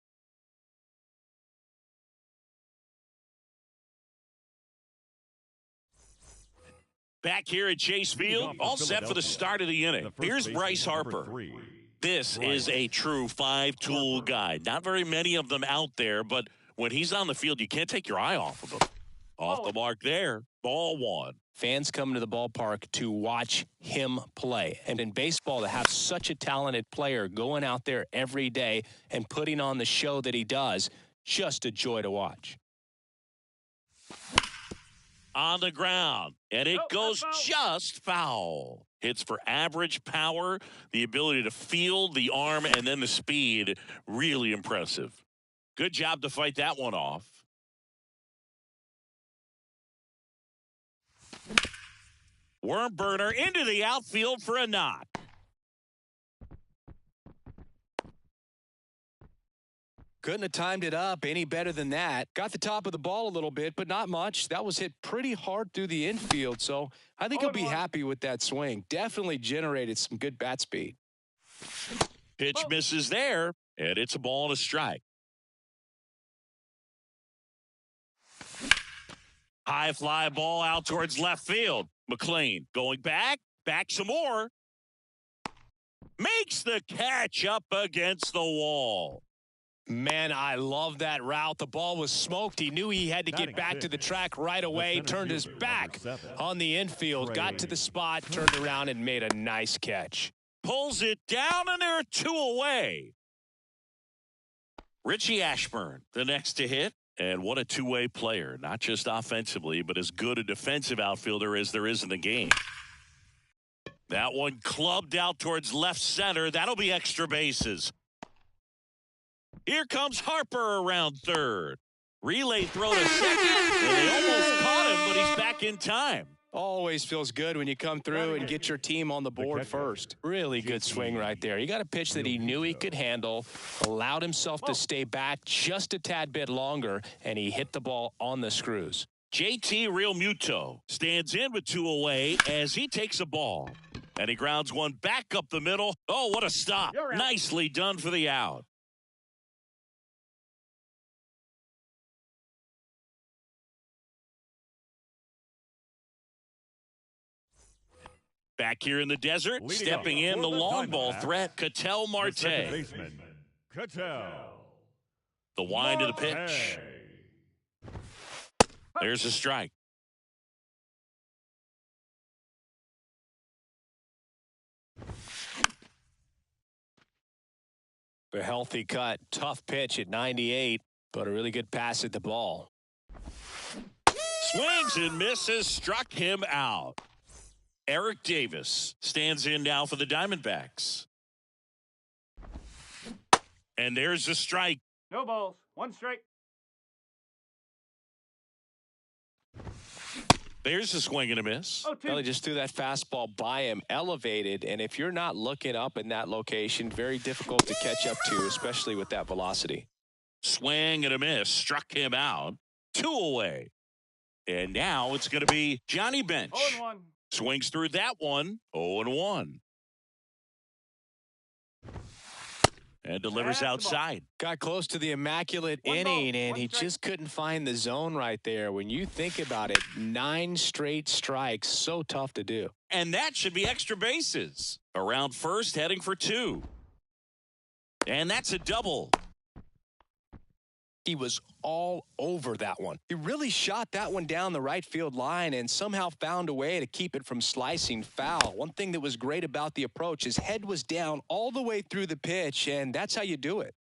Back here at Chase Field, all set for the start of the inning. Here's Bryce Harper. This is a true five-tool guy. Not very many of them out there, but when he's on the field, you can't take your eye off of him. Off the mark there, ball one. Fans come to the ballpark to watch him play. And in baseball, to have such a talented player going out there every day and putting on the show that he does, just a joy to watch. On the ground, and it goes just foul. Hits for average power, the ability to field the arm, and then the speed. Really impressive. Good job to fight that one off. Worm burner into the outfield for a knock. Couldn't have timed it up any better than that. Got the top of the ball a little bit, but not much. That was hit pretty hard through the infield, so I think he'll be happy with that swing. Definitely generated some good bat speed. Pitch misses there, and it's a ball and a strike. High fly ball out towards left field. McLean going back some more. Makes the catch up against the wall. Man, I love that route. The ball was smoked. He knew he had to get back to the track right away. Turned his back on the infield. Got to the spot, turned around, and made a nice catch. Pulls it down, and there are two away. Richie Ashburn, the next to hit. And what a two-way player. Not just offensively, but as good a defensive outfielder as there is in the game. That one clubbed out towards left center. That'll be extra bases. Here comes Harper around third. Relay throw to second. And they almost caught him, but he's back in time. Always feels good when you come through and get your team on the board first. Really good swing right there. He got a pitch that he knew he could handle, allowed himself to stay back just a tad bit longer, and he hit the ball on the screws. JT Realmuto stands in with two away as he takes a ball. And he grounds one back up the middle. Oh, what a stop. Nicely done for the out. Back here in the desert, stepping in the long ball threat, Ketel Marte. The wind of the pitch. There's a strike. A healthy cut, tough pitch at 98, but a really good pass at the ball. Swings and misses, struck him out. Eric Davis stands in now for the Diamondbacks. And there's a strike. No balls. One strike. There's a swing and a miss. Well, he just threw that fastball by him, elevated, and if you're not looking up in that location, very difficult to catch up to, especially with that velocity. Swing and a miss, struck him out. Two away. And now it's going to be Johnny Bench. 0-1. Swings through that one, 0-1. And delivers outside. Got close to the immaculate inning, and he just couldn't find the zone right there. When you think about it, 9 straight strikes, so tough to do. And that should be extra bases. Around first, heading for 2. And that's a double. He was all over that one. He really shot that one down the right field line and somehow found a way to keep it from slicing foul. One thing that was great about the approach, his head was down all the way through the pitch, and that's how you do it.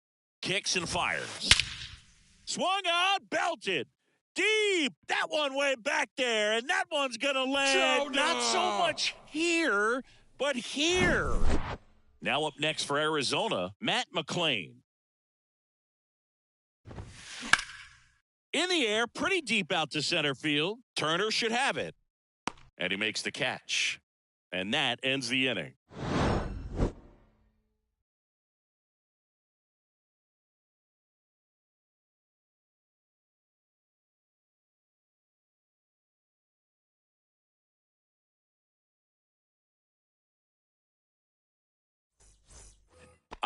Kicks and fires. Swung out, belted. Deep. That one way back there, and that one's going to land. Not so much here, but here. Now up next for Arizona, Matt McLean. In the air, pretty deep out to center field. Turner should have it. And he makes the catch. And that ends the inning.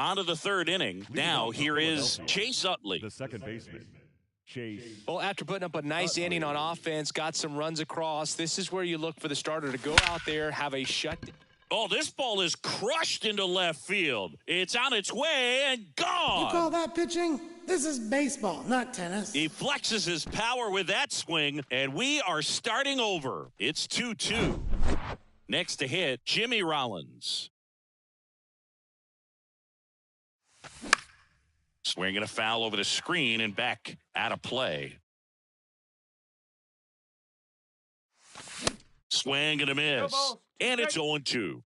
On to the third inning. Now here is Chase Utley. The second baseman, Chase. Well, after putting up a nice inning on offense, got some runs across, this is where you look for the starter to go out there, have a shut. Oh, this ball is crushed into left field. It's on its way and gone. You call that pitching? This is baseball, not tennis. He flexes his power with that swing, and we are starting over. It's 2-2. Next to hit, Jimmy Rollins. Swinging a foul over the screen and back out of play. Swing and a miss. And it's 0-2.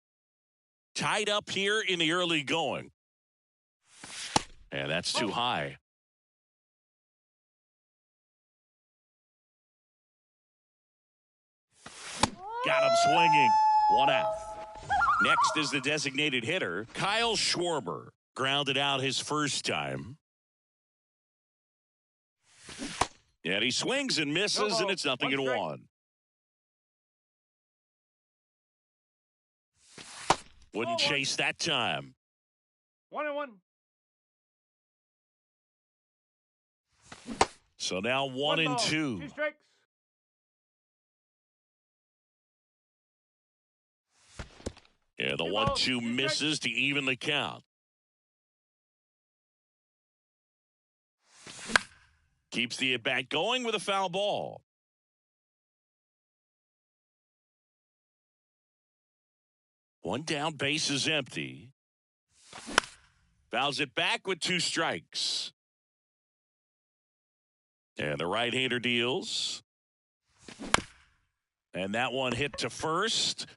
Tied up here in the early going. And that's too high. Got him swinging. 1 out. Next is the designated hitter, Kyle Schwarber. Grounded out his first time. And he swings and misses, and it's 0-1. Wouldn't chase that time. 1-1. So now 1-2. 2 strikes. Yeah, the 1-2 misses to even the count. Keeps the at-bat going with a foul ball. One down, base is empty. Fouls it back with 2 strikes. And the right-hander deals. And that one hit to first.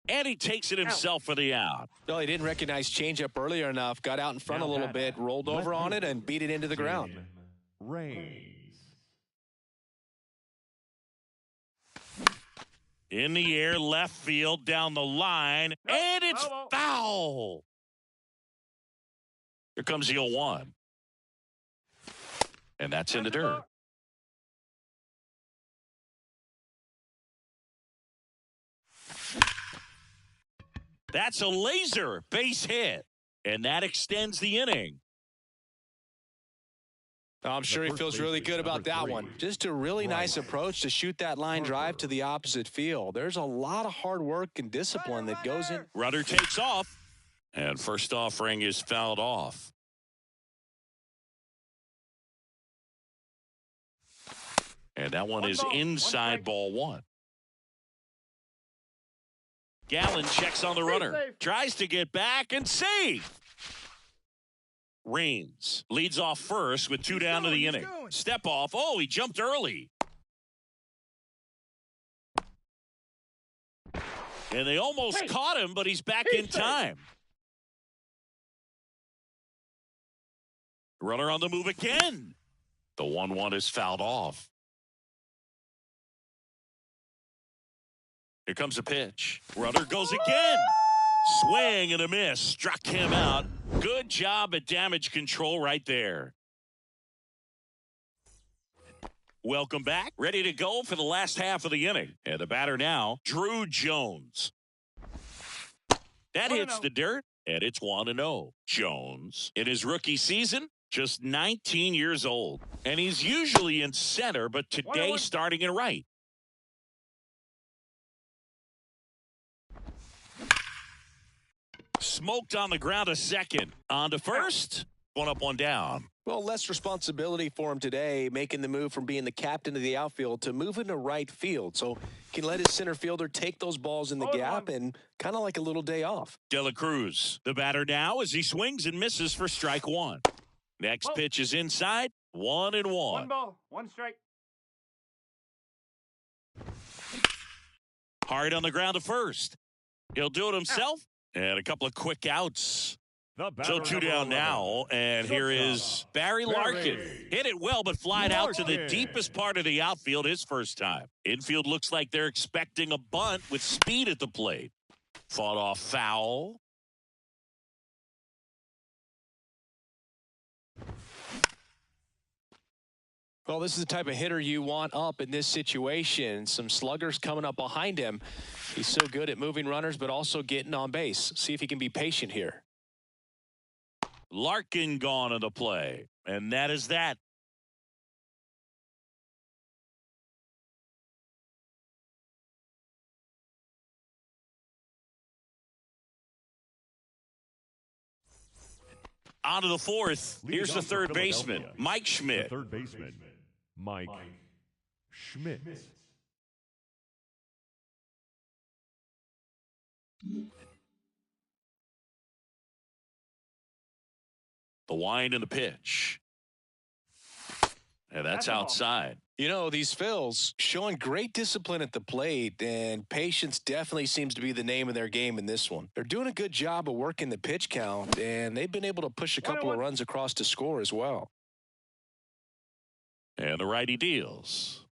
And he takes it himself for the out. Well, he didn't recognize changeup earlier enough. Got out in front a little bit, rolled over on it, and beat it into the ground. Rains. In the air, left field, down the line, and it's foul. Here comes the 0-1. And that's in the dirt. That's a laser base hit, and that extends the inning. I'm sure he feels really good about that one. Just a really nice approach to shoot that line drive to the opposite field. There's a lot of hard work and discipline that goes in. Rudder takes off, and first offering is fouled off. And that one is inside ball 1. Gallen checks on the runner. Tries to get back and save. Rains leads off first with 2 down to the inning. Step off. Oh, he jumped early. And they almost caught him, but he's back in time. Runner on the move again. The 1-1 is fouled off. Here comes a pitch. Runner goes again. Swing and a miss. Struck him out. Good job at damage control right there. Welcome back. Ready to go for the last half of the inning. And the batter now, Drew Jones. That hits the dirt, and it's 1-0. Jones, in his rookie season, just 19 years old. And he's usually in center, but today starting in right. Smoked on the ground a second. On to first. 1 up, 1 down. Well, less responsibility for him today, making the move from being the captain of the outfield to moving to right field. So he can let his center fielder take those balls in the gap and kind of like a little day off. De La Cruz, the batter now as he swings and misses for strike 1. Next pitch is inside. 1-1. 1 ball, 1 strike. Hard on the ground to first. He'll do it himself. And a couple of quick outs. So 2 down now, and here is Barry Larkin. Hit it well, but flied out to the deepest part of the outfield his first time. Infield looks like they're expecting a bunt with speed at the plate. Fought off foul. Well, this is the type of hitter you want up in this situation. Some sluggers coming up behind him. He's so good at moving runners, but also getting on base. See if he can be patient here. Larkin gone in the play. And that is that. On to the fourth. Here's the third baseman, Mike Schmidt. The third baseman, Mike Schmidt. The wind and the pitch. And that's outside. You know, these Phils showing great discipline at the plate, and patience definitely seems to be the name of their game in this one. They're doing a good job of working the pitch count, and they've been able to push a couple of runs across to score as well. And the righty deals.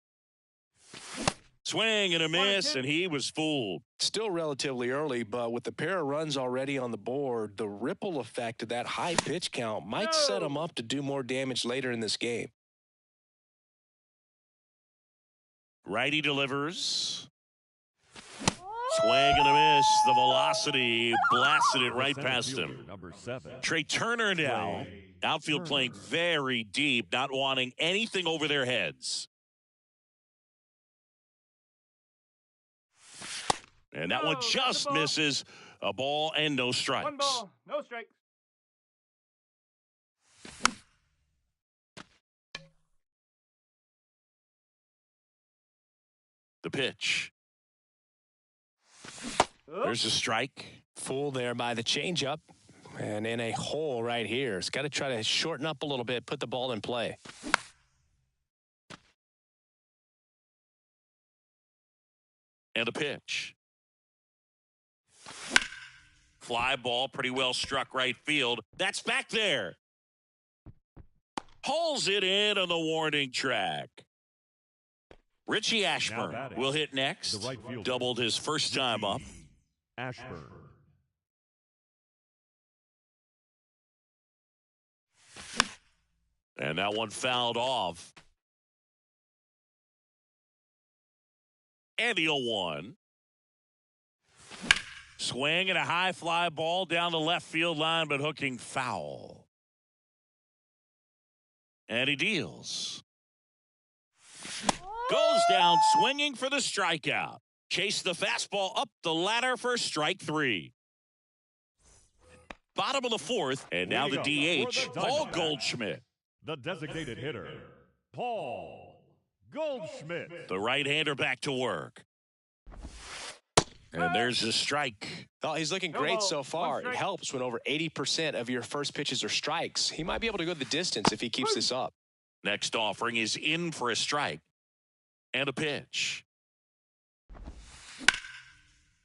Swing and a miss, and he was fooled. Still relatively early, but with the pair of runs already on the board, the ripple effect of that high pitch count might set him up to do more damage later in this game. Righty delivers. Swing and a miss. The velocity blasted it right past him. Number 7. Trey Turner now. Outfield playing very deep, not wanting anything over their heads. And that one just misses. A ball and no strikes. 1 ball, no strikes. The pitch. There's a strike. Fooled there by the changeup. And in a hole right here. It's got to try to shorten up a little bit, put the ball in play. And a pitch. Fly ball, pretty well struck right field. That's back there. Hauls it in on the warning track. Richie Ashburn will hit next. The right fielder, doubled his first time up. Ashburn. And that one fouled off. And the 0-1. Swing and a high fly ball down the left field line, but hooking foul. And he deals. Goes down swinging for the strikeout. Chase the fastball up the ladder for strike 3. Bottom of the fourth, and now the DH, Paul Goldschmidt. The designated hitter, Paul Goldschmidt. The right-hander back to work. And there's a strike. Oh, he's looking great so far. It helps when over 80% of your first pitches are strikes. He might be able to go the distance if he keeps this up. Next offering is in for a strike. And a pitch.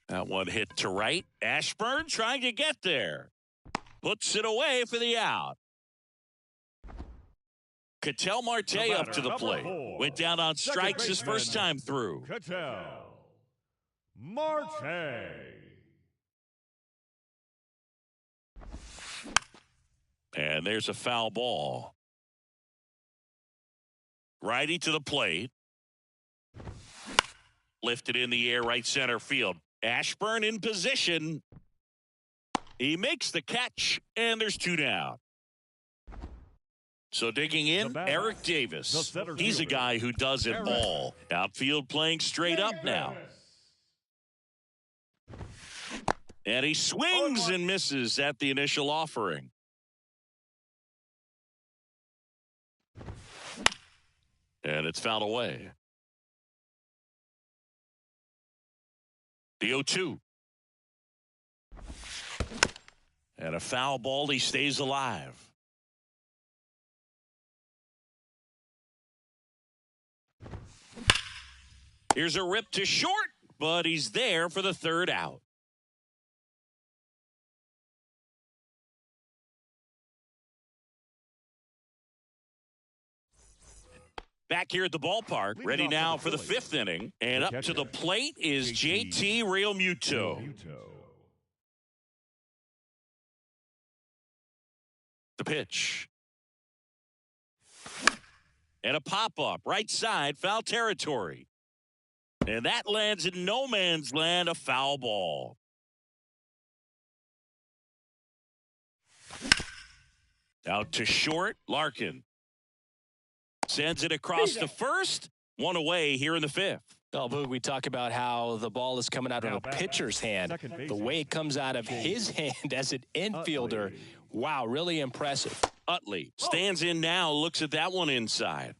That one hit to right. Ashburn trying to get there. Puts it away for the out. Ketel Marte up to the plate. Went down on strikes his first time through. Ketel Marte. And there's a foul ball. Righty to the plate. Lifted in the air, right center field. Ashburn in position. He makes the catch, and there's 2 down. So digging in, Eric Davis. He's a guy who does it all. Outfield playing straight up now. And he swings and misses at the initial offering. And it's fouled away. The 0-2. And a foul ball. He stays alive. Here's a rip to short, but he's there for the third out. Back here at the ballpark, ready now for the 5th inning. And up to the plate is JT Realmuto. The pitch. And a pop-up, right side, foul territory. And that lands in no man's land, a foul ball. Out to short, Larkin. Sends it across the first. One away here in the fifth. Oh, Boog, we talk about how the ball is coming out of a pitcher's hand. The way it comes out of his hand as an infielder, wow, really impressive. Utley stands in now, looks at that one inside.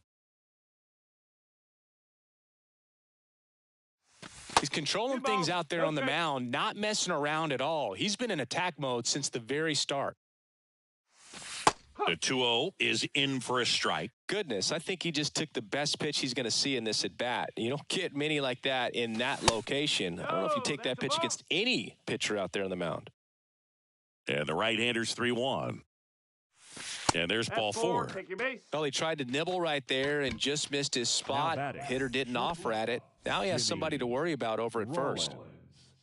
He's controlling things out there on the mound, not messing around at all. He's been in attack mode since the very start. The 2-0 is in for a strike. Goodness, I think he just took the best pitch he's going to see in this at-bat. You don't get many like that in that location. I don't know if you take that pitch against any pitcher out there on the mound. And the right-hander's 3-1. And there's ball 4. Take your base. Well, he tried to nibble right there and just missed his spot. Hitter didn't offer at it. Now he has somebody to worry about over at first.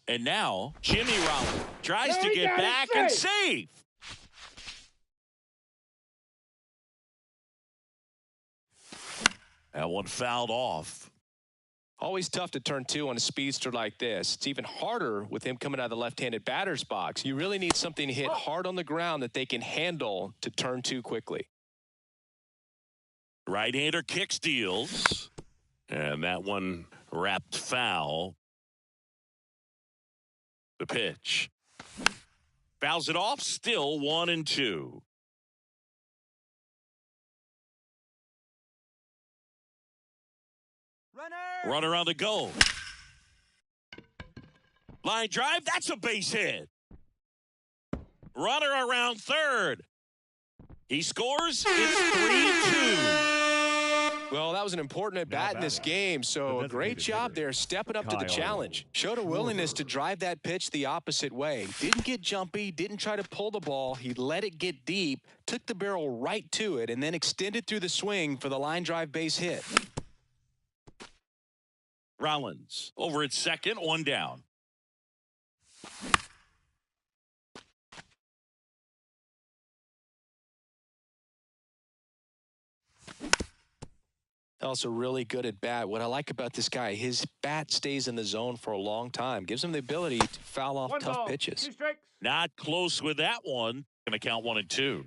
And now Jimmy Rollins tries to get back and save. That one fouled off. Always tough to turn 2 on a speedster like this. It's even harder with him coming out of the left-handed batter's box. You really need something to hit hard on the ground that they can handle to turn 2 quickly. Right-hander kick steals. And that one wrapped foul. The pitch. Fouls it off, still 1-2. Runner on the go. Line drive, that's a base hit. Runner around third. He scores, it's 3-2. Well, that was an important at-bat in this game, so a great job there stepping up to the challenge. Showed a willingness to drive that pitch the opposite way. Didn't get jumpy, didn't try to pull the ball. He let it get deep, took the barrel right to it, and then extended through the swing for the line drive base hit. Rollins over at second, 1 down. Also really good at bat. What I like about this guy, his bat stays in the zone for a long time. Gives him the ability to foul off tough pitches. 2 strikes. Not close with that one. Going to count 1-2.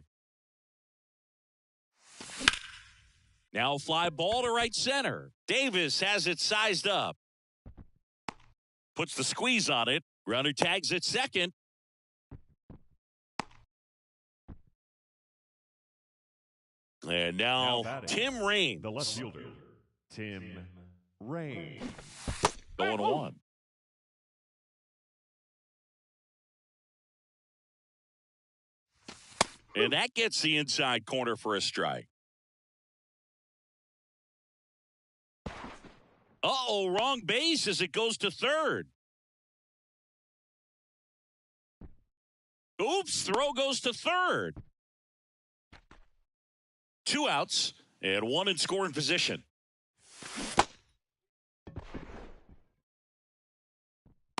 Now fly ball to right center. Davis has it sized up. Puts the squeeze on it. Runner tags at second. And now Tim Raines. The left fielder, Tim Raines. Going 1. And that gets the inside corner for a strike. Uh-oh, wrong base as it goes to third. Oops, throw goes to third. 2 outs and 1 in scoring position.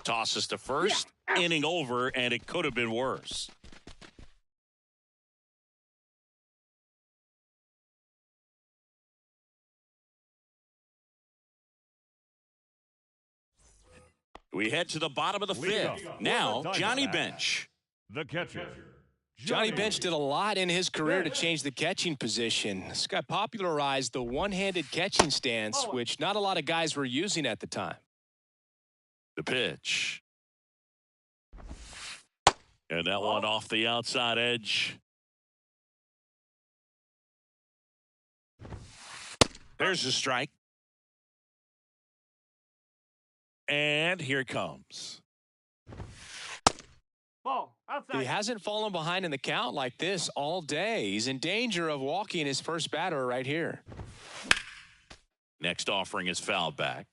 Tosses to first, inning over, and it could have been worse. We head to the bottom of the 5th. Now, Johnny Bench. The catcher, Johnny Bench did a lot in his career to change the catching position. This guy popularized the one-handed catching stance, which not a lot of guys were using at the time. The pitch. And that one off the outside edge. There's the strike. And here it comes. Ball outside. He hasn't fallen behind in the count like this all day. He's in danger of walking his first batter right here. Next offering is fouled back.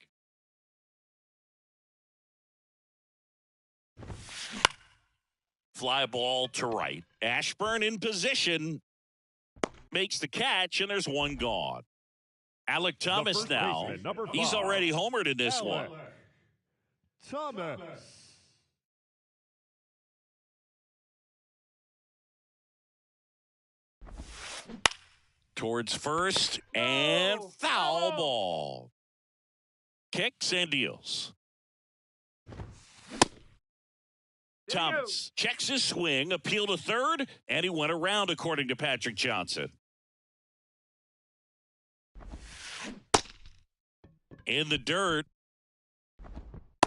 Fly ball to right. Ashburn in position. Makes the catch, and there's one gone. Alec Thomas now. He's already homered in this one. Thomas. Towards first, and foul ball. Kicks and deals. Thomas checks his swing, appeal to third, and he went around, according to Patrick Johnson. In the dirt.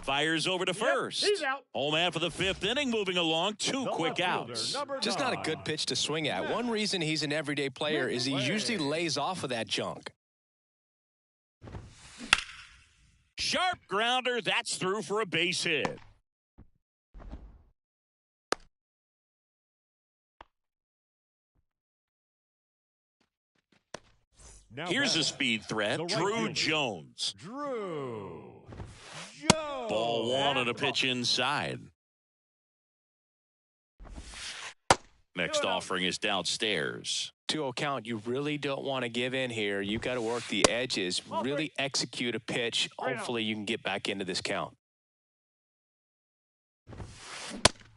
Fires over to first. He's out. Home half of the fifth inning, moving along. Two quick outs. Just not a good pitch to swing at. One reason he's an everyday player is he usually lays off of that junk. Sharp grounder. That's through for a base hit. Here's a speed threat. Drew Jones. Ball one on a pitch inside. Next offering is downstairs. 2-0 count. You really don't want to give in here. You've got to work the edges, really execute a pitch. Hopefully you can get back into this count.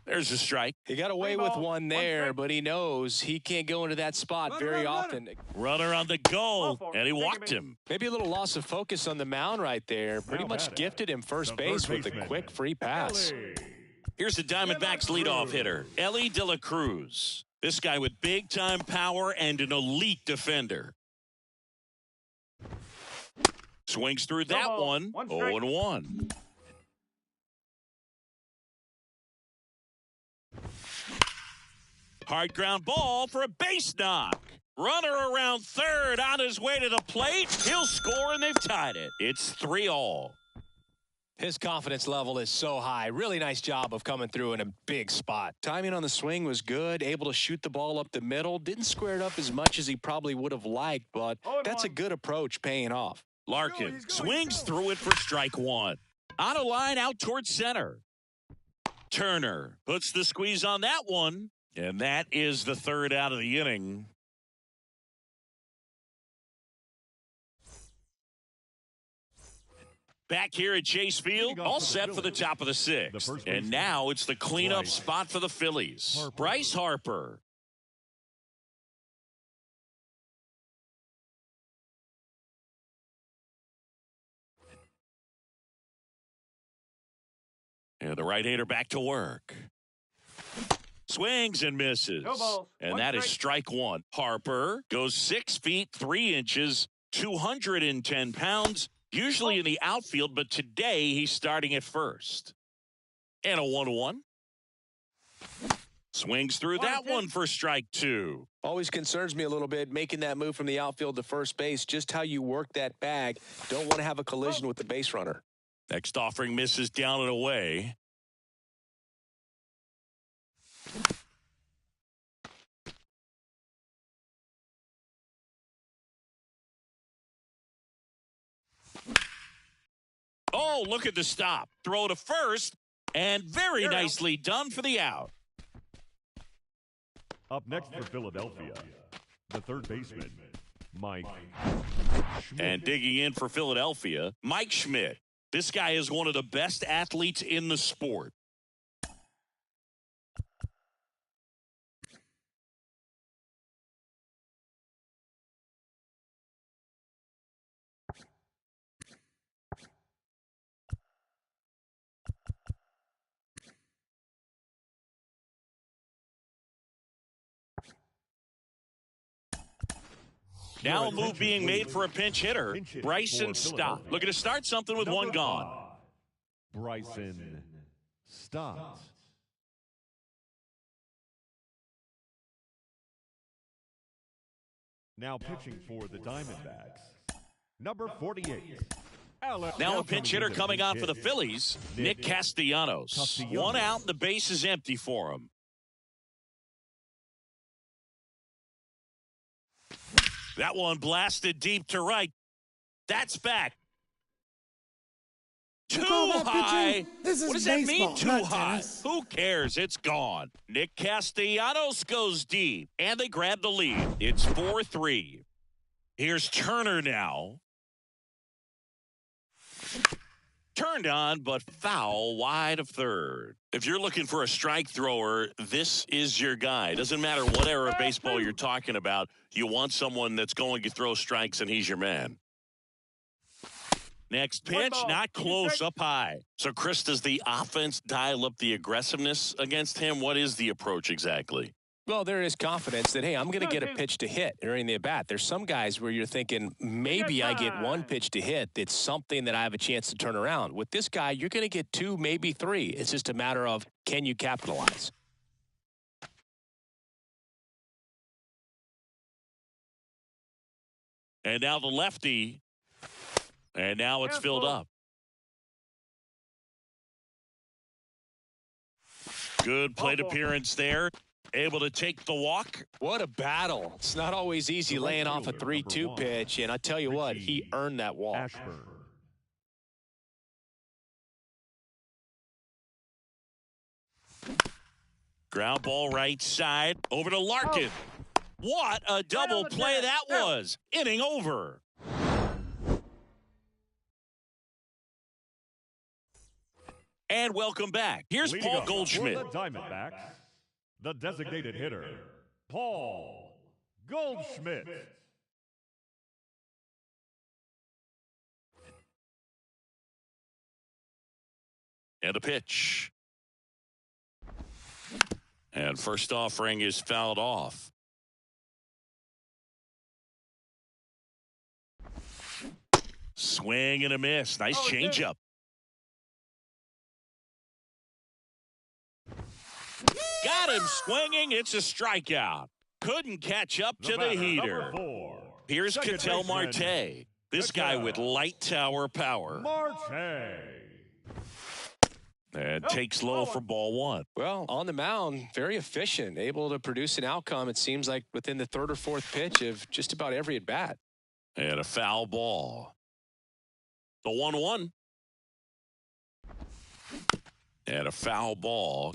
There's a strike. He got away with one there, but he knows he can't go into that spot very often. Runner on the goal, and he walked him. Maybe a little loss of focus on the mound right there. Pretty much gifted him first base with a quick free pass. Here's the Diamondbacks leadoff hitter, Ellie De La Cruz. This guy with big-time power and an elite defender. Swings through that one. 0-1. Hard ground ball for a base knock. Runner around third on his way to the plate. He'll score, and they've tied it. It's 3-all. His confidence level is so high. Really nice job of coming through in a big spot. Timing on the swing was good. Able to shoot the ball up the middle. Didn't square it up as much as he probably would have liked, but that's a good approach paying off. Larkin swings through it for strike one. On a line out towards center. Turner puts the squeeze on that one. And that is the third out of the inning. Back here at Chase Field, all set for the top of the sixth. And now it's the cleanup spot for the Phillies. Bryce Harper. And the right-hander back to work. Swings and misses. And that is strike one. Harper goes 6 feet 3 inches, 210 pounds, usually in the outfield, but today he's starting at first. And a 1-1. Swings through that one for strike two. Always concerns me a little bit making that move from the outfield to first base. Just how you work that bag. Don't want to have a collision with the base runner. Next offering misses down and away. Oh, look at the stop. Throw to first, and very nicely done for the out. Up next for Philadelphia, the third baseman, Mike Schmidt. And digging in for Philadelphia, Mike Schmidt. This guy is one of the best athletes in the sport. Now a move being made for a pinch hitter, Bryson Stott. Looking to start something with one gone. Bryson Stott. Now pitching for the Diamondbacks, number 48. Now a pinch hitter coming on for the Phillies, Nick Castellanos. One out, and the base is empty for him. That one blasted deep to right. That's back. Too high. What does that mean, too high? Who cares? It's gone. Nick Castellanos goes deep, and they grab the lead. It's 4-3. Here's Turner now. Turned on, but foul wide of third. If you're looking for a strike thrower, this is your guy. Doesn't matter what era of baseball you're talking about. You want someone that's going to throw strikes, and he's your man. Next One pitch, ball, not 2 close, strikes. up high. So, Chris, does the offense dial up the aggressiveness against him? What is the approach exactly? Well, there is confidence that, hey, I'm going to get a 2-2. pitch to hit during the at-bat. There's some guys where you're thinking, maybe I get one time. pitch to hit. That's something that I have a chance to turn around. With this guy, you're going to get 2, maybe 3. It's just a matter of, can you capitalize? And now the lefty. And now it's filled up. Good plate appearance there. Able to take the walk. What a battle. It's not always easy laying off a 3-2 pitch. And I tell you what, he earned that walk. Ashburn. Ground ball right side. Over to Larkin. What a double play that was. Inning over. And welcome back. Here's Leading Paul up Goldschmidt. for the Diamondbacks, the designated hitter, Paul Goldschmidt. And a pitch. And first offering is fouled off. Swing and a miss. Nice changeup. Got him swinging. It's a strikeout. Couldn't catch up to the heater. Here's Ketel Marte. This guy with light tower power. Marte. And takes low for ball 1. Well, on the mound, very efficient, able to produce an outcome, it seems like, within the 3rd or 4th pitch of just about every at-bat. And a foul ball. The 1-1. And a foul ball.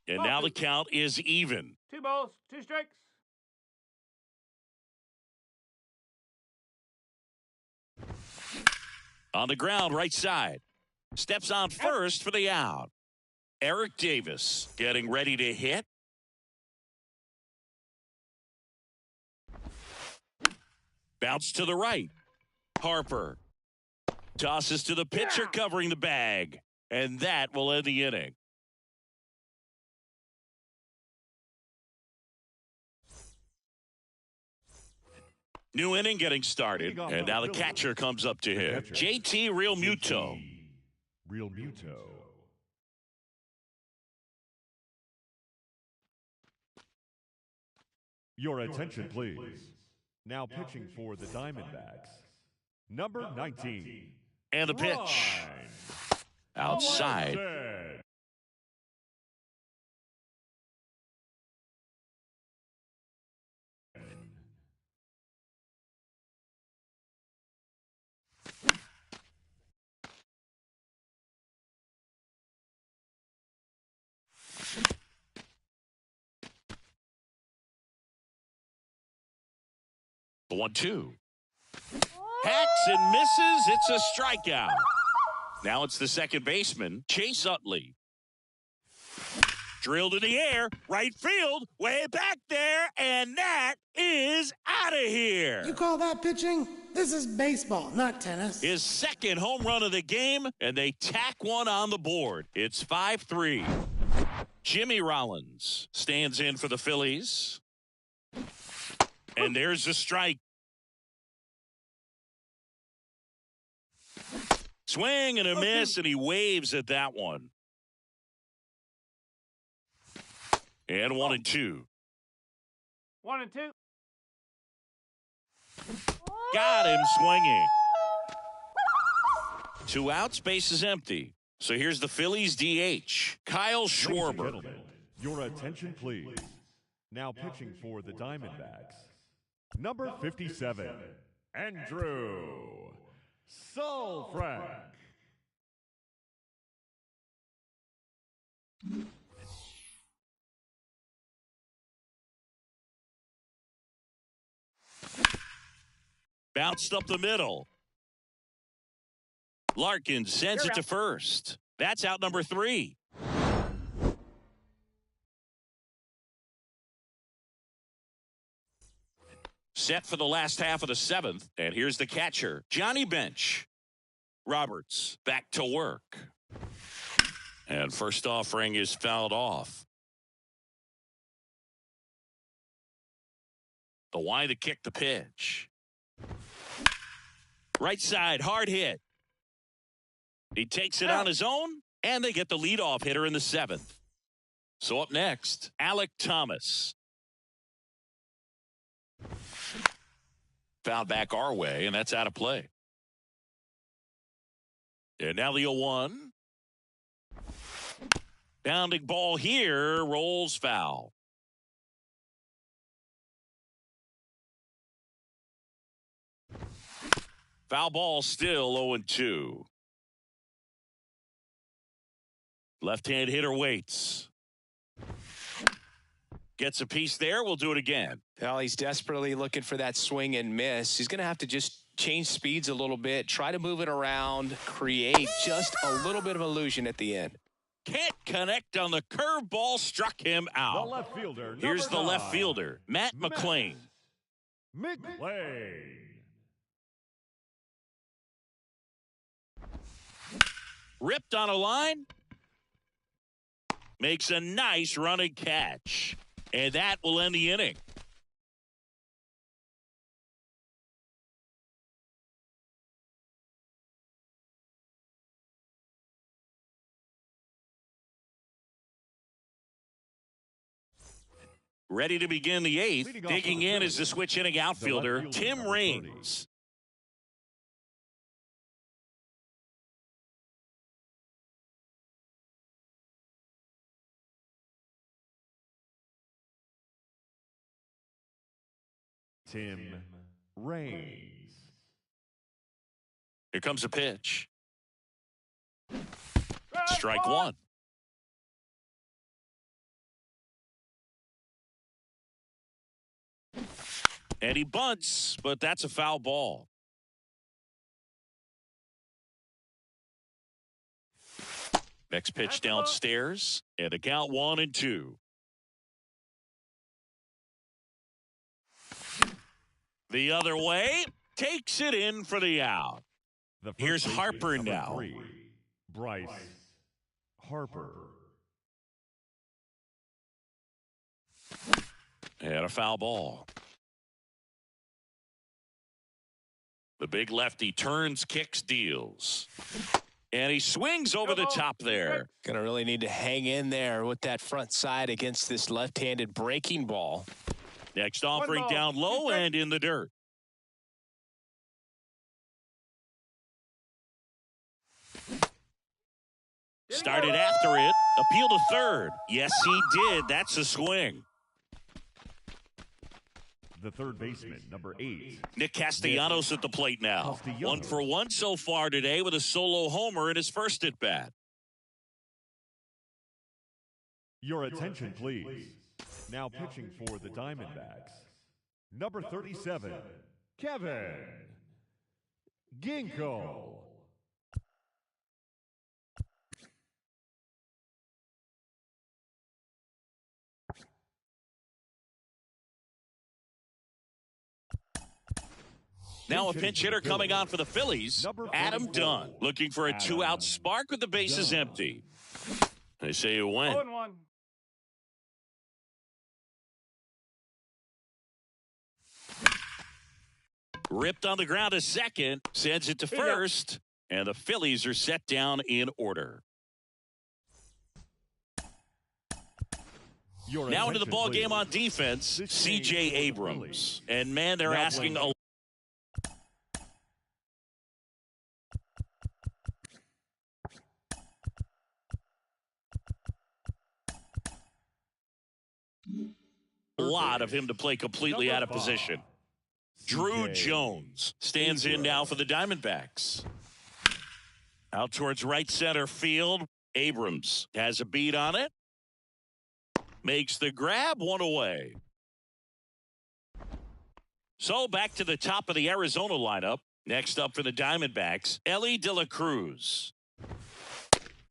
And now the count is even. 2 balls, 2 strikes. On the ground, right side. Steps on first for the out. Eric Davis getting ready to hit. Bounce to the right. Harper tosses to the pitcher covering the bag. And that will end the inning. New inning getting started, and now the catcher comes up to him. JT Realmuto. Realmuto. Your attention, please. Now pitching for the Diamondbacks, number 19. And the pitch. Ryan Outside. Olsen. The 1-2. Hacks and misses. It's a strikeout. Now it's the second baseman, Chase Utley. Drilled in the air, right field, way back there, and that is out of here. You call that pitching? This is baseball, not tennis. His second home run of the game, and they tack one on the board. It's 5-3. Jimmy Rollins stands in for the Phillies. And there's the strike. Swing and a miss, and he waves at that one. And 1-2. 1-2. Got him swinging. 2 outs, base is empty. So here's the Phillies DH, Kyle Ladies and Schwarber. gentlemen, your attention, please. Now pitching for the Diamondbacks, number 57, Andrew Sulfrank. Bounced up the middle. Larkin sends it to first. That's out number 3. set for the last half of the 7th. And here's the catcher, Johnny Bench. Roberts back to work. And first offering is fouled off. The Y to kick the pitch. Right side, hard hit. He takes it on his own, and they get the leadoff hitter in the 7th. So up next, Alec Thomas. Fouled back our way, and that's out of play. And now the 0-1. Bounding ball here, rolls foul. Foul ball still 0-2. Left-hand hitter waits. Gets a piece there. We'll do it again. Well, he's desperately looking for that swing and miss. He's going to have to just change speeds a little bit, try to move it around, create just a little bit of illusion at the end. Can't connect on the curveball, struck him out. The left fielder. Here's the left fielder, Matt McClain. McClain. Ripped on a line. Makes a nice running catch. And that will end the inning. Ready to begin the 8th. Digging in is the switch inning outfielder, Tim Raines. Tim Raines. Here comes a pitch. Strike one. And he bunts, but that's a foul ball. Next pitch downstairs, and a count 1-2. The other way, takes it in for the out. Here's Harper now. 3, Bryce Harper. And a foul ball. The big lefty turns, kicks, deals. And he swings over the top there. Going to really need to hang in there with that front side against this left-handed breaking ball. Next offering down low and in the dirt. Started after it. Appeal to third. Yes, he did. That's a swing. The third baseman, number 8. Nick Castellanos at the plate now. 1 for 1 so far today with a solo homer in his first at bat. Your attention, please. Now pitching for the Diamondbacks, number 37, Kevin Ginkle. Now a pinch hitter coming on for the Phillies, Adam Dunn, looking for a 2-out spark with the bases empty. They say you win. 0-1. Ripped on the ground to second, sends it to first, and the Phillies are set down in order. Now into the ball game on defense, C.J. Abrams. And, man, they're asking a lot of him to play completely out of position. Drew Jones stands in now for the Diamondbacks. Out towards right center field. Abrams has a beat on it. Makes the grab, one away. So back to the top of the Arizona lineup. Next up for the Diamondbacks, Ellie De La Cruz.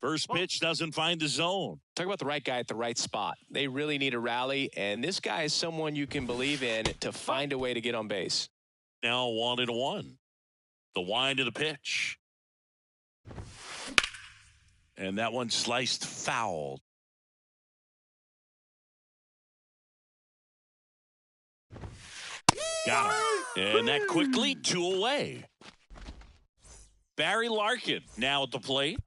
First pitch doesn't find the zone. Talk about the right guy at the right spot. They really need a rally, and this guy is someone you can believe in to find a way to get on base. Now 1-1. The wind of the pitch. And that one sliced foul. Got it. And that quickly 2 away. Barry Larkin now at the plate.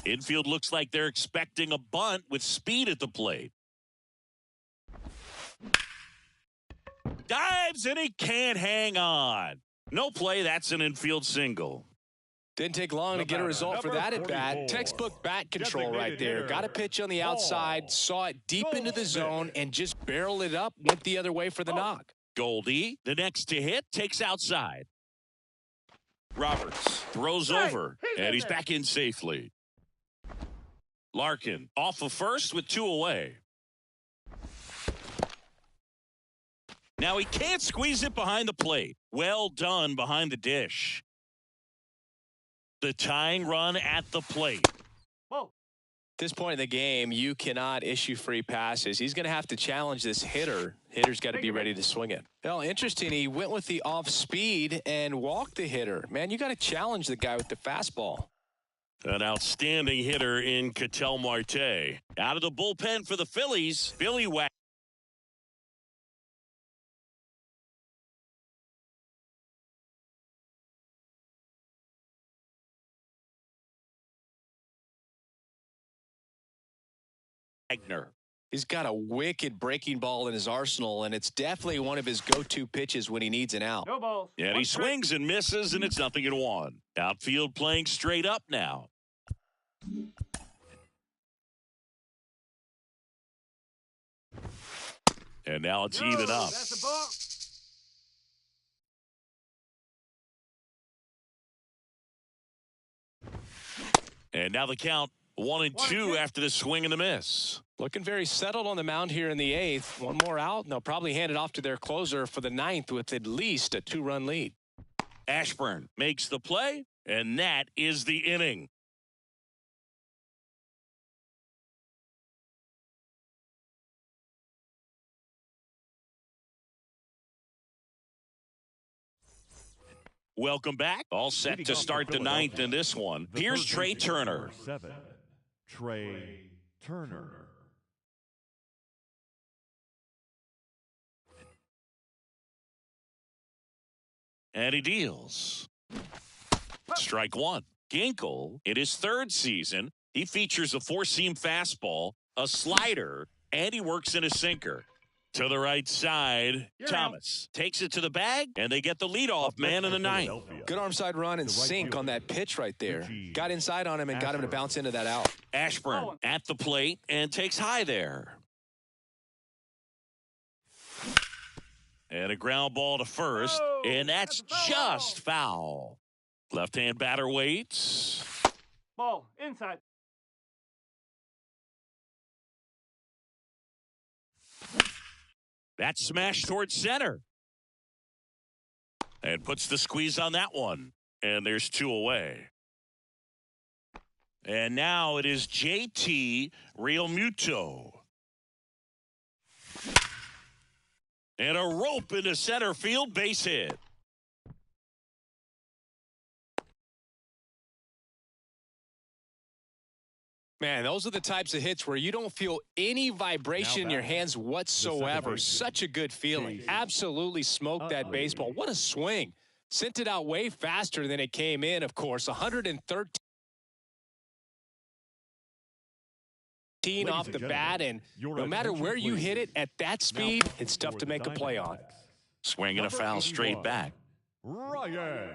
Infield looks like they're expecting a bunt with speed at the plate. Dives and he can't hang on. No play, that's an infield single. Didn't take long to get a result for that at bat. Textbook bat control right there. Got a pitch on the outside, saw it deep into the zone, and just barreled it up, went the other way for the knock. Goldie, the next to hit, takes outside. Roberts throws over, and he's back in safely. Larkin off of first with 2 away. Now he can't squeeze it behind the plate. Well done behind the dish. The tying run at the plate. At this point in the game, you cannot issue free passes. He's going to have to challenge this hitter. Hitter's got to be ready to swing it. Well, interesting. He went with the off speed and walked the hitter. Man, you got to challenge the guy with the fastball. An outstanding hitter in Ketel Marte. Out of the bullpen for the Phillies, Billy Wagner. He's got a wicked breaking ball in his arsenal, and it's definitely one of his go-to pitches when he needs an out. No balls. And he swings and misses, and it's 0-1. Outfield playing straight up now. And now it's even up. That's a ball. And now the count 1-2 after the swing and the miss. Looking very settled on the mound here in the 8th. One more out, and they'll probably hand it off to their closer for the 9th with at least a 2-run lead. Ashburn makes the play, and that is the inning. Welcome back. All set to start the 9th in this one. Here's Trey Turner. 7, Trey Turner. And he deals. Strike 1. Ginkel, in his 3rd season, he features a 4-seam fastball, a slider, and he works in a sinker. To the right side, Thomas takes it to the bag, and they get the leadoff man in the 9th. Good arm side run and sink on that pitch right there. Got inside on him and got him to bounce into that out. Ashburn at the plate and takes high there. And a ground ball to first, and that's just foul. Left-hand batter waits. Ball inside. That's smashed towards center. And puts the squeeze on that one. And there's 2 away. And now it is JT Realmuto. And a rope into center field, base hit. Man, those are the types of hits where you don't feel any vibration in your hands whatsoever. Such a good feeling. Absolutely smoked that baseball. What a swing. Sent it out way faster than it came in, of course. 113 off the bat, and no matter where you hit it at that speed, it's tough to make a play on. Swing and a foul straight back. Ryan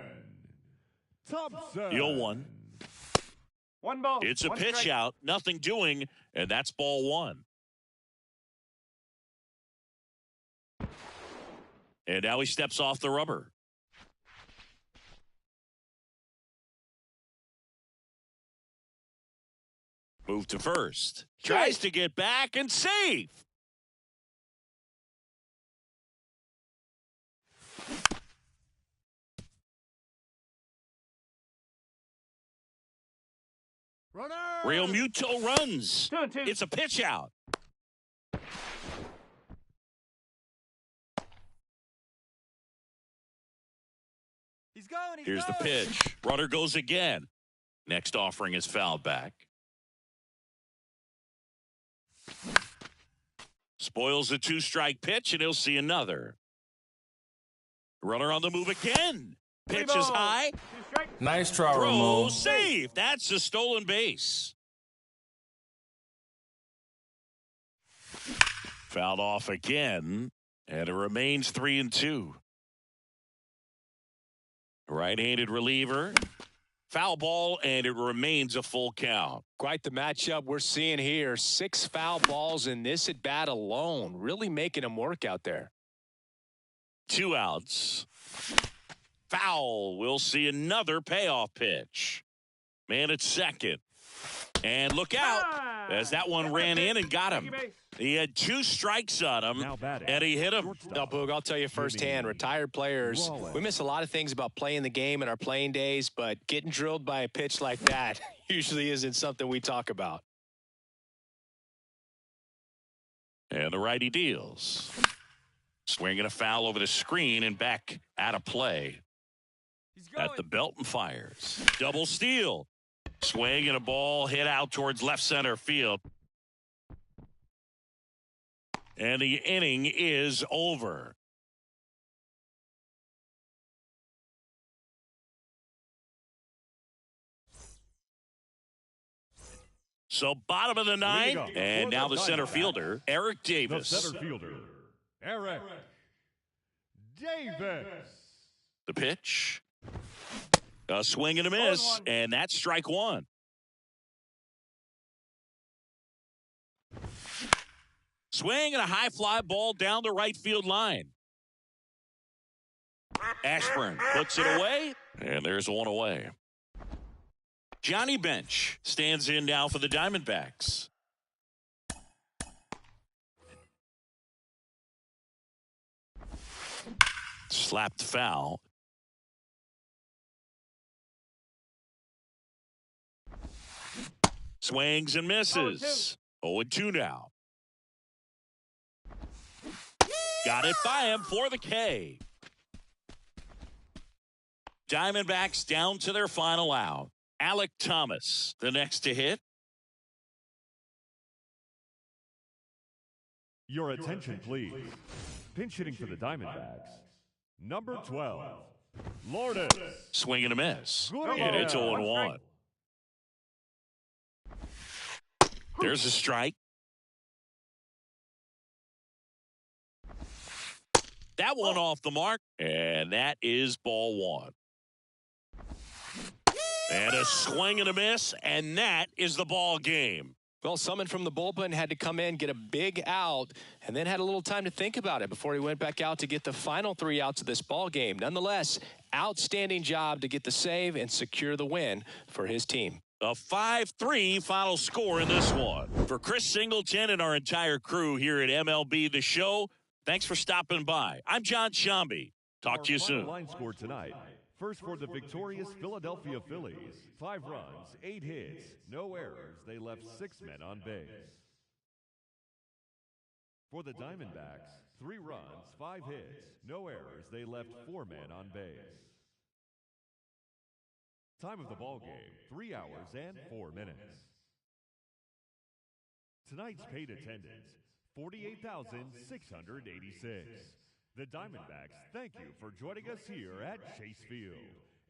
Thompson. 0-1. 1 ball. It's a 1 pitch strike. out, nothing doing, and that's ball 1. And now he steps off the rubber. Move to first. Tries to get back and safe. Real Muto runs. 2-2. It's a pitch out. He's going. Here's the pitch. Runner goes again. Next offering is fouled back. Spoils a 2-strike pitch, and he'll see another. Runner on the move again. Pitch is high. 2 strikes. Nice Trower Throw move. safe. That's a stolen base. Fouled off again, and it remains 3-2. Right-handed reliever. Foul ball, and it remains a full count. Quite the matchup we're seeing here. 6 foul balls in this at bat alone. Really making him work out there. 2 outs. Foul. We'll see another payoff pitch. Man at second. And look out as that one ran in and got him. He had 2 strikes on him, and he hit him. Now, Boog, I'll tell you firsthand, retired players, we miss a lot of things about playing the game in our playing days, but getting drilled by a pitch like that usually isn't something we talk about. And the righty deals. Swinging a foul over the screen and back out of play. At the belt and fires. Double steal. Swing and a ball hit out towards left center field. And the inning is over. So bottom of the 9th, and now the center fielder, Eric Davis. The center fielder, Eric Davis. The pitch. A swing and a miss, and that's strike 1. Swing and a high fly ball down the right field line. Ashburn puts it away, and there's one away. Johnny Bench stands in now for the Diamondbacks. Slapped foul. Swings and misses. 0-2 now. Got it by him for the K. Diamondbacks down to their final out. Alec Thomas, the next to hit. Your attention, please. Pinch hitting for the Diamondbacks. Number 12, Lourdes. Swing and a miss. And it's 0-1. There's a strike. That one off the mark, and that is ball 1. And a swing and a miss, and that is the ball game. Well, someone from the bullpen had to come in, get a big out, and then had a little time to think about it before he went back out to get the final 3 outs of this ball game. Nonetheless, outstanding job to get the save and secure the win for his team. A 5-3 final score in this one. For Chris Singleton and our entire crew here at MLB The Show, thanks for stopping by. I'm John Shambi. Talk to you soon. Line score tonight. First for the victorious Philadelphia Phillies. 5 runs, 8 hits, no errors. They left 6 men on base. For the Diamondbacks, 3 runs, 5 hits, no errors. They left 4 men on base. Time of the ball game, 3 hours and 4 minutes. Tonight's paid attendance, 48,686. The Diamondbacks thank you for joining us here at Chase Field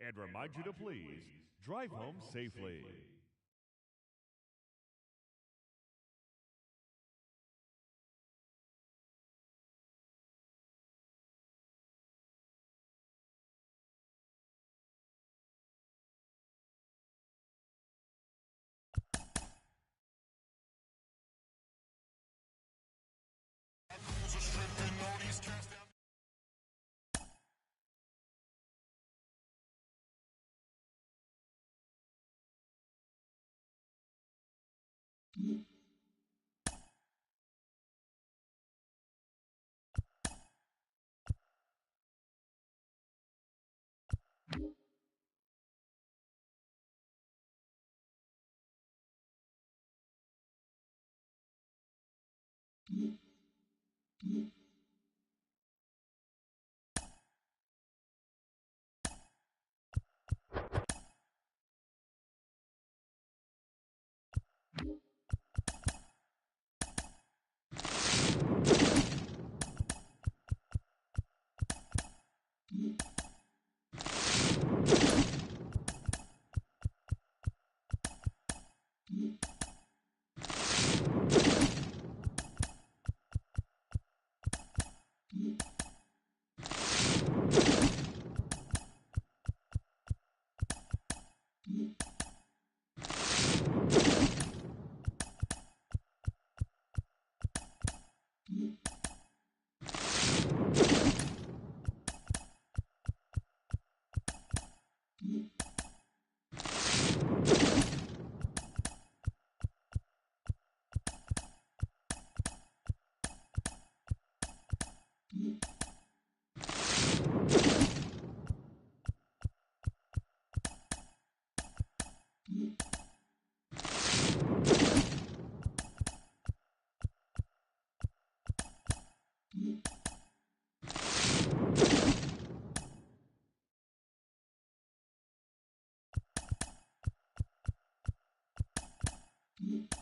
and remind you to please drive home safely. Mm-hmm.